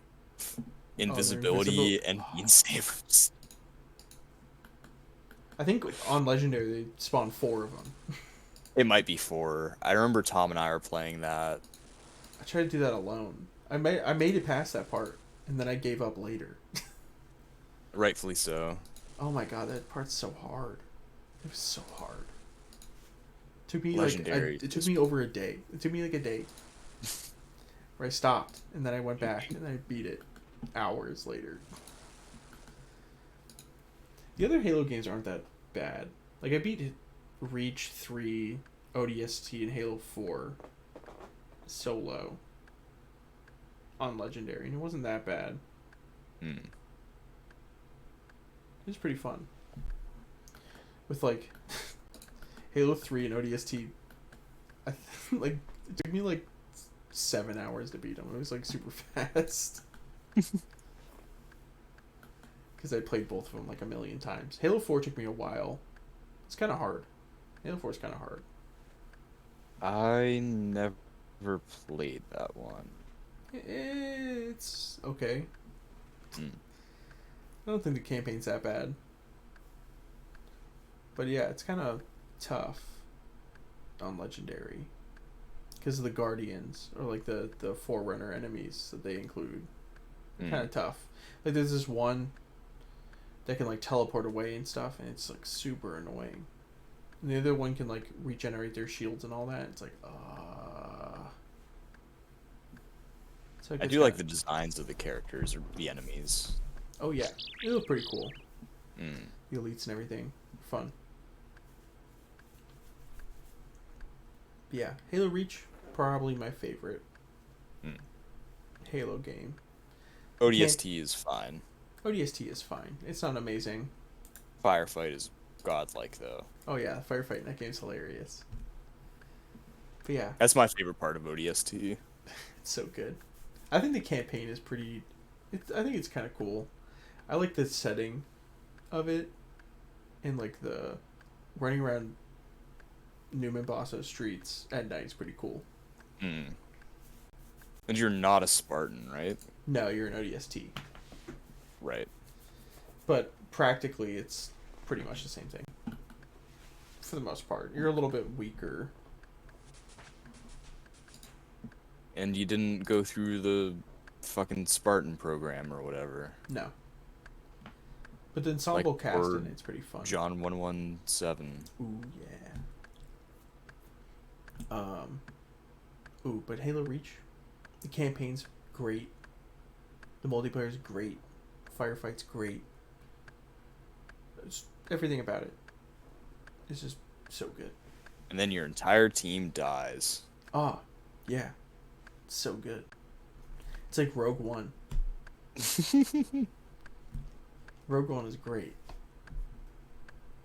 invisibility and beam sabers. I think on Legendary they spawn 4 of them. It might be 4. I remember Tom and I were playing that. I tried to do that alone. I made it past that part, and then I gave up later. Rightfully so. Oh my god, that part's so hard. It was so hard. It took me Legendary it took me over a day. It took me like a day. Where I stopped, and then I went back, and I beat it hours later. The other Halo games aren't that bad. Like, I beat Reach 3, ODST, and Halo 4 solo on Legendary, and it wasn't that bad. It was pretty fun. With, like, Halo 3 and ODST, like, it took me, like, 7 hours to beat them. It was, like, super fast. Because because I played both of them like a million times. Halo 4 took me a while. It's kind of hard. Halo 4 is kind of hard. I never played that one. It's okay. I don't think the campaign's that bad. But yeah, it's kind of tough on Legendary. Because of the Guardians, or like the Forerunner enemies that they include. Kind of tough. Like there's this one that can like teleport away and stuff, and it's like super annoying. And the other one can like regenerate their shields and all that. It's like, So I do like the designs of the characters or the enemies. Oh yeah, they look pretty cool. The elites and everything, fun. But yeah, Halo Reach, probably my favorite Halo game. ODST is fine. ODST is fine. It's not amazing. Firefight is godlike though. Oh yeah, the firefight in that game's hilarious. But yeah, That's my favorite part of ODST. it's so good. I think the campaign is pretty. I think it's kind of cool. I like the setting of it, and like the running around Newman Basso streets at night is pretty cool. And you're not a Spartan, right? No, you're an ODST. Right. But practically, it's pretty much the same thing. For the most part, you're a little bit weaker. And you didn't go through the fucking Spartan program or whatever. No. But the ensemble Like, cast or in it's pretty fun. John 117. Ooh yeah. But Halo Reach, the campaign's great. The multiplayer's great. Firefight's great. Everything about it is just so good. And then your entire team dies. Ah, yeah. It's so good. It's like Rogue One. Rogue One is great.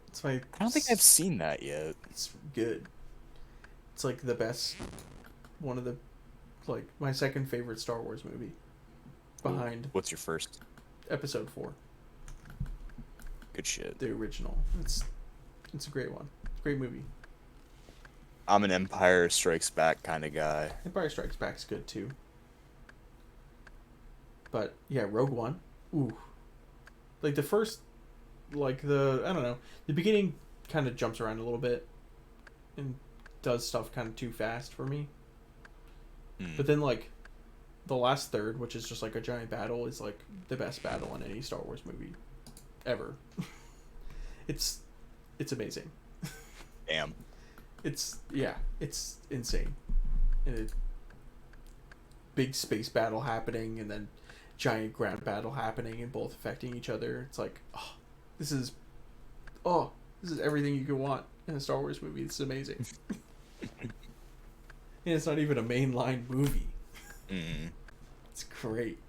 It's my. I don't think I've seen that yet. It's good. It's like the best. One of the, like my second favorite Star Wars movie. Behind. What's your first? Episode 4. Good shit. The original. It's a great one. Great movie. I'm an Empire Strikes Back kind of guy. Empire Strikes Back's good too. But yeah, Rogue One. Ooh. Like the first, like the, I don't know, the beginning kind of jumps around a little bit and does stuff kind of too fast for me. But then like the last third, which is just like a giant battle, is like the best battle in any Star Wars movie ever. It's amazing. Damn. It's insane. And big space battle happening and then giant ground battle happening and both affecting each other. It's like, this is everything you could want in a Star Wars movie. It's amazing. And it's not even a mainline movie. It's great.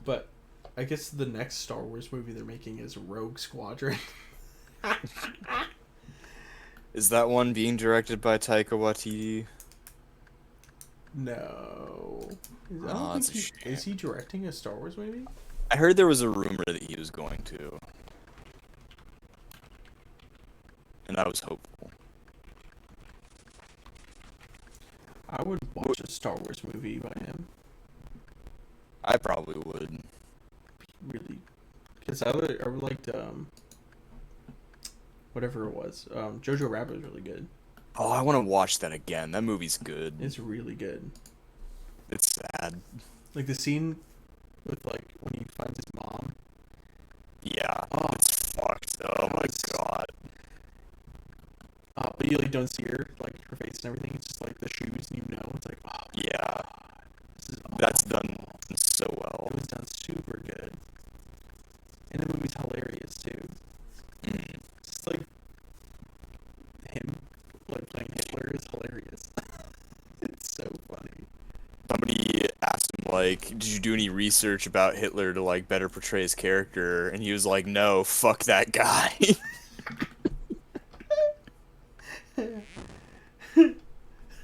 But I guess the next Star Wars movie they're making is Rogue Squadron. Is that one being directed by Taika Waititi? No. I Oh, don't that's think a is he directing a Star Wars movie? I heard there was a rumor that he was going to. And I was hopeful. I would watch a Star Wars movie by him. I probably would. Really. Because I liked, whatever it was. Jojo Rabbit was really good. Oh, I want to watch that again. That movie's good. It's really good. It's sad. Like the scene with like when he finds his mom. Yeah. It's fucked. Oh my god. But you like don't see her, like her face and everything. It's just like the shoes, and you know. It's like, oh my Yeah. God, this is That's awful. done so well. It was done super good. And the movie's hilarious too. Just like him like playing Hitler is hilarious. It's so funny. Somebody asked him, like, did you do any research about Hitler to, like, better portray his character? And he was like, no, fuck that guy.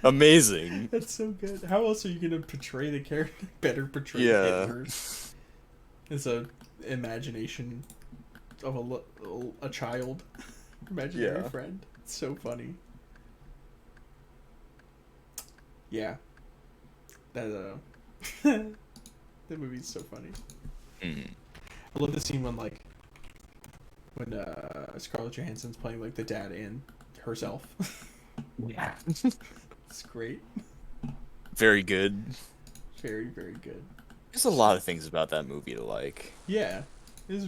Amazing. That's so good. How else are you gonna portray the character? Better portray Yeah. Hitler as a imagination of a child, imaginary Yeah. friend. It's so funny. Yeah. That that movie's so funny. Mhm. I love the scene when Scarlett Johansson's playing like the dad and herself. Yeah. It's great. Very good. Very, very good. There's a lot of things about that movie to like. Yeah. It's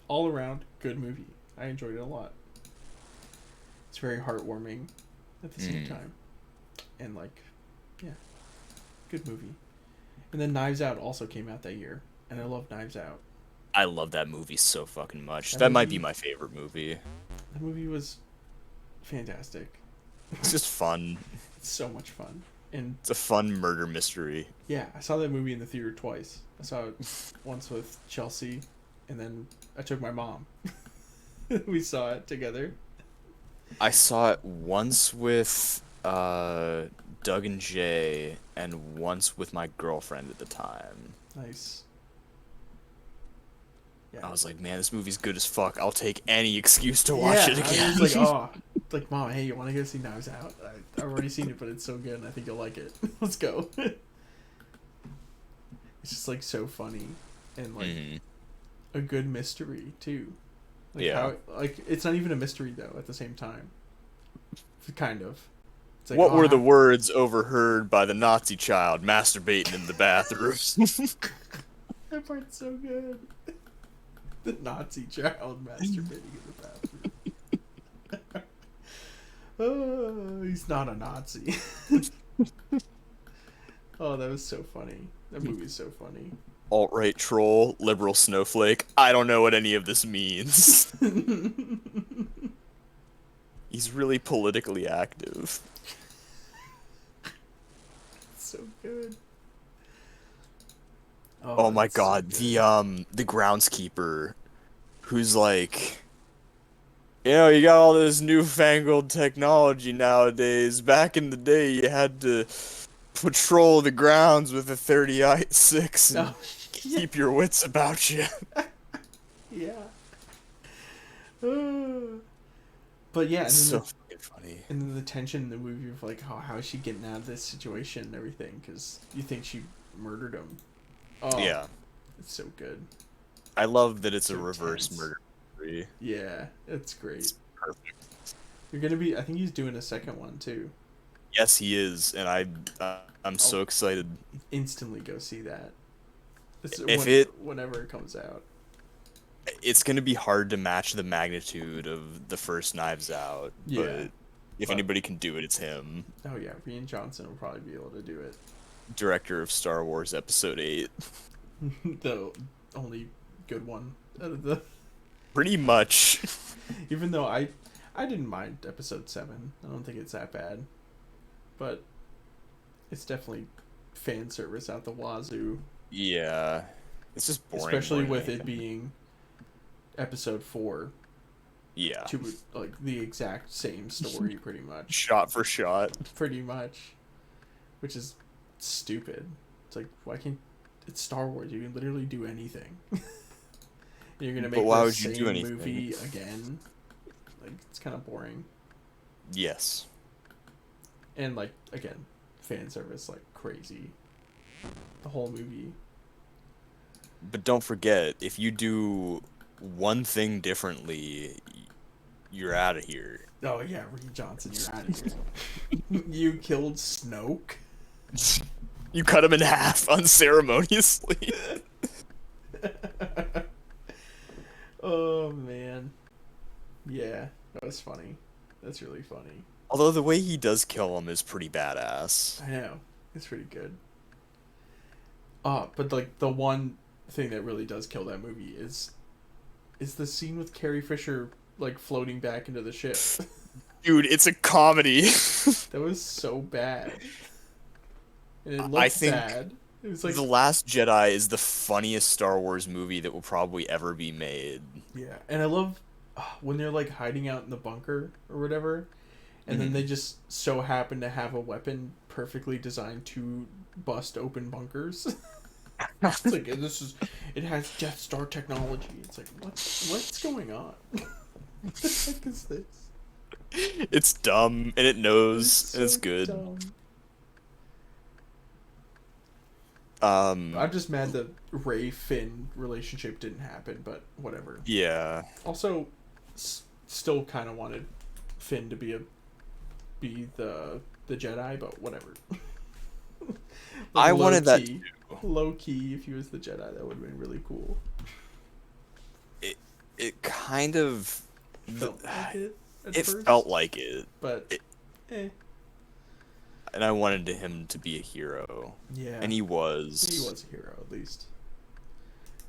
all around good movie. I enjoyed it a lot. It's very heartwarming at the same time. And yeah. Good movie. And then Knives Out also came out that year. And I love Knives Out. I love that movie so fucking much. That That might movie- be my favorite movie. That movie was fantastic. It's just fun. It's so much fun. And It's a fun murder mystery. yeah, I saw that movie in the theater twice. I saw it once with Chelsea, and then I took my mom. We saw it together. I saw it once with Doug and Jay, and once with my girlfriend at the time. Nice. Yeah. I was like, man, this movie's good as fuck. I'll take any excuse to watch it I again. was like, oh, like, Mom, hey, you want to go see Knives Out? I've already seen it, but it's so good, and I think you'll like it. Let's go. It's just like so funny, and like a good mystery too. Like, Yeah. It's not even a mystery though. At the same time, kind of. It's like, What oh, were the how- words overheard by the Nazi child masturbating in the bathroom? That part's so good. The Nazi child masturbating in the bathroom. Oh, he's not a Nazi. Oh, that was so funny. That movie's so funny. Alt-right troll, liberal snowflake. I don't know what any of this means. He's really politically active. So good. Oh my that's so god, good. the groundskeeper who's like, you know, you got all this newfangled technology nowadays. Back in the day, you had to patrol the grounds with a 30-06 and No. keep your wits about you. Yeah. But yeah, and then, So the, fucking funny. and then the tension in the movie of like, how is she getting out of this situation and everything? Because you think she murdered him. Oh, Yeah. It's so good. I love that it's a So reverse tense. murder mystery. Yeah, it's great. It's perfect. You're gonna be. I think he's doing a second one too. Yes, he is, and I'm so excited. Instantly go see that. Whenever it comes out. It's gonna be hard to match the magnitude of the first Knives Out, Yeah, but if anybody can do it, it's him. Oh yeah, Rian Johnson will probably be able to do it. Director of Star Wars Episode 8. The only good one out of the. Pretty much. Even though I didn't mind Episode 7. I don't think it's that bad. But it's definitely fan service out the wazoo. Yeah. It's just boring. Especially more with than it being Episode 4. Yeah. To like the exact same story, pretty much. Shot for shot. Pretty much. Which is stupid. It's like, why can't... It's Star Wars. You can literally do anything. You're gonna But make why the would you do same anything? movie again. Like, it's kind of boring. Yes. And, like, again, fan service like crazy. The whole movie. But don't forget, if you do one thing differently, you're out of here. Oh, yeah, Rian Johnson, you're out of here. You killed Snoke? You cut him in half unceremoniously. Oh, man. Yeah, that was funny. That's really funny. Although the way he does kill him is pretty badass. I know. It's pretty good. But, like, the one thing that really does kill that movie is the scene with Carrie Fisher, like, floating back into the ship. Dude, it's a comedy. That was so bad. And it looked I think sad. It was like... The Last Jedi is the funniest Star Wars movie that will probably ever be made. Yeah, and I love when they're like hiding out in the bunker or whatever, and then they just so happen to have a weapon perfectly designed to bust open bunkers. It's like it has Death Star technology. It's like what's going on? What the heck is this? It's dumb and it knows and it's good. Dumb. I'm just mad that Rey Finn relationship didn't happen, but whatever. Yeah. Also, still kind of wanted Finn to be the Jedi, but whatever. I wanted that key, low key. If he was the Jedi, that would have been really cool. It kind of felt like it. It felt like it, but and I wanted him to be a hero. Yeah, and he was. He was a hero at least.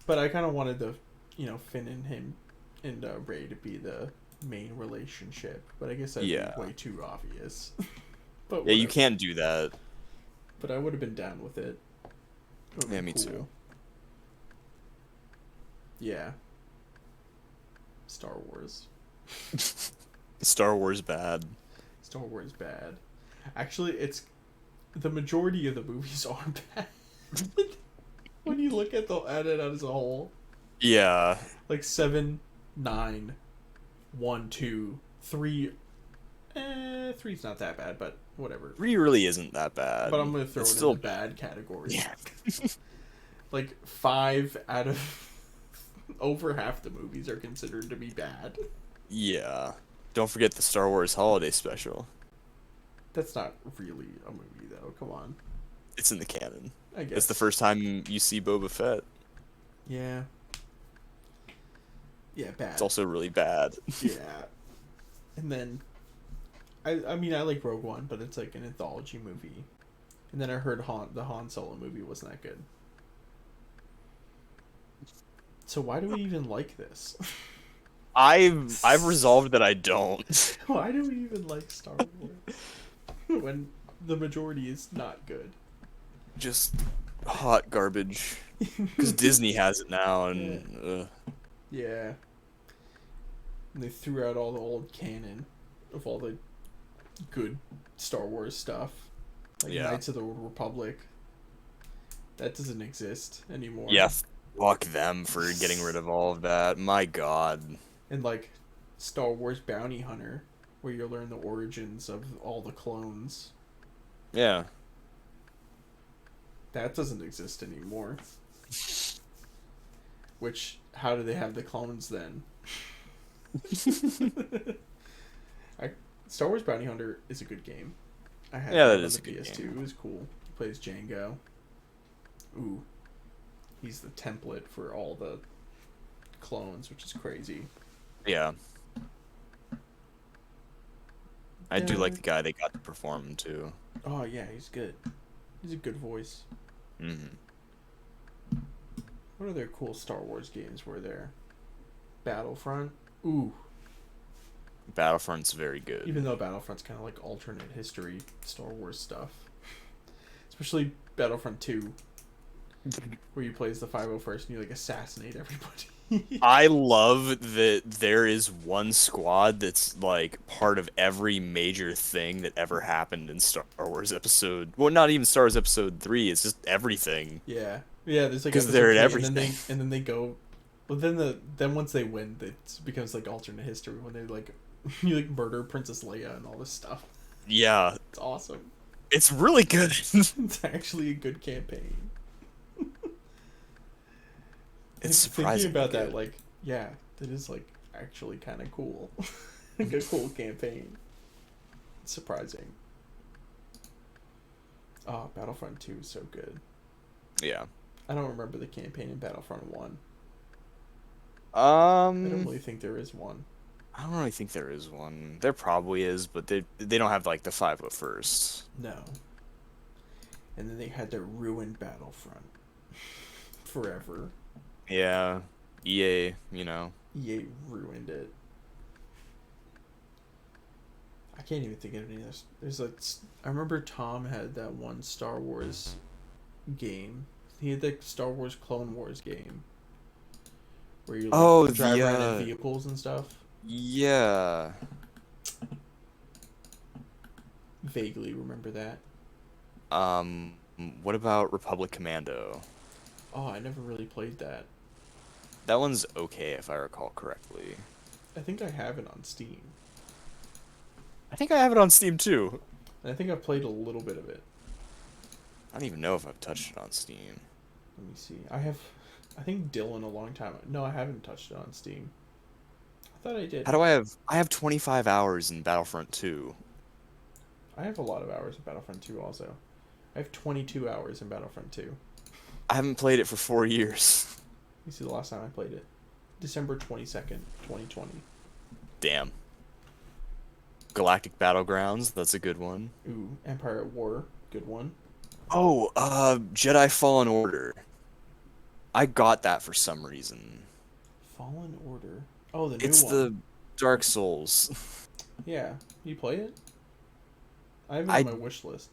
But I kind of wanted Finn and him and Rey to be the main relationship. But I guess that'd be way too obvious. But yeah, you can't do that. But I would have been down with it. Yeah, me too. Yeah. Star Wars. Star Wars bad. Star Wars bad. Actually, it's the majority of the movies are bad. When you look at it as a whole. Yeah. Like 7, 9, 1, 2, 3. 3's not that bad, but whatever. 3 really isn't that bad. But I'm gonna throw it in the bad category. Yeah. Like 5 out of over half the movies are considered to be bad. Yeah. Don't forget the Star Wars Holiday Special. That's not really a movie, though. Come on. It's in the canon. I guess. It's the first time you see Boba Fett. Yeah. Yeah, bad. It's also really bad. Yeah. And then, I mean, I like Rogue One, but it's like an anthology movie. And then I heard the Han Solo movie wasn't that good. So why do we even like this? I've resolved that I don't. Why do we even like Star Wars when the majority is not good? Just hot garbage. Because Disney has it now, and yeah. And they threw out all the old canon of all the good Star Wars stuff, like Knights of the Old Republic. That doesn't exist anymore. Yeah, fuck them for getting rid of all of that. My God. And like Star Wars Bounty Hunter, where you learn the origins of all the clones. Yeah. That doesn't exist anymore. Which, how do they have the clones then? Star Wars Bounty Hunter is a good game. I had that on is the a good PS2. game. It was cool. He plays Django. Ooh. He's the template for all the clones, which is crazy. Yeah. I do like the guy they got to perform him too. Oh yeah, he's good. He's a good voice. Mm-hmm. What other cool Star Wars games were there? Battlefront. Ooh. Battlefront's very good. Even though Battlefront's kind of like alternate history Star Wars stuff. Especially Battlefront 2. Where you play as the 501st and you like assassinate everybody. I love that there is one squad that's like part of every major thing that ever happened in Star Wars episode. Well, not even Star Wars episode 3. It's just everything. Yeah, there's like because they're in episode 3, everything. and then they go. Well, then once they win, it becomes like alternate history when they like you like murder Princess Leia and all this stuff. Yeah, it's awesome. It's really good. It's actually a good campaign. It's surprising. Thinking about good. that, like, yeah, that is like actually kind of cool. Like a cool campaign. It's surprising. Oh, Battlefront 2 is so good. Yeah. I don't remember the campaign in Battlefront 1. I don't really think there is one. I don't really think there is one. There probably is, but they don't have like the 501st. No. And then they had to ruin Battlefront forever. Yeah, EA, you know. EA ruined it. I can't even think of any of this. There's like, I remember Tom had that one Star Wars game. He had the Star Wars Clone Wars game. Where you drive around in vehicles and stuff. Yeah. vaguely remember that. What about Republic Commando? Oh, I never really played that. That one's okay if I recall correctly. I think I have it on Steam. I think I have it on Steam too. And I think I've played a little bit of it. I don't even know if I've touched it on Steam. Let me see. I think Dylan a long time. No, I haven't touched it on Steam. I thought I did. How do I have 25 hours in Battlefront 2. I have a lot of hours in Battlefront 2 also. I have 22 hours in Battlefront 2. I haven't played it for 4 years. Let me see the last time I played it. December 22nd, 2020. Damn. Galactic Battlegrounds, that's a good one. Ooh, Empire at War, good one. Oh, Jedi Fallen Order. I got that for some reason. Fallen Order. Oh, the new It's one. the Dark Souls. Yeah, you play it? I have it on my wish list.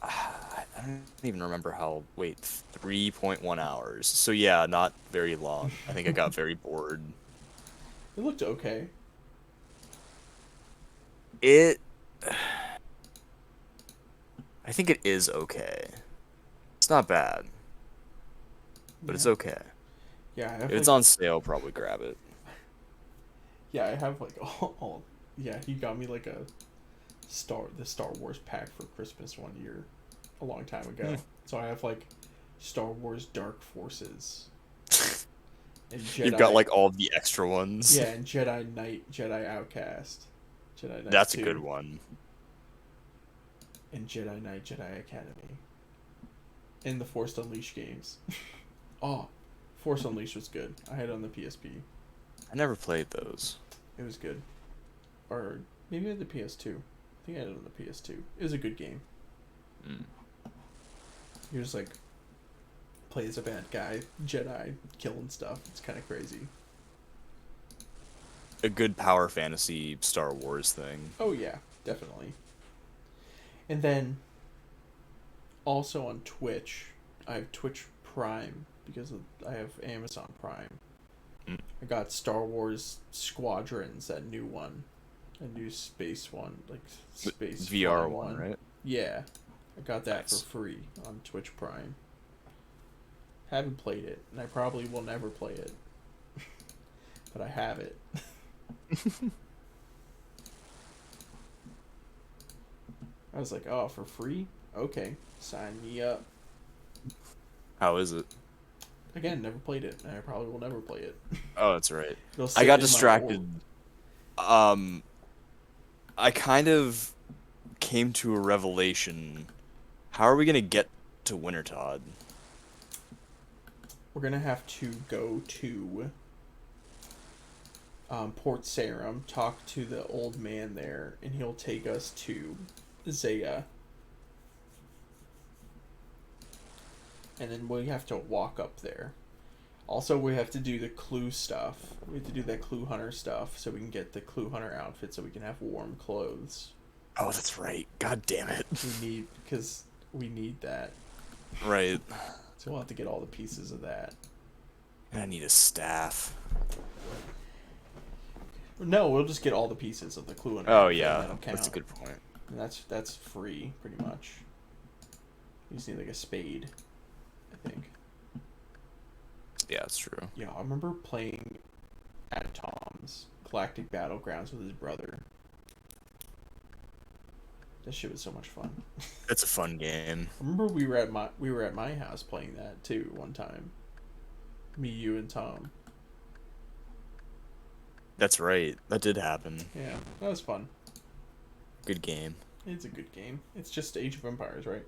I don't even remember how. Wait, 3.1 hours. So yeah, not very long. I think I got very bored. It looked okay. I think it is okay. It's not bad, but it's okay. Yeah, I have If it's like, on sale, probably grab it. Yeah, I have like all. Yeah, he got me like the Star Wars pack for Christmas one year, a long time ago. So I have like Star Wars Dark Forces. And Jedi, You've got like all of the extra ones. Yeah, and Jedi Knight, Jedi Outcast, Jedi Knight That's 2, a good one. and Jedi Knight, Jedi Academy, and the Force Unleashed games. Oh, Force Unleashed was good. I had it on the PSP. I never played those. It was good. Or maybe I had the PS2. I think I had it on the PS2. It was a good game. You're just like play as a bad guy, Jedi, killing stuff. It's kind of crazy. A good power fantasy Star Wars thing. Oh yeah, definitely. And then also on Twitch, I have Twitch Prime because I have Amazon Prime. I got Star Wars Squadrons, that new one, a new space one, like space VR flying one, right? Yeah, I got that Nice. for free on Twitch Prime. Haven't played it, and I probably will never play it, but I have it. I was like, oh, for free? Okay, sign me up. How is it? Again, never played it, and I probably will never play it. Oh, that's right. It'll I sit got in my distracted. I kind of came to a revelation. How are we gonna get to Wintertodd? We're gonna have to go to Port Sarum, talk to the old man there, and he'll take us to Zaya. And then we have to walk up there. Also, we have to do the clue stuff. We have to do that clue hunter stuff so we can get the clue hunter outfit so we can have warm clothes. Oh, that's right. God damn it. Because we need that. Right. So we'll have to get all the pieces of that. I need a staff. No, we'll just get all the pieces of the clue hunter. Oh outfit, and yeah, that'll that's a count. good point. And that's free, pretty much. You just need like a spade, I think. Yeah, that's true. Yeah, I remember playing at Tom's Galactic Battlegrounds with his brother. That shit was so much fun. It's a fun game. I remember we were at my house playing that too one time. Me, you, and Tom. That's right. That did happen. Yeah, that was fun. Good game. It's a good game. It's just Age of Empires, right?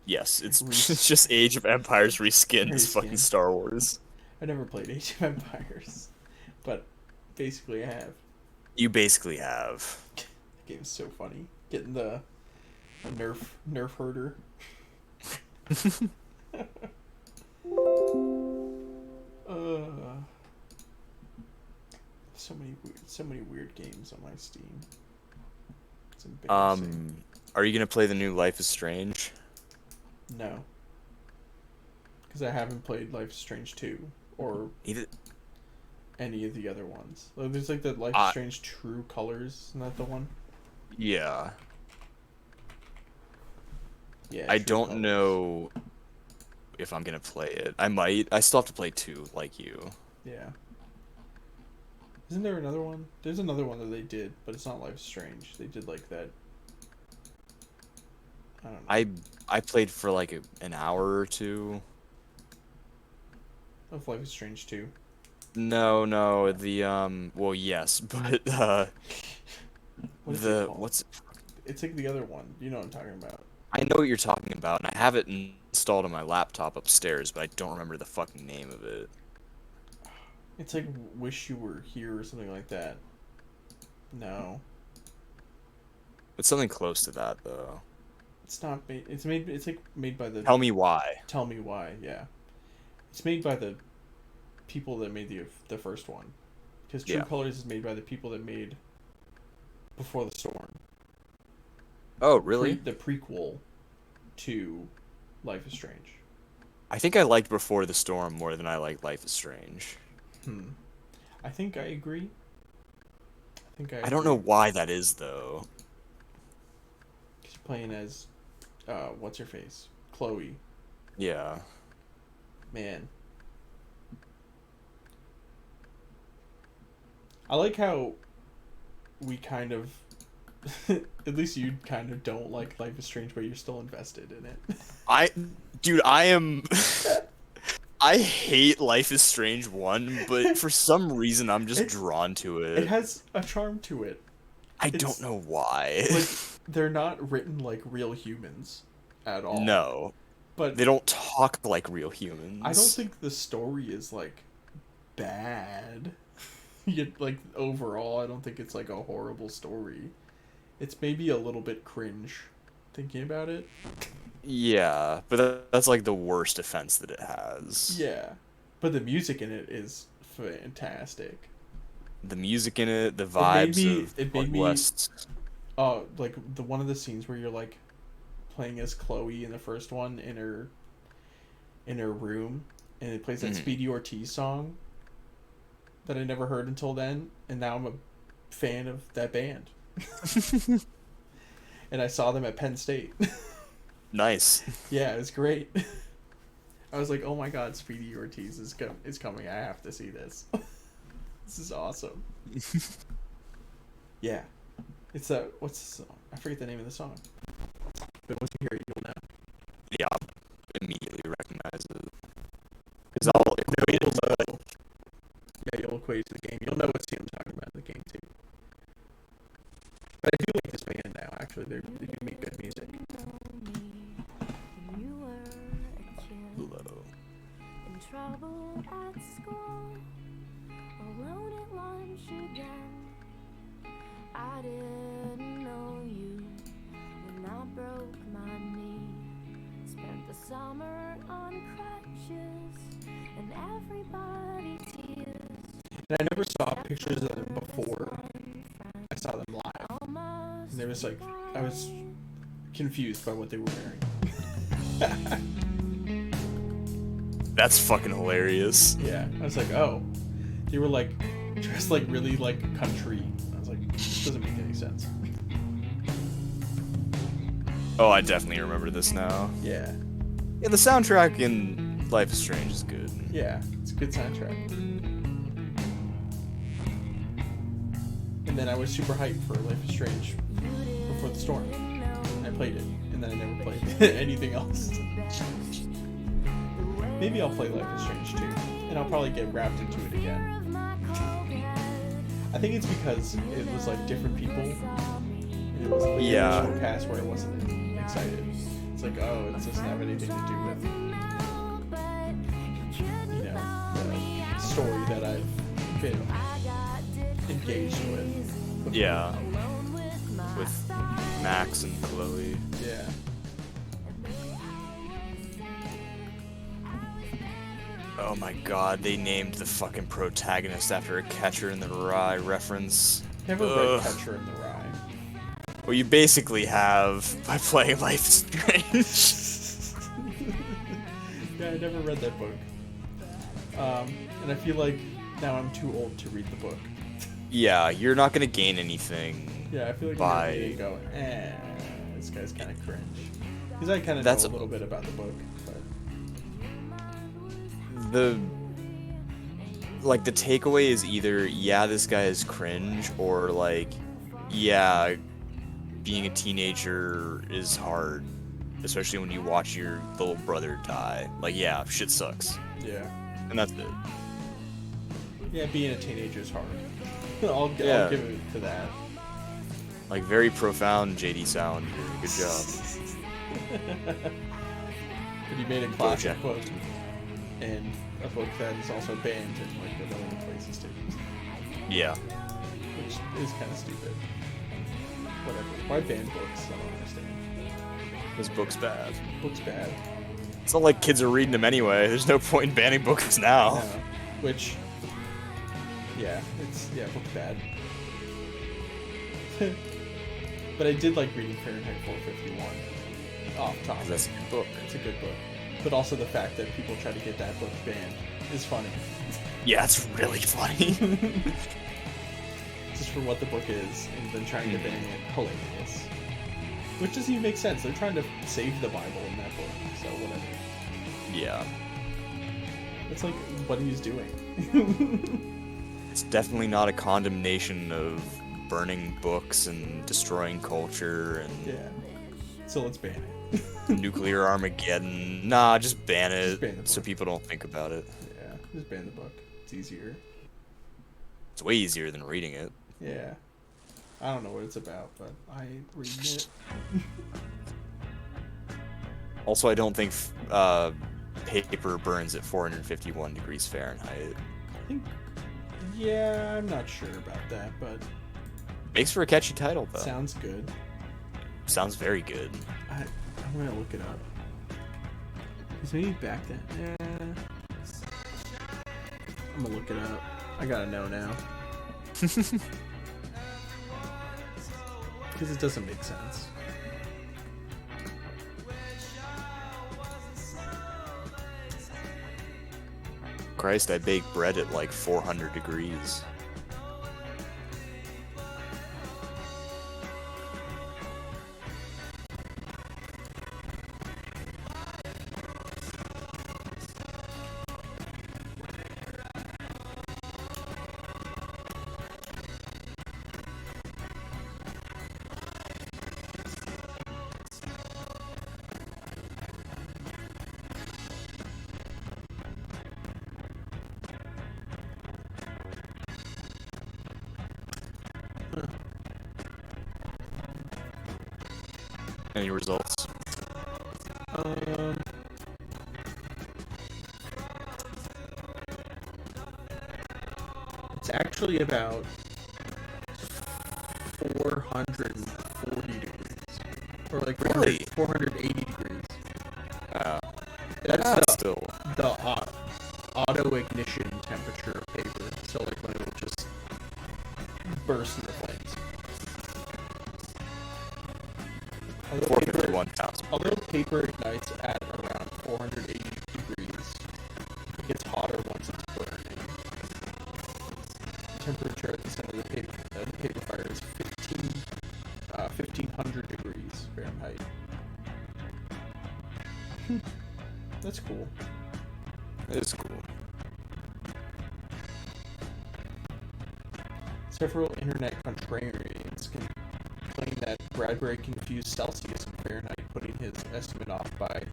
Yes, it's it's just Age of Empires reskinned as fucking Reskin. Star Wars. I never played Age of Empires, but basically I have. You basically have. The game is so funny. Getting the nerf herder. So many weird games on my Steam. It's embarrassing. Are you gonna play the new Life is Strange? No. Because I haven't played Life is Strange 2 or any of the other ones. Like, there's like the Life is Strange True Colors, isn't that the one? Yeah. Yeah. I True don't Colors. know if I'm gonna play it. I might. I still have to play 2, like you. Yeah. Isn't there another one? There's another one that they did, but it's not Life is Strange. They did like that. I don't know. I played for like an hour or 2. Of Life is Strange 2. No, the well, yes, but What is the it called? what's It's like the other one. You know what I'm talking about. I know what you're talking about, and I have it installed on my laptop upstairs, but I don't remember the fucking name of it. It's like Wish You Were Here or something like that. No. It's something close to that though. It's not made. It's made. It's like made by the. Tell Me Why. Tell Me Why. Yeah. It's made by the people that made the first one, because True Yeah. Colors is made by the people that made Before the Storm. Oh, really? The prequel to Life is Strange. I think I liked Before the Storm more than I liked Life is Strange. I think I agree. I don't know why that is though. He's playing as, what's her face? Chloe. Yeah. Man. I like how we kind of, at least you kind of don't like Life is Strange, but you're still invested in it. Dude, I am. I hate Life is Strange 1, but for some reason I'm just drawn to it. It has a charm to it. I don't know why. Like, they're not written like real humans at all. No. But they don't talk like real humans. I don't think the story is like bad. Yet, like, overall, I don't think it's like a horrible story. It's maybe a little bit cringe thinking about it. Yeah, but that's like the worst offense that it has. Yeah. But the music in it is fantastic. The music in it, the vibes It of made me West. like the one of the scenes where you're like playing as Chloe in the first one in her room, and it plays that Speedy Ortiz song that I never heard until then, and now I'm a fan of that band. And I saw them at Penn State. Nice. Yeah, it was great. I was like, oh my god, Speedy Ortiz is coming. I have to see this. This is awesome. Yeah. It's what's the song? I forget the name of the song. But once you hear it, you'll know. Yeah, I'll immediately recognize it. Because I'll equate it to like... Yeah, you'll equate it to the game. You'll know what scene I'm talking about in the game, too. But I do like this band now, actually. They do make good music. Hello. In trouble at school, alone at lunch again. I didn't know you when I broke my knee. Spent the summer on crutches and everybody tears. And I never saw pictures of them before I saw them live. And there was like, I was confused by what they were wearing. That's fucking hilarious. Yeah, I was like, oh, they were like dressed like really like country. I was like, this doesn't make any sense. Oh, I definitely remember this now. Yeah. Yeah, the soundtrack in Life is Strange is good. Yeah, it's a good soundtrack. And then I was super hyped for Life is Strange Before the Storm. I played it, and then I never played anything else. Maybe I'll play Life is Strange too, and I'll probably get wrapped into it again. I think it's because it was like different people, and it was like the original cast where I wasn't excited. It's like, oh, it doesn't have anything to do with, you know, the story that I've been engaged with. Yeah. With Max and Chloe. Yeah. Oh my god, they named the fucking protagonist after a Catcher in the Rye reference. Never read Catcher in the Rye. Well, you basically have by playing Life is Strange. Yeah, I never read that book. And I feel like now I'm too old to read the book. Yeah, you're not gonna gain anything. Yeah, I feel like by I'm gonna go, this guy's kind of cringe. Because I kind of know a little bit about the book, but the takeaway is either, yeah, this guy is cringe, or like, yeah, being a teenager is hard, especially when you watch your little brother die. Like, yeah, shit sucks. Yeah. And that's it. Yeah, being a teenager is hard. I'll give it to that. Like, very profound JD Sound here. Good job. But you made a classic book, and a book that is also banned in like a million places too. Yeah. Which is kind of stupid. Whatever. Why ban books? I don't understand. This book's bad. Book's bad. It's not like kids are reading them anyway. There's no point in banning books now. No. Which, yeah, book's bad. But I did like reading Fahrenheit 451. Off topic. That's a good book. It's a good book. But also the fact that people try to get that book banned is funny. Yeah, it's really funny. Just for what the book is, and then trying to ban it, hilarious. Which doesn't even make sense. They're trying to save the Bible in that book, so whatever. Yeah. It's like what he's doing. It's definitely not a condemnation of burning books and destroying culture and... Yeah. So let's ban it. Nuclear Armageddon. Nah, just ban it Just ban the so people don't think about it. Yeah, just ban the book. It's easier. It's way easier than reading it. Yeah. I don't know what it's about, but I ain't reading it. Also, I don't think paper burns at 451 degrees Fahrenheit. I think... Yeah, I'm not sure about that, but... Makes for a catchy title, though. Sounds good. Sounds very good. I'm gonna look it up. Because maybe back then... Yeah... I'm gonna look it up. I gotta know now. Because it doesn't make sense. Christ, I bake bread at like 400 degrees. Any results? It's actually about 440 degrees. Or like 480 degrees. That's still the auto ignition temperature of paper. So like when it will just burst into flames. Although paper ignites at around 480 degrees, it gets hotter once it's burning. The temperature at the center of the paper fire is 1500 degrees Fahrenheit. That's cool. It is cool. Several internet contrarians can claim that Bradbury confused Celsius and Fahrenheit, putting his estimate off by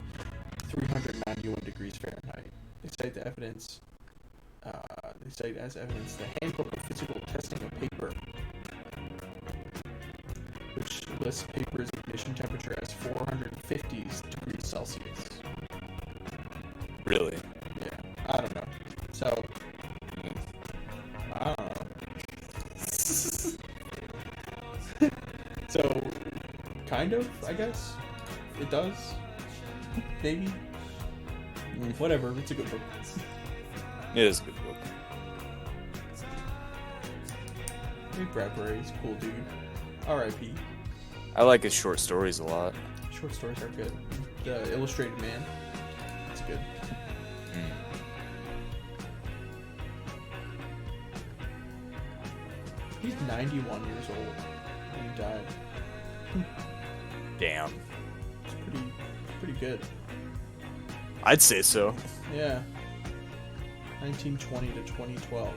391 degrees Fahrenheit. They cite the evidence. They cite as evidence the Handbook of Physical Testing of Paper, which lists paper's ignition temperature as 450 degrees Celsius. Really? Yeah, I don't know. So, I don't know. So, kind of, I guess. It does. Maybe. Whatever, it's a good book. It is a good book. Ray Bradbury's cool dude. R.I.P. I like his short stories a lot. Short stories are good. The Illustrated Man. It's good. He's 91 years old when he died. Damn. It's good. I'd say so. Yeah. 1920 to 2012.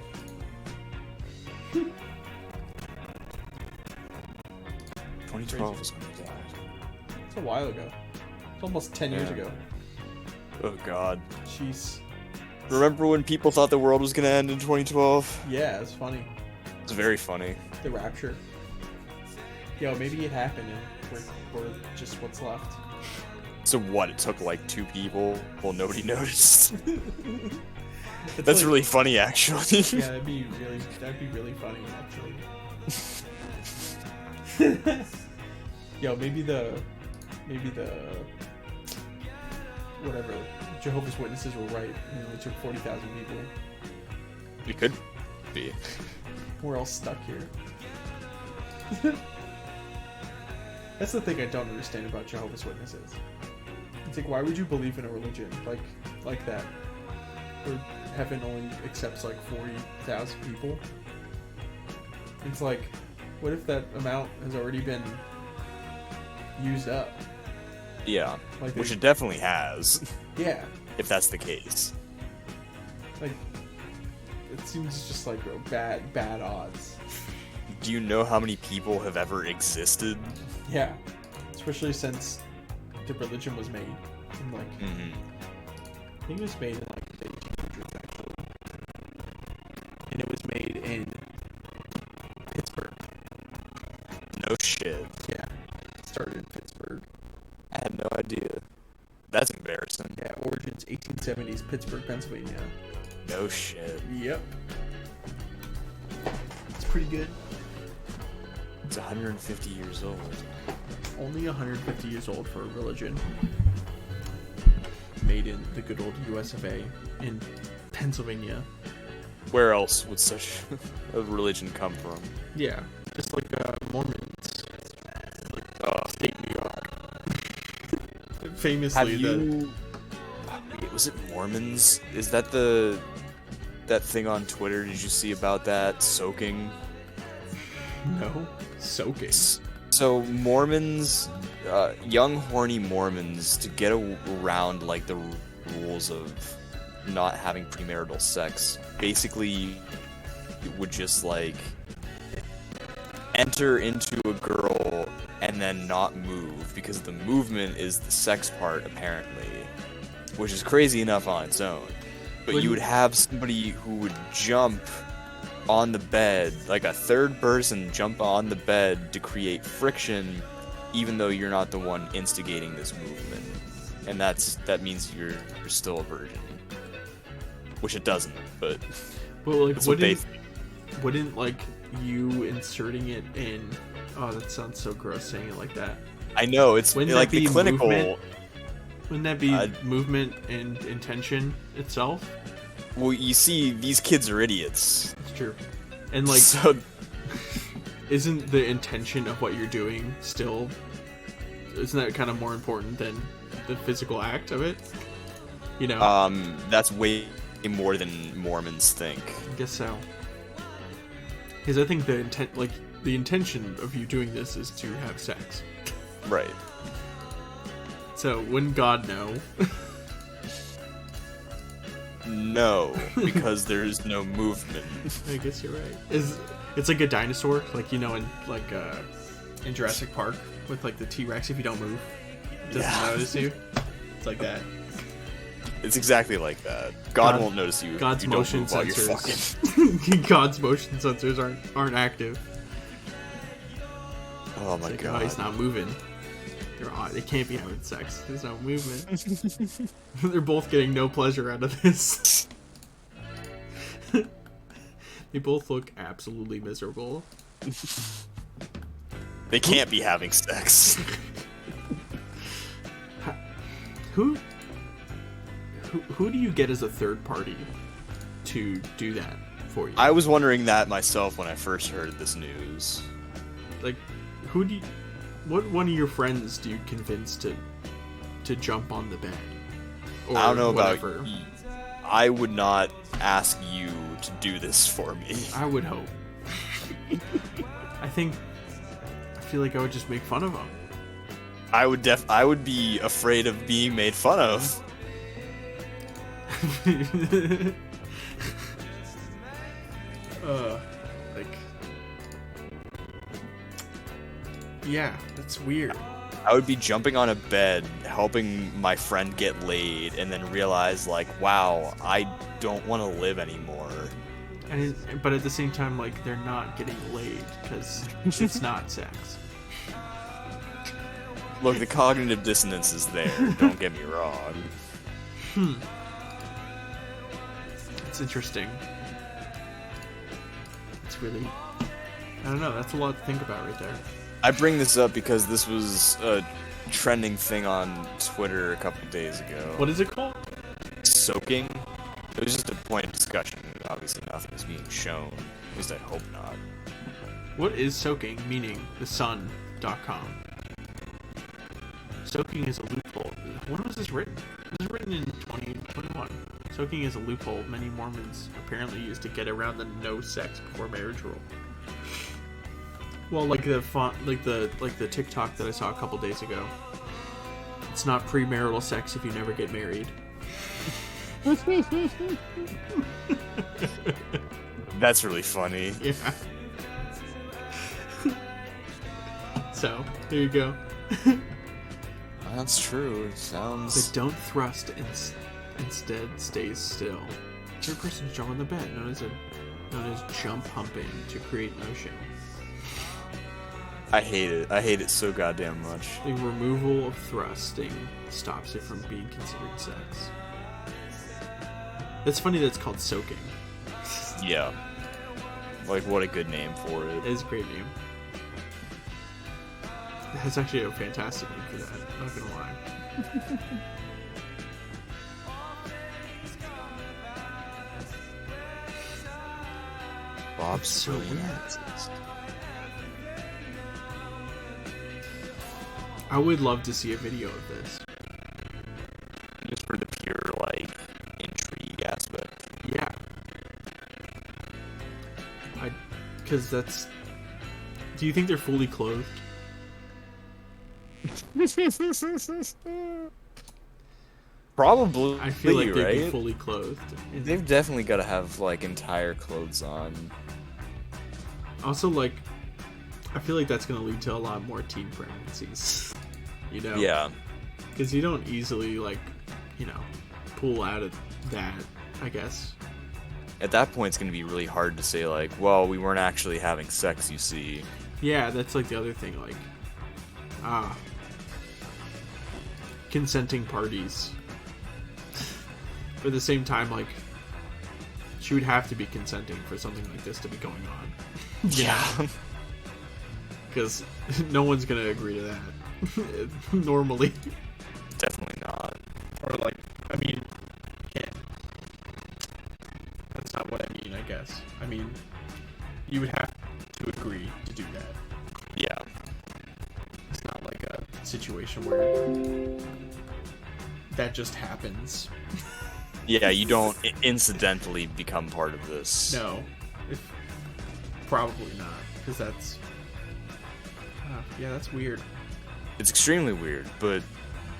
2012 is when he died. It's a while ago. It's almost 10 years Yeah. ago. Oh god. Jeez. Remember when people thought the world was gonna end in 2012? Yeah, it's funny. It's very funny. The rapture. Yo, maybe it happened and we're just what's left. So what? It took like 2 people. Well, nobody noticed. It's That's like- really funny, actually. Yeah, that'd be really funny, actually. Yo, maybe the whatever Jehovah's Witnesses were right. And it only took 40,000 people. It could be. We're all stuck here. That's the thing I don't understand about Jehovah's Witnesses. It's like, why would you believe in a religion like that, where heaven only accepts like 40,000 people? It's like, what if that amount has already been used up? Yeah, Like which they- it definitely has. Yeah. If that's the case. Like, it seems just like bad odds. Do you know how many people have ever existed? Yeah, especially since the religion was made in like I think it was made in like the 1800s actually, and it was made in Pittsburgh. No shit. Yeah, it started in Pittsburgh. I had no idea. That's embarrassing. Yeah, origins 1870s, Pittsburgh, Pennsylvania. No shit. Yep. It's pretty good. It's 150 years old. Only 150 years old for a religion made in the good old US of A in Pennsylvania. Where else would such a religion come from? Yeah, just like Mormons, like state New York. Famously, Have you... Wait, was it Mormons? Is that that thing on Twitter? Did you see about that soaking? No, soaking. So Mormons, young horny Mormons, to get around like the rules of not having premarital sex, basically would just like enter into a girl and then not move, because the movement is the sex part apparently, which is crazy enough on its own. But you would have somebody who would jump on the bed, like a third person jump on the bed to create friction, even though you're not the one instigating this movement, and that means you're still a virgin, which it doesn't. But well, like that's what they wouldn't like you inserting it in? Oh, that sounds so gross saying it like that. I know it's Wouldn't like that be the clinical. movement? Wouldn't that be movement and intention itself? Well, you see, these kids are idiots. It's true. And like, so, isn't the intention of what you're doing still? Isn't that kind of more important than the physical act of it? You know. That's way more than Mormons think. I guess so. Because I think the intention of you doing this is to have sex. Right. So wouldn't God know? No, because there's no movement. I guess you're right. It's like a dinosaur, like in Jurassic Park with like the T-Rex. If you don't move, it doesn't notice you. It's like that. It's exactly like that. God won't notice you. God's if you motion don't move while you're sensors. fucking. God's motion sensors aren't active. Oh my god. Oh, he's not moving. They can't be having sex. There's no movement. They're both getting no pleasure out of this. They both look absolutely miserable. They can't be having sex. Who do you get as a third party to do that for you? I was wondering that myself when I first heard this news. Like, what one of your friends do you convince to jump on the bed? Or I don't know whatever? about you. I would not ask you to do this for me. I would hope. I feel like I would just make fun of them. I would be afraid of being made fun of. Like, yeah, that's weird. I would be jumping on a bed, helping my friend get laid, and then realize, like, wow, I don't want to live anymore. But at the same time, like, they're not getting laid because it's not sex. Look, the cognitive dissonance is there. Don't get me wrong. It's interesting. It's really, I don't know. That's a lot to think about right there. I bring this up because this was a trending thing on Twitter a couple days ago. What is it called? Soaking. It was just a point of discussion. Obviously, nothing is being shown. At least I hope not. What is soaking? Meaning thesun.com. Soaking is a loophole. When was this written? It was written in 2021. Soaking is a loophole many Mormons apparently use to get around the no sex before marriage rule. Well, like the TikTok that I saw a couple days ago. It's not premarital sex if you never get married. That's really funny. Yeah. So, there you go. That's true. It sounds... The don't thrust instead stays still. Third person's jump on the bed, known as jump humping to create motion. I hate it. I hate it so goddamn much. The removal of thrusting stops it from being considered sex. It's funny that it's called soaking. Yeah. Like, what a good name for it. It is a great name. That's actually a fantastic name for that, not gonna lie. Bob's so really weird. nice. I would love to see a video of this. Just for the pure, like, intrigue aspect. Yeah. Because that's... Do you think they're fully clothed? Probably. I feel like they'd right? be fully clothed. They've definitely got to have, like, entire clothes on. Also, like, I feel like that's going to lead to a lot more teen pregnancies. You know? Yeah. Because you don't easily, like, you know, pull out of that, I guess. At that point, it's going to be really hard to say, like, well, we weren't actually having sex, you see. Yeah, that's, like, the other thing, like, consenting parties. But at the same time, like, she would have to be consenting for something like this to be going on. Yeah. Because no one's going to agree to that. Normally. Definitely not. Or, like, I mean, yeah. That's not what I mean, I guess. I mean, you would have to agree to do that. Yeah. It's not like a situation where that just happens. Yeah, you don't incidentally become part of this. No. Probably not. Because that's... yeah, that's weird. It's extremely weird, but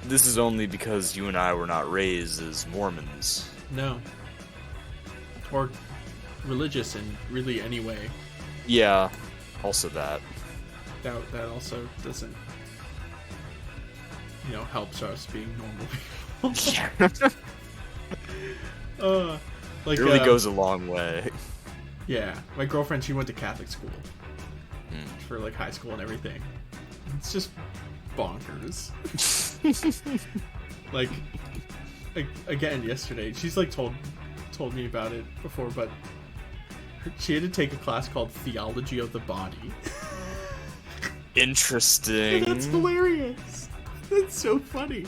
this is only because you and I were not raised as Mormons. No. Or religious in really any way. Yeah, also that. That also doesn't, you know, helps us being normal people. Yeah. Like, it really goes a long way. Yeah, my girlfriend, she went to Catholic school for like high school and everything. It's just bonkers. Like, again, yesterday, she's like told me about it before, but she had to take a class called Theology of the Body. Interesting. That's hilarious. That's so funny.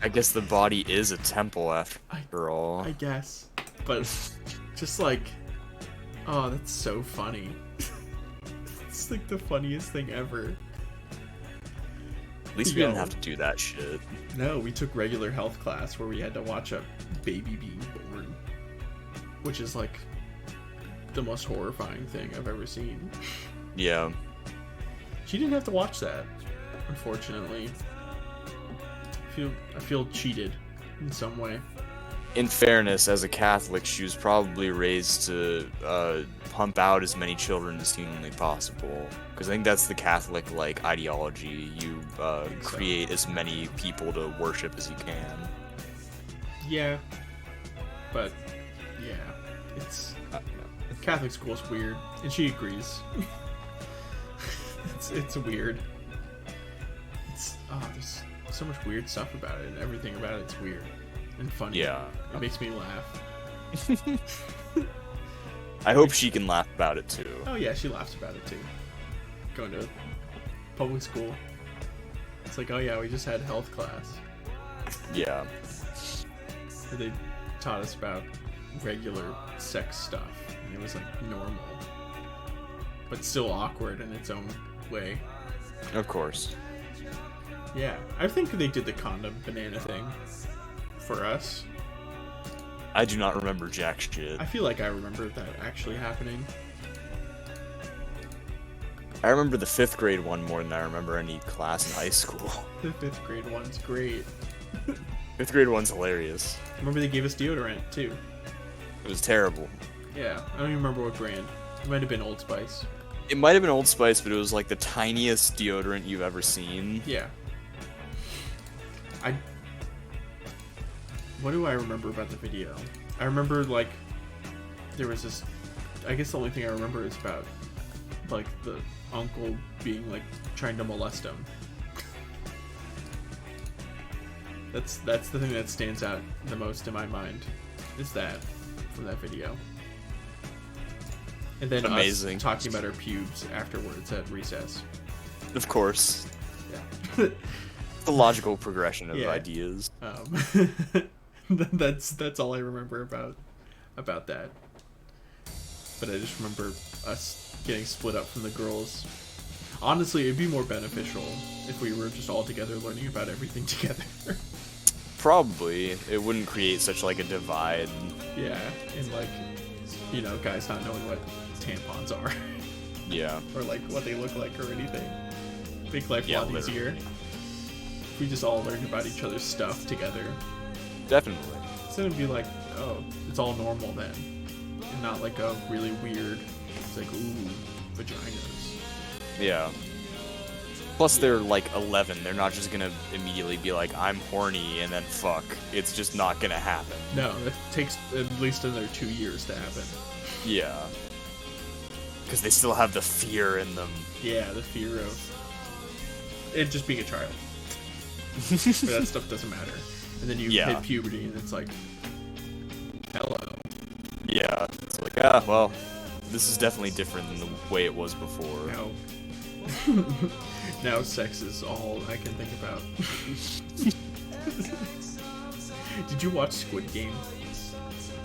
I guess the body is a temple after all. I guess. But just like, oh, that's so funny. It's like the funniest thing ever. At least we didn't have to do that shit. No, we took regular health class where we had to watch a baby being born. Which is like the most horrifying thing I've ever seen. Yeah. She didn't have to watch that, unfortunately. I feel cheated in some way. In fairness, as a Catholic, she was probably raised to pump out as many children as humanly possible. Because I think that's the Catholic like ideology. You create as many people to worship as you can. Yeah, but yeah, it's Catholic school's weird, and she agrees. it's weird. There's so much weird stuff about it, and everything about it's weird and funny. Yeah, it makes me laugh. I hope she can laugh about it too. Oh yeah, she laughs about it too. Going to public school, it's like, oh yeah, we just had health class. Yeah. They taught us about regular sex stuff, and it was like normal, but still awkward in its own way. Of course. Yeah, I think they did the condom banana thing for us. I do not remember jack shit. I feel like I remember that actually happening. I remember the 5th grade one more than I remember any class in high school. The 5th grade one's great. 5th grade one's hilarious. Remember they gave us deodorant too. It was terrible. Yeah, I don't even remember what brand. It might have been Old Spice. It might have been Old Spice, but it was like the tiniest deodorant you've ever seen. Yeah. What do I remember about the video? I remember, like, there was this... I guess the only thing I remember is about, like, the uncle being, like, trying to molest him. That's the thing that stands out the most in my mind, is that, from that video. And then amazing. Us talking about our pubes afterwards at recess. Of course. Yeah. The logical progression of ideas. That's all I remember about that. But I just remember us getting split up from the girls. Honestly, it'd be more beneficial if we were just all together learning about everything together. Probably. It wouldn't create such like a divide. Yeah, and like, you know, guys not knowing what tampons are. Yeah. Or like what they look like or anything. Make life a lot literally. easier. If we just all learned about each other's stuff together. Definitely. So it'd be like, oh, it's all normal then. And not like a really weird, it's like, ooh, vaginas. Yeah. Plus they're like 11, they're not just gonna immediately be like, I'm horny and then fuck. It's just not gonna happen. No, it takes at least another 2 years to happen. Yeah. Because they still have the fear in them. Yeah, the fear of it just being a child. But that stuff doesn't matter. And then you hit puberty and it's like, hello. Yeah, it's like, ah, well, this is definitely different than the way it was before. No. Now sex is all I can think about. Did you watch Squid Game?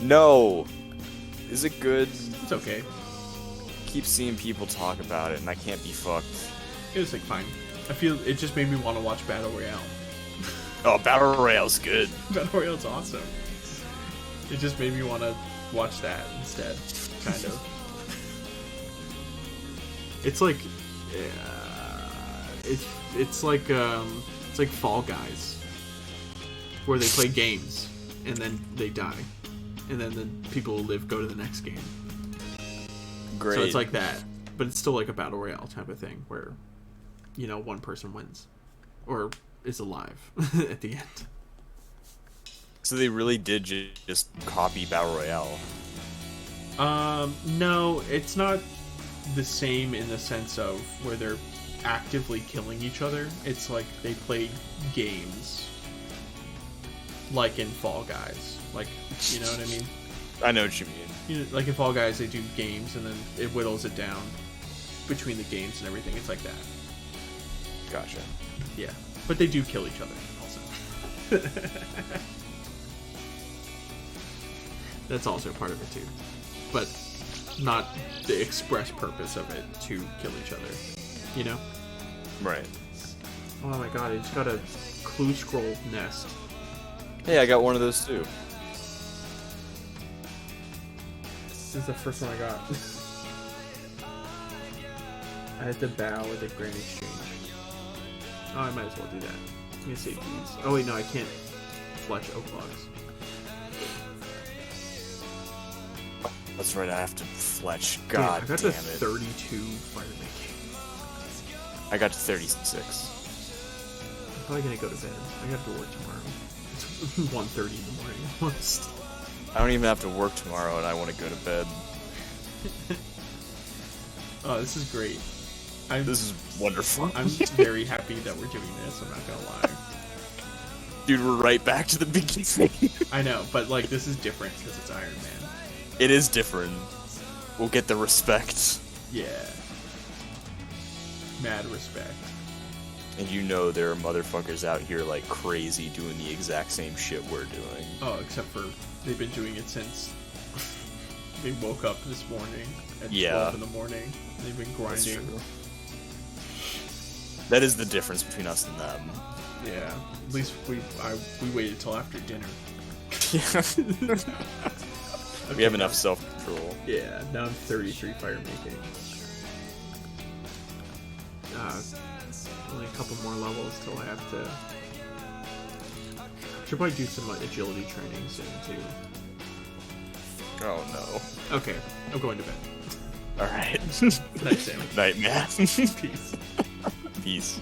No. Is it good? It's okay. Keep seeing people talk about it and I can't be fucked. It was like fine. I feel it just made me want to watch Battle Royale. Oh, Battle Royale's good. Battle Royale's awesome. It just made me want to watch that instead, kind of. It's like, it's like Fall Guys, where they play games and then they die, and then the people who live go to the next game. Great. So it's like that, but it's still like a Battle Royale type of thing where, you know, one person wins, or is alive at the end. So they really did just copy Battle Royale. No, it's not the same in the sense of where they're actively killing each other. It's like they play games, like in Fall Guys. Like, you know what I mean? I know what you mean. You know, like in Fall Guys, they do games and then it whittles it down between the games and everything. It's like that. Gotcha. Yeah, but they do kill each other also. That's also part of it too, but not the express purpose of it to kill each other, you know? Right. Oh my god, I just got a clue scroll nest. Hey, I got one of those too. This is the first one I got. I had to bow at the Grand Exchange. Oh, I might as well do that. gonna save these. Oh wait, no, I can't fletch oak logs. That's right, I have to fletch. God I got damn to it. 32 fire making. I got to 36. I'm probably gonna go to bed. I got to work tomorrow. It's 1:30 in the morning almost. I don't even have to work tomorrow and I want to go to bed. Oh, this is great. This is wonderful. I'm very happy that we're doing this, I'm not gonna lie. Dude, we're right back to the beginning. I know, but like this is different because it's Iron Man. It is different. We'll get the respect. Yeah. Mad respect. And you know there are motherfuckers out here like crazy doing the exact same shit we're doing. Oh, except for they've been doing it since they woke up this morning at 12 in the morning. They've been grinding. That is the difference between us and them. Yeah. At least we waited till after dinner. We have enough self-control. Yeah, now I'm 33 fire making. Only a couple more levels till I have to... Should probably do some agility training soon too. Oh no. Okay, I'm going to bed. Alright. Night, Sam. Night, man. Peace. Peace.